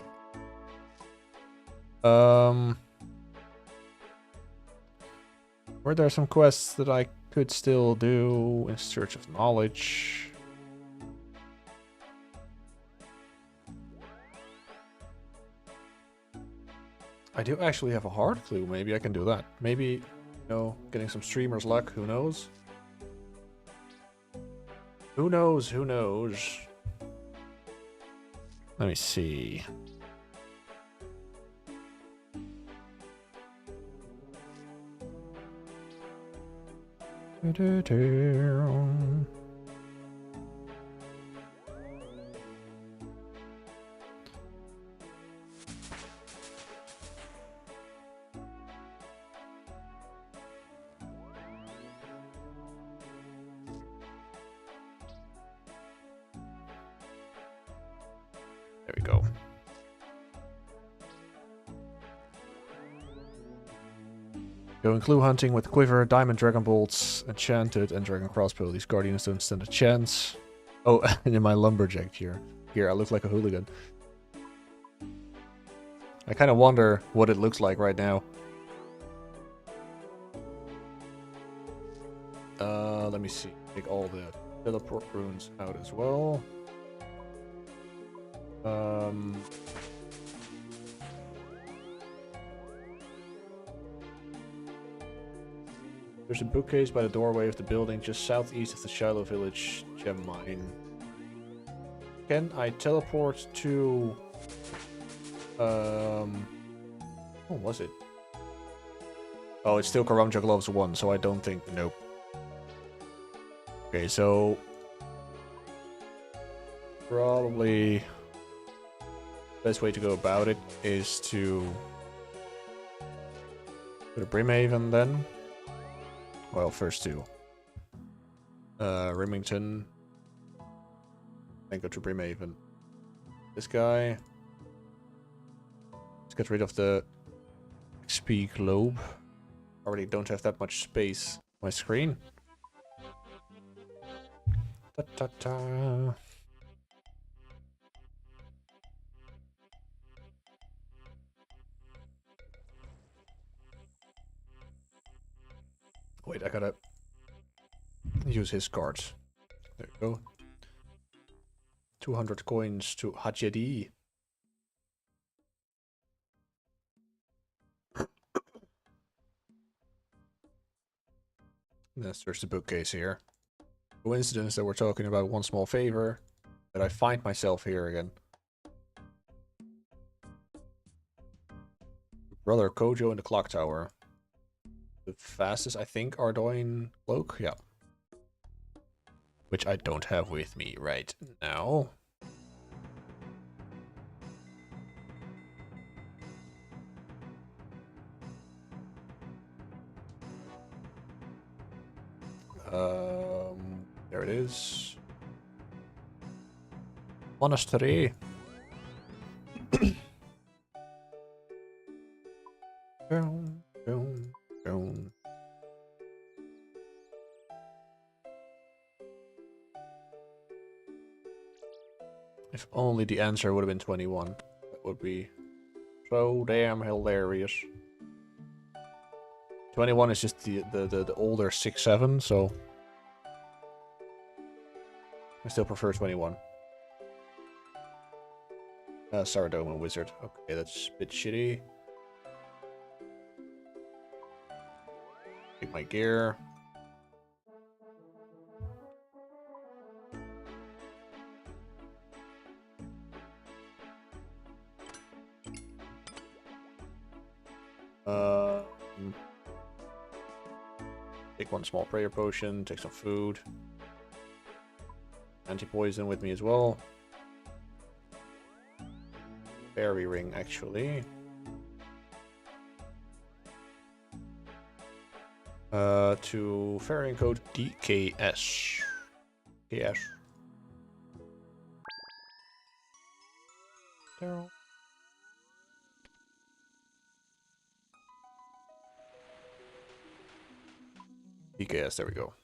Were there some quests that I could still do in search of knowledge? I do actually have a hard clue. Maybe I can do that. Maybe, you know, getting some streamer's luck. Who knows? Who knows? Who knows? Let me see. There we go. Going clue hunting with Quiver, Diamond Dragon Bolts, Enchanted, and Dragon Crossbow. These Guardians don't stand a chance. Oh, and in my Lumberjack here. Here, I look like a hooligan. I kind of wonder what it looks like right now. Let me see. Take all the teleport runes out as well. There's a bookcase by the doorway of the building just southeast of the Shiloh Village gem mine. Can I teleport to... what was it? Oh, it's still Karamja Gloves 1, so I don't think... Nope. Okay, so... Probably... Best way to go about it is to... Go to Brimhaven then. Well, first two. Remington. Then go to Brimhaven. This guy. Let's get rid of the XP globe. Already don't have that much space on my screen. Ta ta ta. Wait, I gotta use his cards. There you go. 200 coins to Hajedi. Let's search the bookcase here. Coincidence that we're talking about one small favor, that I find myself here again. Brother Kojo in the clock tower. The fastest, I think, Ardoin cloak, yeah. Which I don't have with me right now. There it is. Monastery. Down, down, down. If only the answer would have been 21. That would be so damn hilarious. 21 is just the older 6-7, so I still prefer 21. Saradoma Wizard. Okay, that's a bit shitty. Take my gear. Take one small prayer potion, take some food. Anti-poison with me as well. Fairy ring, actually. To fairy code DKS. KS. Daryl. DKS, there we go.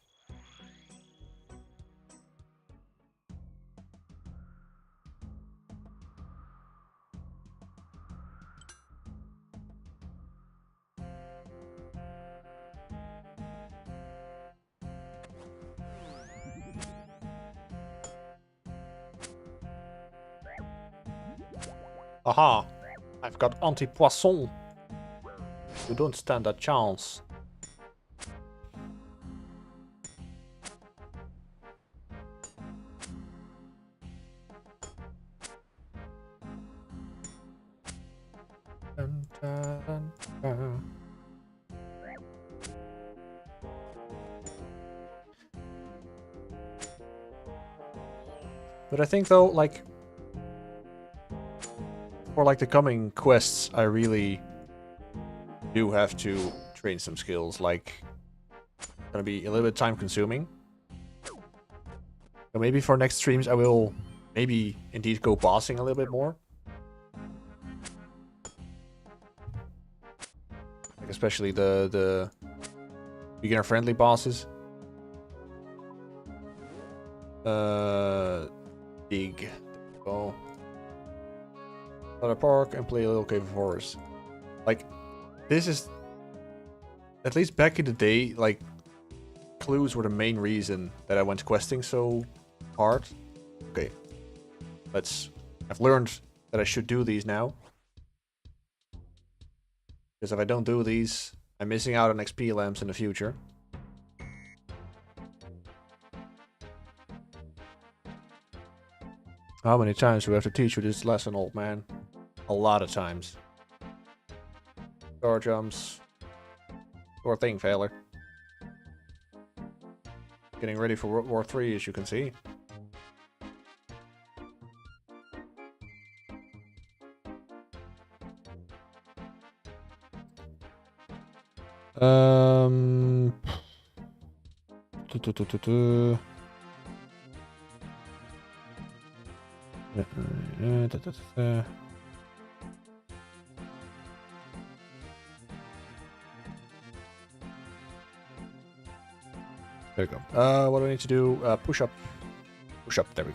Aha! I've got anti-poisson. You don't stand a chance. Dun, dun, dun, dun. But I think though, like, for like the coming quests, I really do have to train some skills. Like, gonna be a little bit time consuming. So maybe for next streams, I will maybe indeed go bossing a little bit more. Like especially the beginner friendly bosses. Dig. Go. Go to park and play a little Cave of Horrors. Like, this is, at least back in the day, like, clues were the main reason that I went questing so hard. Okay. I've learned that I should do these now. Because if I don't do these, I'm missing out on XP lamps in the future. How many times do we have to teach you this lesson, old man? A lot of times. Door jumps. Sure thing, Failer. Getting ready for World War III, as you can see. There we go. What do I need to do? Push up. Push up. There we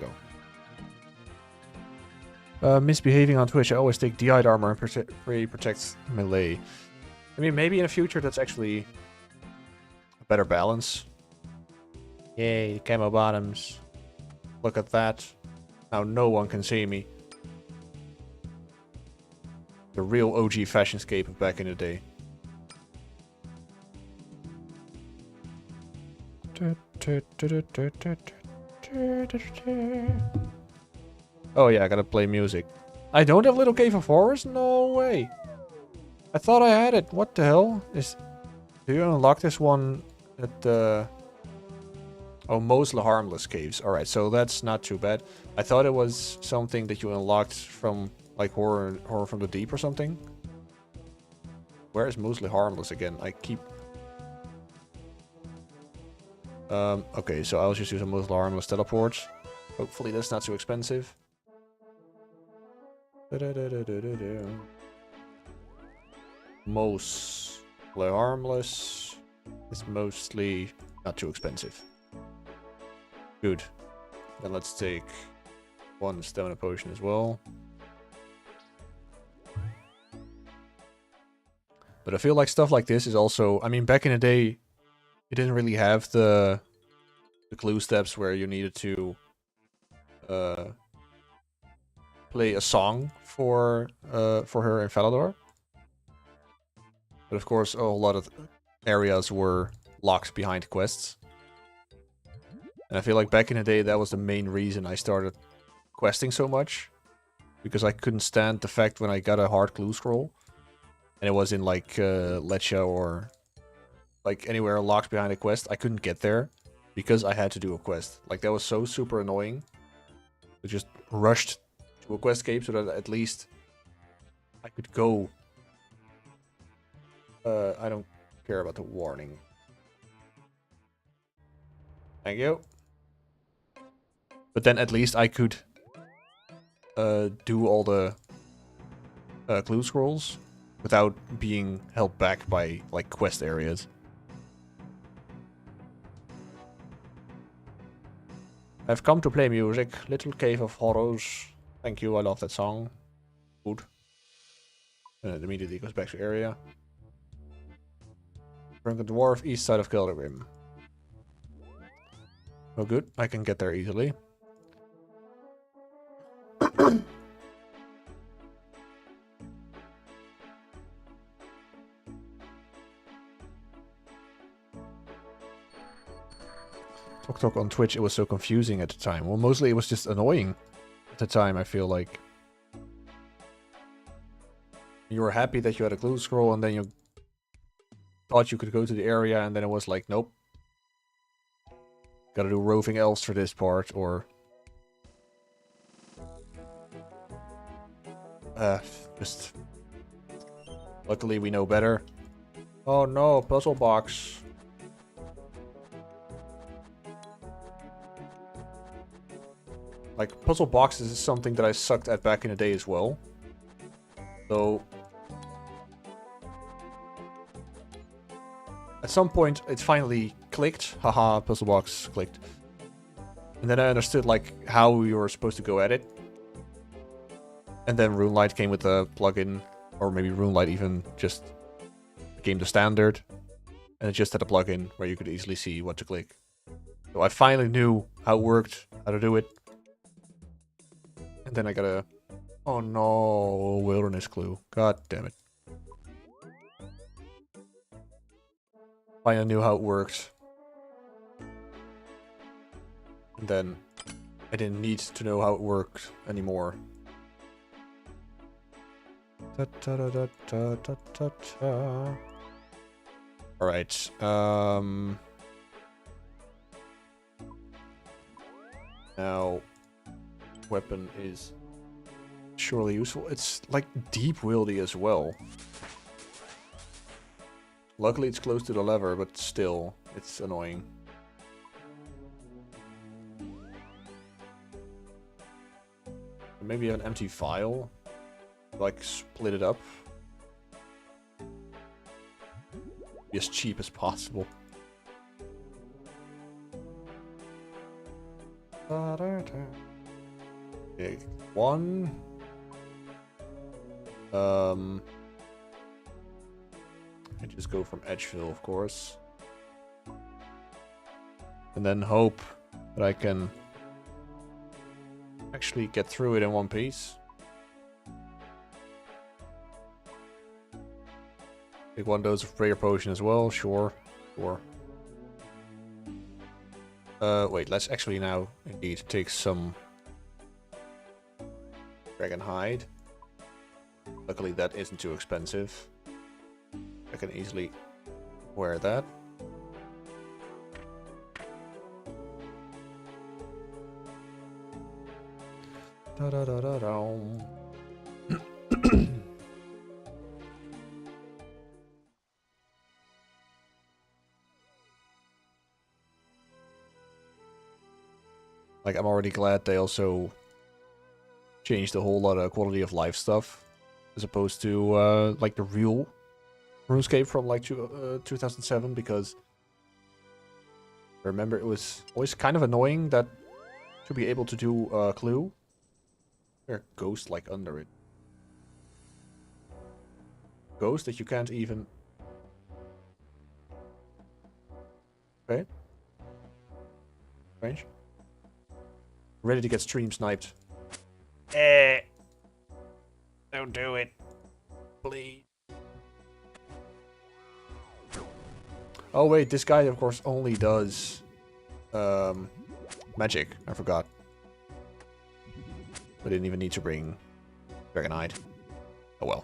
go. Misbehaving on Twitch. I always take DI'd armor and protect melee. I mean, maybe in the future that's actually a better balance. Yay, camo bottoms. Look at that. Now no one can see me. The real OG fashionscape of back in the day. Oh yeah, I gotta play music. I don't have Little Cave of Horrors? No way. I thought I had it. What the hell? Do you unlock this one at the... Oh, mostly harmless caves. Alright, so that's not too bad. I thought it was something that you unlocked from, like, horror from the deep or something. Where is mostly harmless again? I keep... okay, so I'll just use a mostly harmless teleport. Hopefully that's not too expensive. Mostly harmless. It's mostly not too expensive. Good. Then let's take one stamina potion as well. But I feel like stuff like this is also... I mean, back in the day, you didn't really have the clue steps where you needed to play a song for her in Falador. But of course, a lot of areas were locked behind quests. And I feel like back in the day, that was the main reason I started questing so much. Because I couldn't stand the fact when I got a hard clue scroll. And it was in like Leccia or like anywhere locked behind a quest. I couldn't get there because I had to do a quest. Like that was so super annoying. I just rushed to a quest escape so that at least I could go. I don't care about the warning. Thank you. But then at least I could do all the clue scrolls without being held back by like quest areas. I've come to play music, Little Cave of Horrors. Thank you, I love that song. Good. And it immediately goes back to area. Drunken Dwarf, east side of Keldrim. Oh good, I can get there easily. Talk on Twitch, it was so confusing at the time. Well, mostly it was just annoying at the time, I feel like. You were happy that you had a clue scroll, and then you thought you could go to the area, and then it was like, nope. Gotta do roving elves for this part, or... just... Luckily we know better. Oh no, puzzle box. Like, puzzle boxes is something that I sucked at back in the day as well. So... At some point, it finally clicked. Haha, puzzle box clicked. And then I understood, like, how you were supposed to go at it. And then RuneLight came with a plugin. Or maybe RuneLight even just became the standard. And it just had a plugin where you could easily see what to click. So I finally knew how it worked, how to do it. And then I got a... Oh no, wilderness clue. God damn it. I knew how it worked. And then I didn't need to know how it worked anymore. Alright. Now, weapon is surely useful. It's like deep wieldy as well. Luckily it's close to the lever, but still, it's annoying. Maybe an empty vial? Like, split it up. Be as cheap as possible. Okay, one. I just go from Edgeville, of course. And then hope that I can actually get through it in one piece. Take one dose of prayer potion as well, sure. Sure. Wait, let's actually now indeed take some dragon hide. Luckily that isn't too expensive. I can easily wear that. Da da da da da. Like, I'm already glad they also changed a whole lot of quality of life stuff, as opposed to like the real RuneScape from like 2007, because I remember it was always kind of annoying that to be able to do a clue, there ghost like under it. Ghost that you can't even... Okay. Strange. Ready to get stream sniped. Don't do it. Please. Oh wait, this guy of course only does magic. I forgot. I didn't even need to bring Dragonite. Oh well.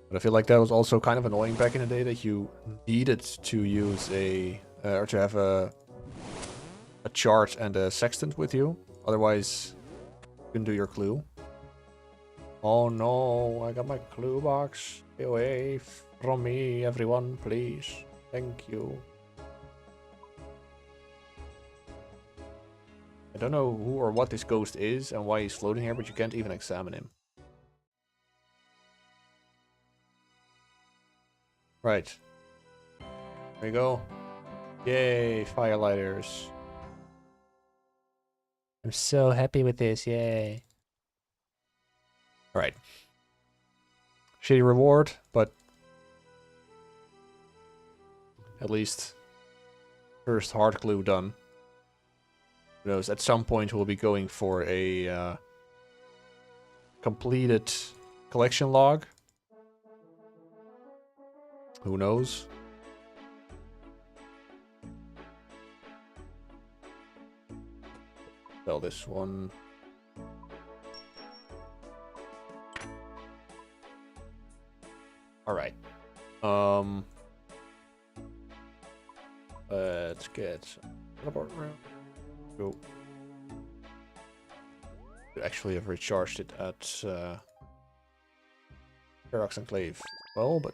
But I feel like that was also kind of annoying back in the day that you needed to use a or to have a chart and a sextant with you. Otherwise, you couldn't do your clue. Oh no, I got my clue box. Stay away from me, everyone, please. Thank you. I don't know who or what this ghost is and why he's floating here, but you can't even examine him. Right. There we go. Yay, firelighters. I'm so happy with this, yay. Alright. Shitty reward, but at least first hard clue done. Who knows, at some point we'll be going for a completed collection log. Who knows? Sell this one. Alright. Let's get teleport around. Go. Actually, I've recharged it at Ferox Enclave. Well, but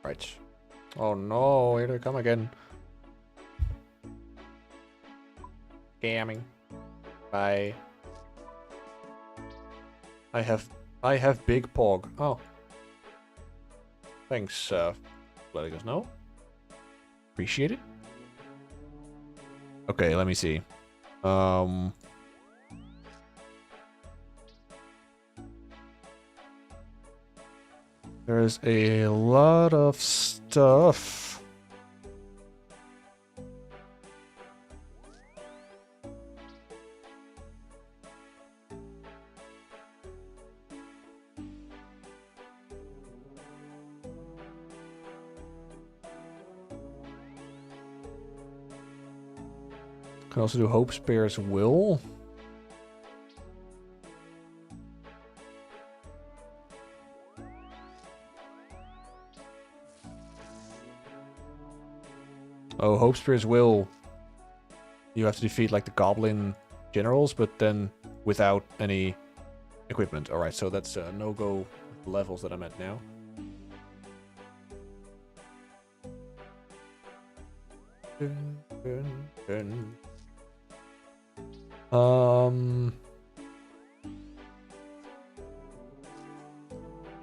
right. Oh no, here they come again. Scamming. Bye. I have big pog. Oh. Thanks, letting us know. Appreciate it. Okay, let me see. There's a lot of stuff. Can also do Hope Spear's Will. Oh, Hope Spear's Will. You have to defeat like the Goblin generals, but then without any equipment. Alright, so that's a no-go levels that I'm at now.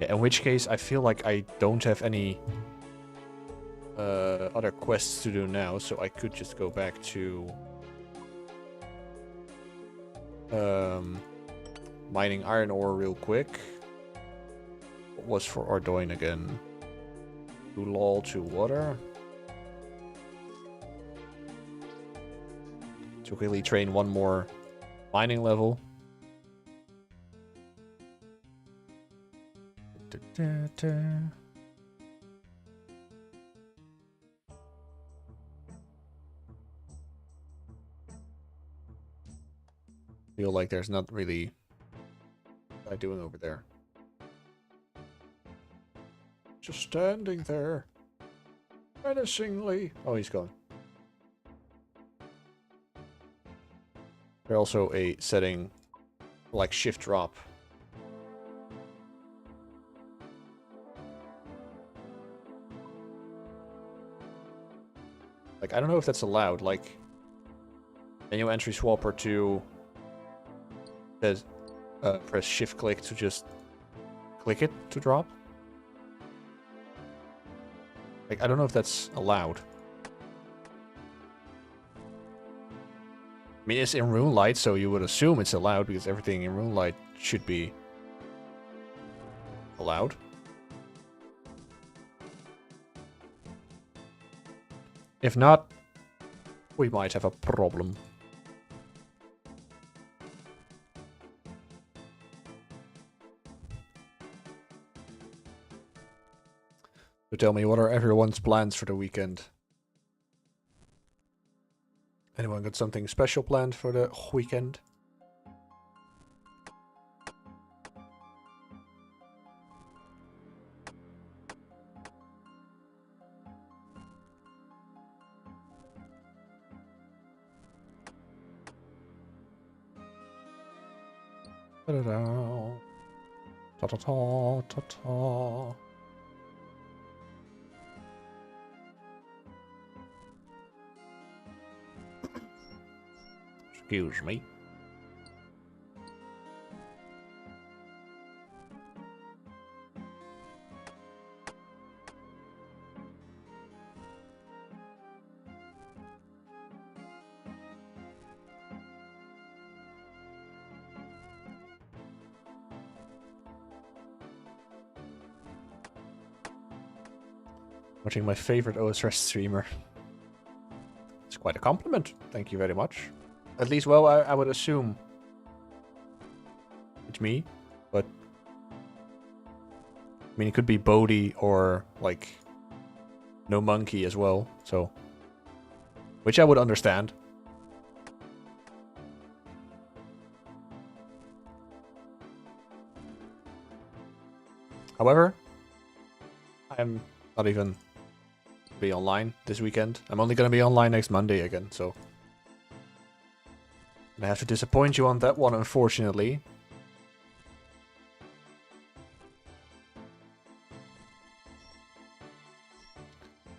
Yeah, in which case I feel like I don't have any other quests to do now, so I could just go back to mining iron ore real quick. What was for Ardoin again? To lol to water. To quickly train one more mining level. Feel like there's not really what I'm doing over there. Just standing there menacingly. Oh, he's gone. There's also a setting like shift drop. Like, I don't know if that's allowed. Like, menu entry swapper to says press shift click to just click it to drop. Like, I don't know if that's allowed. I mean, it's in Runelight, so you would assume it's allowed because everything in Runelight should be allowed. If not, we might have a problem. So tell me, what are everyone's plans for the weekend? Anyone got something special planned for the weekend? Ta-da-da. Ta-ta-ta, ta-ta. Excuse me. Watching my favorite OSRS streamer. It's quite a compliment. Thank you very much. At least, well, I would assume it's me, but I mean, it could be Bodhi or like No Monkey as well, so which I would understand. However, I'm not even be online this weekend. I'm only gonna be online next Monday again, so I have to disappoint you on that one, unfortunately.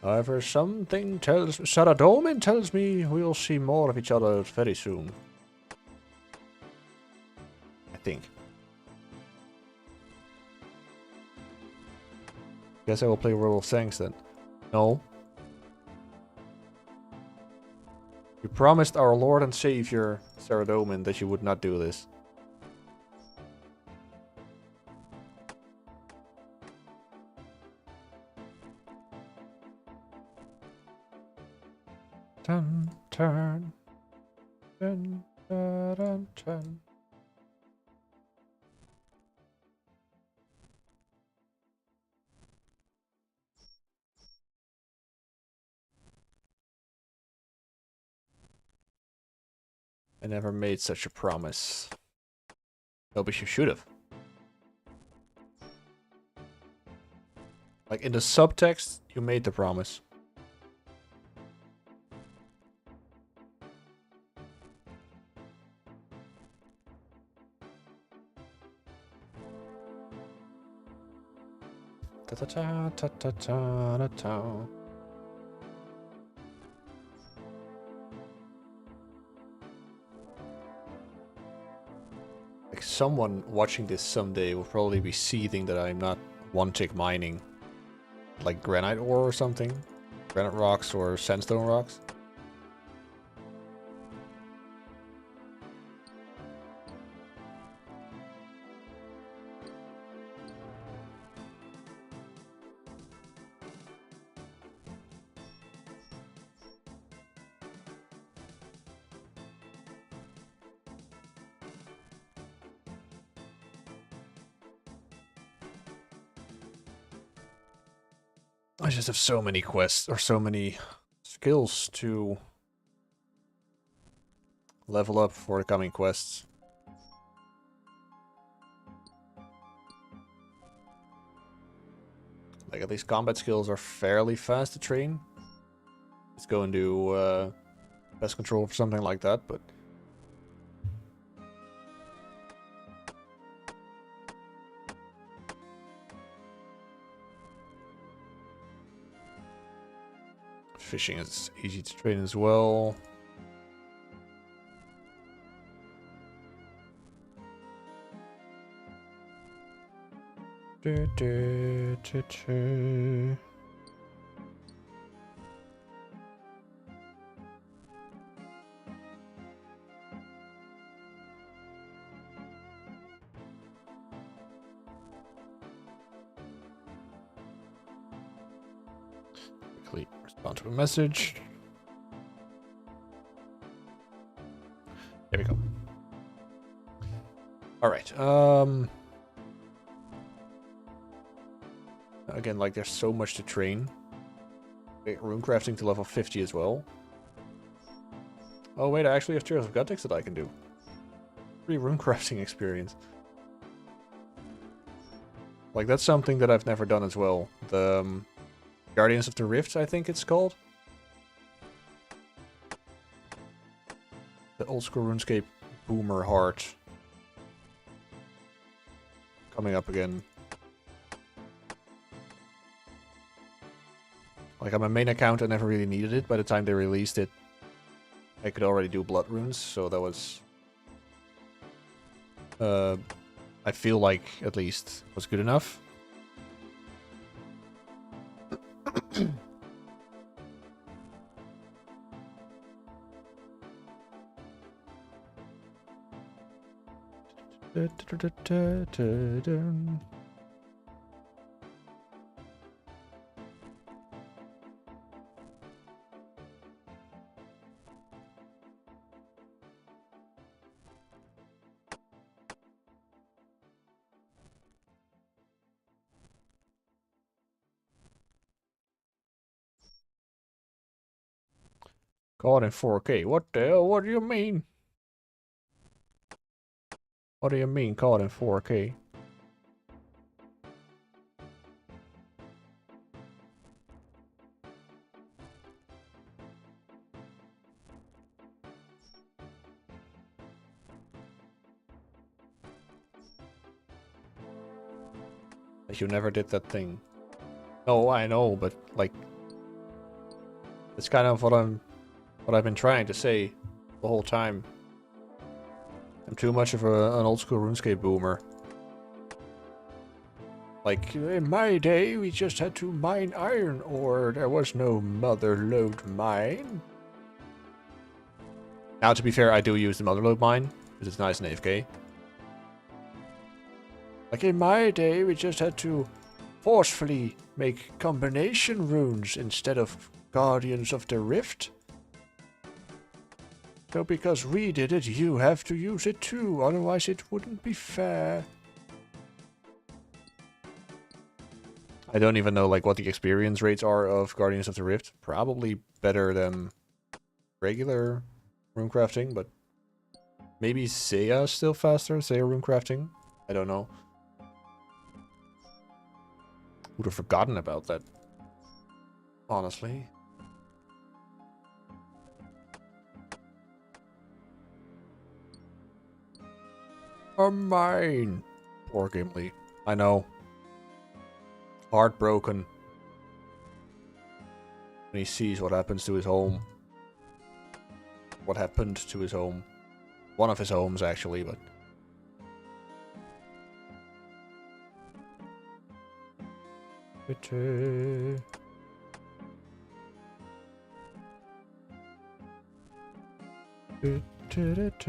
However, something tells Saradomin tells me we'll see more of each other very soon. I think. Guess I will play World of Tanks then. No. You promised our Lord and Savior, Saradomin, that you would not do this. Dun, turn. Dun, dun, dun, dun. I never made such a promise. No, but you should have. Like in the subtext, you made the promise. Ta ta ta ta ta ta ta ta. Like someone watching this someday will probably be seething that I'm not one-tick mining. Like granite ore or something. Granite rocks or sandstone rocks. I just have so many quests, or so many skills to level up for the coming quests. Like, at least combat skills are fairly fast to train. Let's go and do pest control or something like that, but... Fishing is easy to train as well. Du, du, du, du. Quickly respond to a message. Alright, again, like, there's so much to train. Okay, rune crafting to level 50 as well. Oh wait, I actually have Tears of Goddess that I can do. Free rune crafting experience. Like, that's something that I've never done as well. The Guardians of the Rift, I think it's called. The old school RuneScape boomer heart. Coming up again. Like, on my main account, I never really needed it. By the time they released it, I could already do blood runes, so that was... I feel like, at least, was good enough. God in 4K. What the hell? What do you mean? What do you mean, caught in 4K? That you never did that thing. No, I know, but like, it's kind of what I've been trying to say the whole time. I'm too much of an old school RuneScape boomer. Like, in my day, we just had to mine iron ore. There was no motherlode mine. Now, to be fair, I do use the motherlode mine, because it's nice and AFK. Like, in my day, we just had to forcefully make combination runes instead of Guardians of the Rift. So because we did it, you have to use it too, otherwise it wouldn't be fair. I don't even know like what the experience rates are of Guardians of the Rift. Probably better than regular runecrafting, but maybe Seiya still faster, Seiya runecrafting. I don't know. Would have forgotten about that. Honestly. A mine. Poor Gimli. I know. Heartbroken. When he sees what happens to his home. What happened to his home. One of his homes, actually, but... Pity. Pity.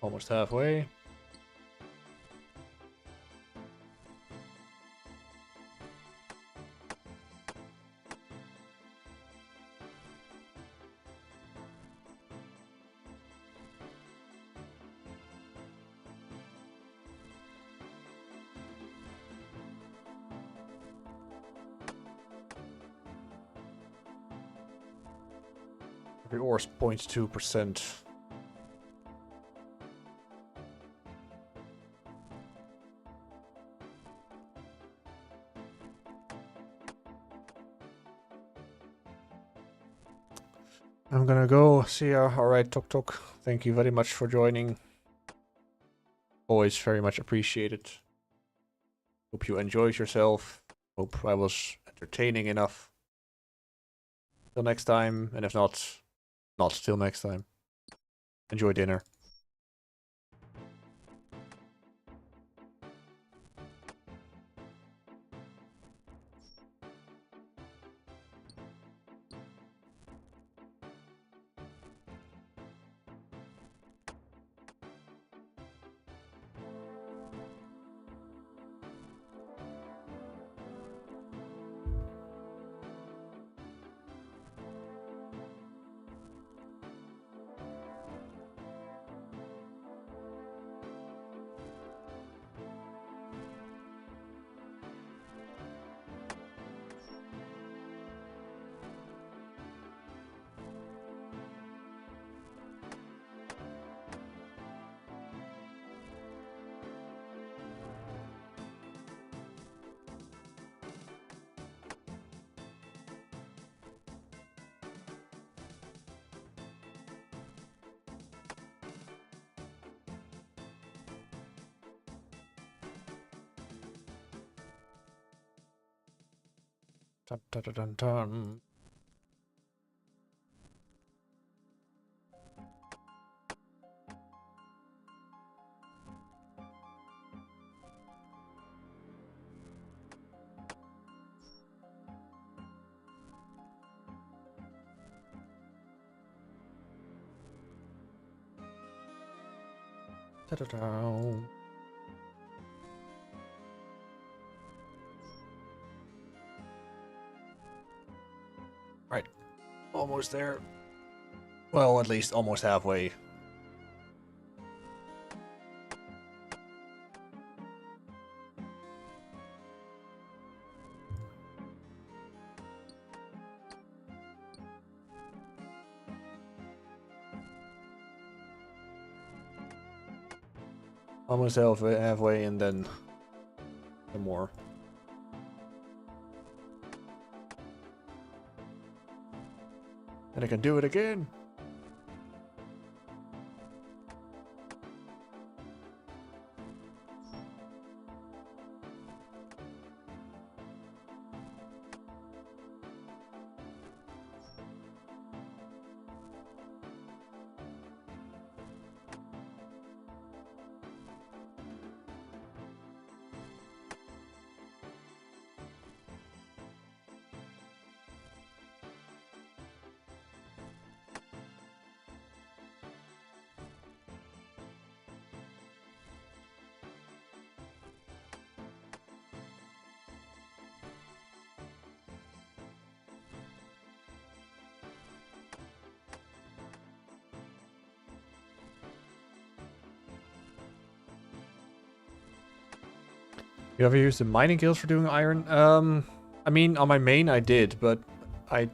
Almost halfway. Every ore's 0.2%. I'm gonna go. See ya. Alright, Tok Tok. Thank you very much for joining. Always very much appreciated. Hope you enjoyed yourself. Hope I was entertaining enough. Till next time, and if not, not till next time. Enjoy dinner. Dun, dun, dun, dun, dun. Dun, dun, dun. Right, almost there. Well, at least almost halfway. Almost halfway, and then some more. And I can do it again. You ever use the mining guilds for doing iron? I mean, on my main I did, but I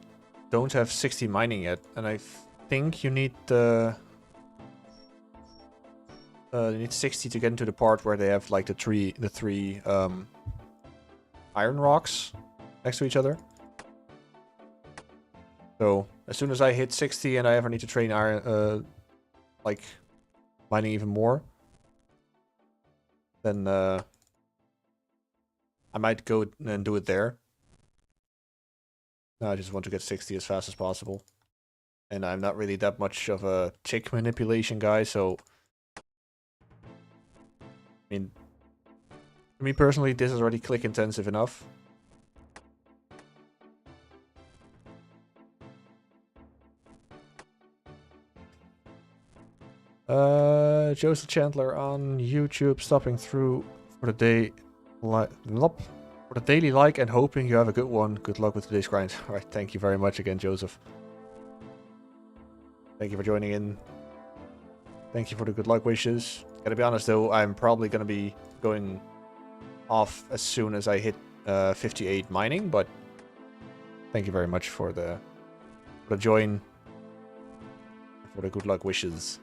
don't have 60 mining yet, and I think you need you need 60 to get into the part where they have like the three iron rocks next to each other. So as soon as I hit 60 and I ever need to train iron, like mining even more, then I might go and do it there. No, I just want to get 60 as fast as possible. And I'm not really that much of a tick manipulation guy, so... I mean, for me personally, this is already click intensive enough. Joseph Chandler on YouTube, stopping through for the day. For the daily like and hoping you have a good one. Good luck with today's grind. Alright, thank you very much again, Joseph. Thank you for joining in. Thank you for the good luck wishes. Gotta be honest though, I'm probably gonna be going off as soon as I hit 58 mining, but thank you very much for the join, for the good luck wishes.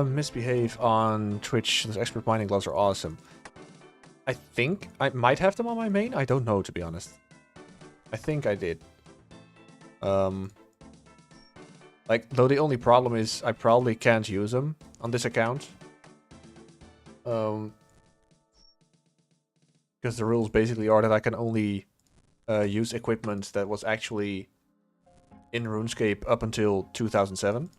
Misbehave on Twitch. Those expert mining gloves are awesome. I think I might have them on my main. I don't know, to be honest. I think I did. Like, though the only problem is I probably can't use them on this account. Because the rules basically are that I can only use equipment that was actually in RuneScape up until 2007.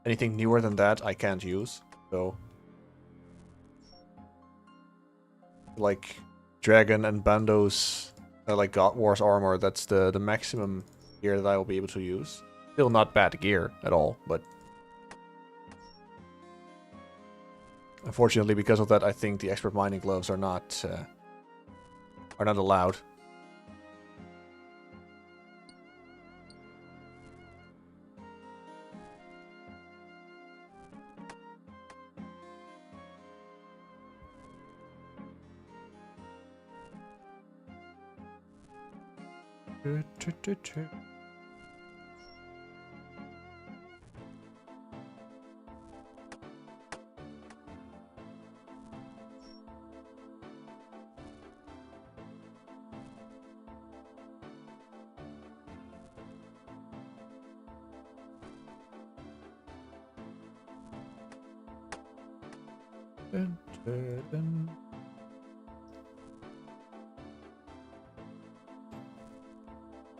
Anything newer than that I can't use. So, like Dragon and Bando's like God Wars armor, that's the maximum gear that I will be able to use. Still not bad gear at all, but unfortunately because of that I think the expert mining gloves are not allowed.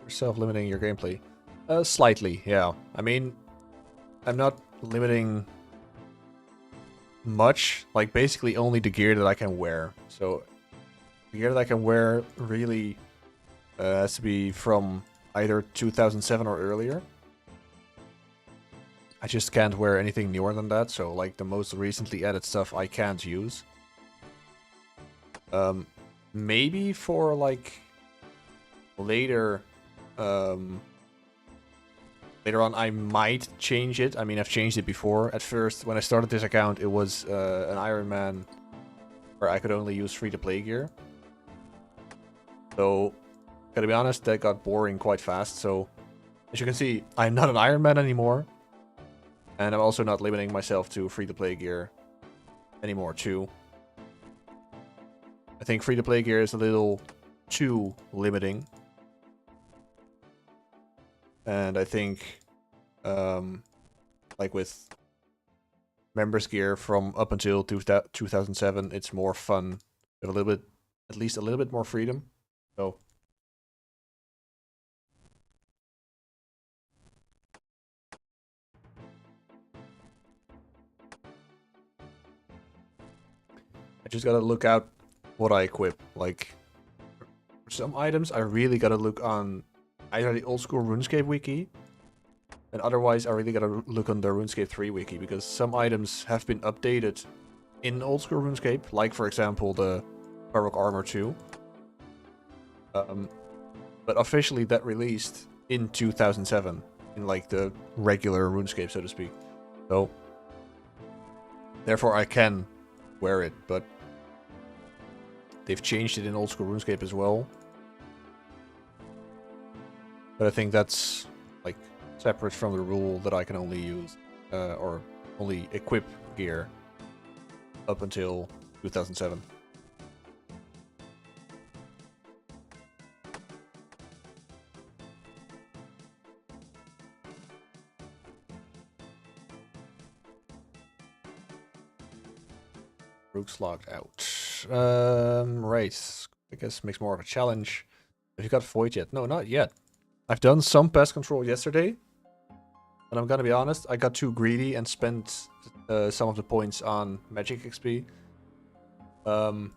You're self-limiting your gameplay. Slightly, yeah. I mean, I'm not limiting much. Like, basically only the gear that I can wear. So, the gear that I can wear really has to be from either 2007 or earlier. I just can't wear anything newer than that, so like the most recently added stuff I can't use. Maybe for like later later on I might change it. I mean, I've changed it before. At first, when I started this account, it was an Iron Man where I could only use free-to-play gear. So, gotta be honest, that got boring quite fast. So, as you can see, I'm not an Iron Man anymore. And I'm also not limiting myself to free-to-play gear anymore, too. I think free-to-play gear is a little too limiting. And I think, like with members gear from up until 2007, it's more fun. With a little bit, at least a little bit more freedom. So. I just gotta look out what I equip. Like, for some items, I really gotta look on either the old school RuneScape wiki, and otherwise I really gotta look on the RuneScape 3 wiki, because some items have been updated in old school RuneScape, like for example the Baroque Armor 2. But officially that released in 2007, in like the regular RuneScape, so to speak. So, therefore I can wear it, but they've changed it in old school RuneScape as well. But I think that's like separate from the rule that I can only use or only equip gear up until 2007. Rook's logged out. Right. I guess makes more of a challenge. Have you got Void yet? No, not yet. I've done some pest control yesterday. And I'm gonna be honest, I got too greedy and spent some of the points on magic XP. But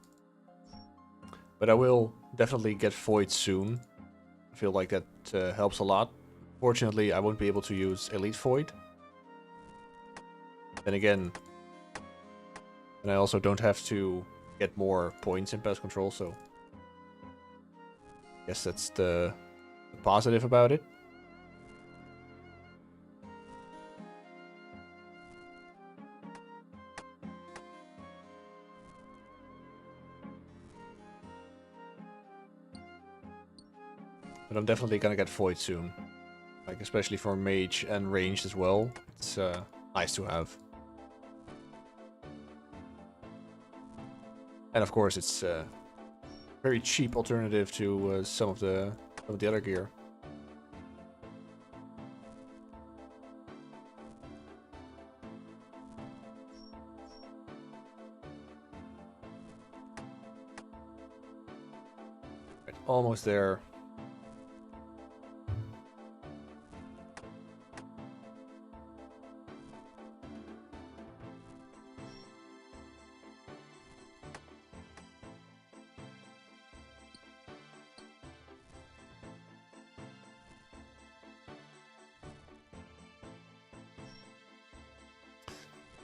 I will definitely get Void soon. I feel like that helps a lot. Fortunately, I won't be able to use Elite Void. Then again, and I also don't have to get more points in pest control, so I guess that's the positive about it. But I'm definitely gonna get Void soon. Like, especially for Mage and Ranged as well. It's nice to have. And of course, it's a very cheap alternative to some of the other gear. Almost there.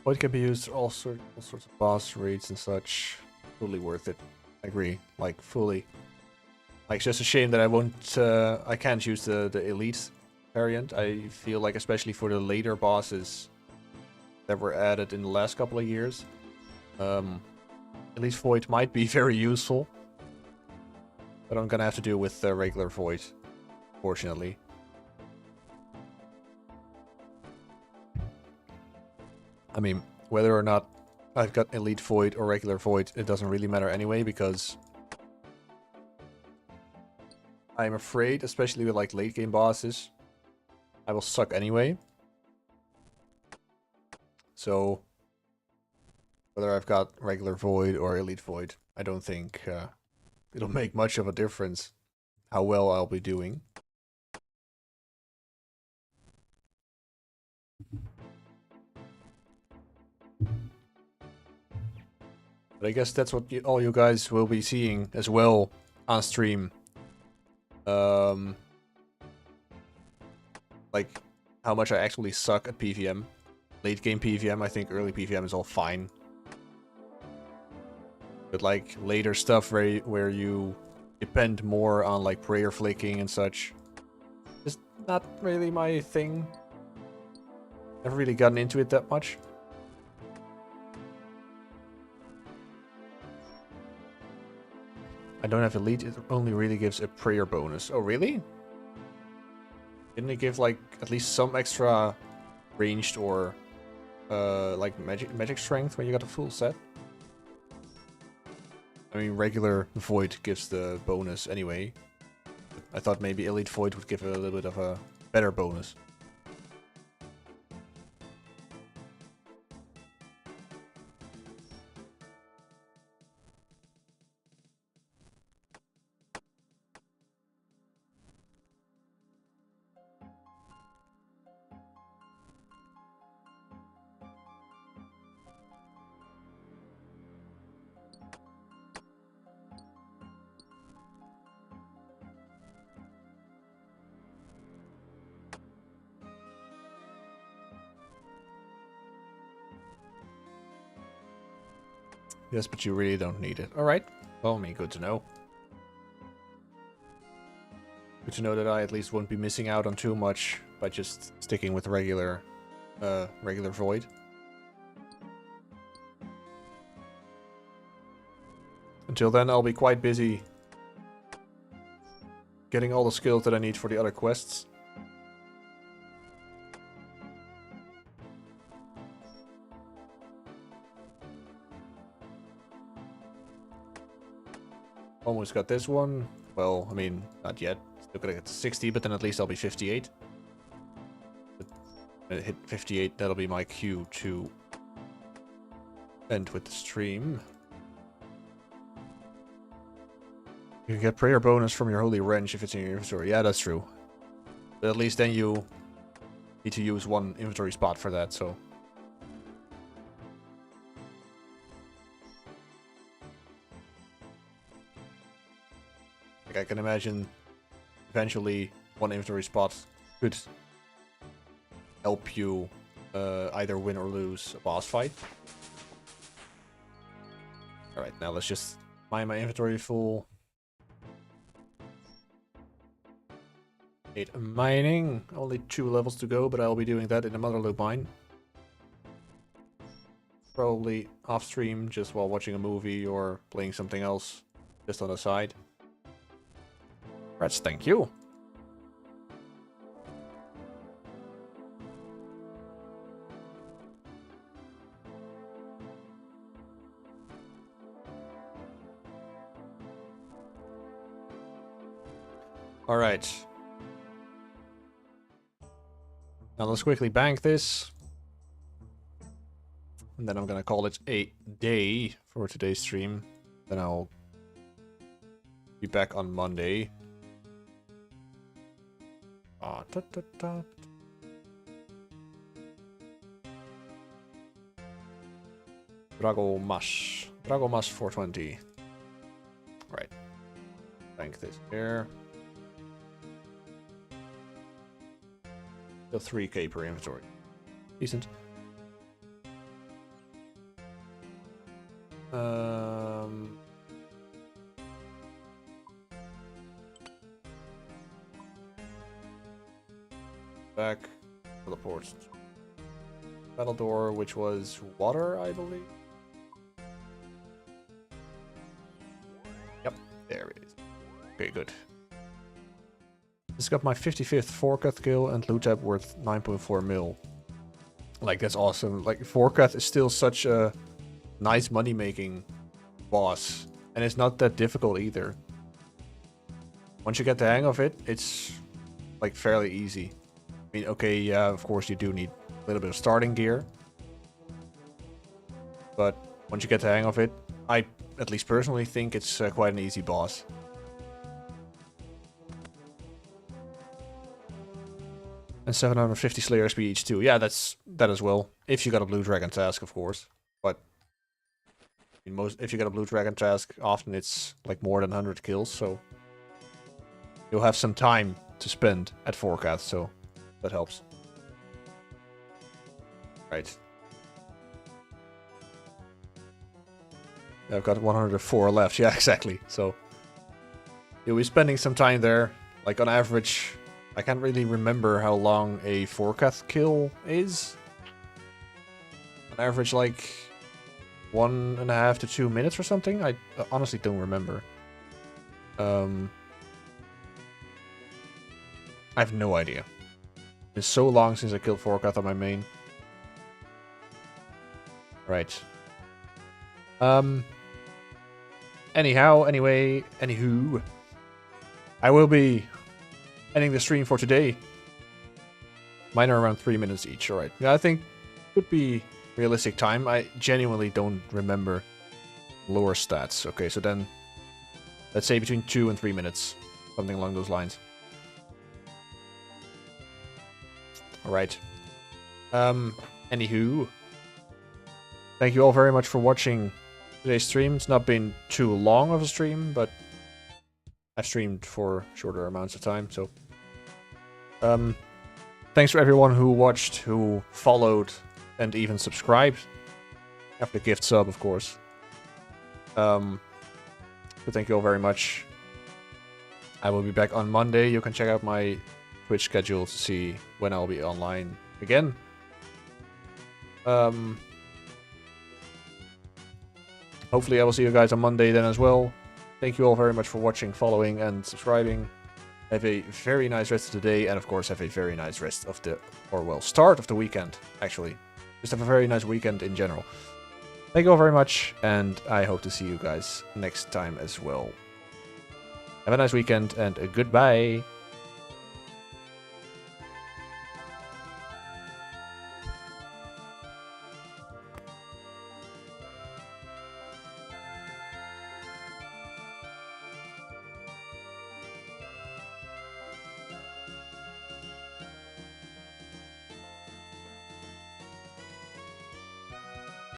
What can be used for all sorts of boss raids and such. Totally worth it. I agree. Like, fully. Like, it's just a shame that I can't use the elite variant. I feel like, especially for the later bosses that were added in the last couple of years, Elite Void might be very useful. But I'm gonna have to deal with regular Void, fortunately. I mean, whether or not I've got Elite Void or regular Void, it doesn't really matter anyway, because I'm afraid, especially with like late game bosses, I will suck anyway. So, whether I've got regular Void or Elite Void, I don't think it'll make much of a difference how well I'll be doing. But I guess that's what all you guys will be seeing as well on stream. Like, how much I actually suck at PVM. Late game PVM, I think early PVM is all fine. But like, later stuff where you depend more on like prayer flicking and such, is not really my thing. Never really gotten into it that much. I don't have elite, it only really gives a prayer bonus. Oh, really? Didn't it give like at least some extra ranged or like magic strength when you got a full set? I mean, regular Void gives the bonus anyway. I thought maybe Elite Void would give a little bit of a better bonus. Yes, but you really don't need it. Alright. Well, I mean, good to know. Good to know that I at least won't be missing out on too much by just sticking with regular Void. Until then, I'll be quite busy getting all the skills that I need for the other quests. Almost got this one. Well, I mean, not yet. Still gonna get to 60, but then at least I'll be 58. But when I hit 58, that'll be my cue to end with the stream. You can get prayer bonus from your holy wrench if it's in your inventory. Yeah, that's true. But at least then you need to use one inventory spot for that, so... Like, I can imagine eventually one inventory spot could help you either win or lose a boss fight. Alright, now let's just mine my inventory full. 8 mining. Only 2 levels to go, but I'll be doing that in the Mother Loop mine. Probably off stream, just while watching a movie or playing something else, just on the side. Rats, thank you. Alright. Now let's quickly bank this. And then I'm gonna call it a day for today's stream. Then I'll Be back on Monday. Dragomas 420. Right. Bank this here. Still 3k per inventory. Decent. Back. Teleports. Battle door, which was water, I believe. Yep, there it is. Okay, good. This got my 55th Forkath kill and loot tab worth 9.4 mil. Like, that's awesome. Like, Forkath is still such a nice money-making boss. And it's not that difficult either. Once you get the hang of it, it's, like, fairly easy. I mean, okay, yeah, of course you do need a little bit of starting gear. But once you get the hang of it, I, at least personally, think it's quite an easy boss. And 750 Slayer XP each too. Yeah, that's that as well. If you got a Blue Dragon task, of course. But if you got a Blue Dragon task, often it's like more than 100 kills, so you'll have some time to spend at Forkath, so that helps. Right. I've got 104 left. Yeah, exactly. So you'll be spending some time there. Like on average, I can't really remember how long a Forkath kill is. On average, like 1.5 to 2 minutes or something. I honestly don't remember. I have no idea. It's so long since I killed Forkath on my main. Right. Anywho, I will be ending the stream for today. Mine are around 3 minutes each, alright. Yeah, I think could be realistic time. I genuinely don't remember lore stats. Okay, so then let's say between 2 and 3 minutes. Something along those lines. Alright. Anywho. Thank you all very much for watching today's stream. It's not been too long of a stream, but I've streamed for shorter amounts of time, so thanks for everyone who watched, who followed, and even subscribed. After the gift sub, of course. So thank you all very much. I will be back on Monday. You can check out my Twitch schedule to see when I'll be online again. Hopefully I will see you guys on Monday then as well. Thank you all very much for watching, following, and subscribing. Have a very nice rest of the day, and of course have a very nice rest of the, or well, start of the weekend, actually. Just have a very nice weekend in general. Thank you all very much, and I hope to see you guys next time as well. Have a nice weekend, and a goodbye!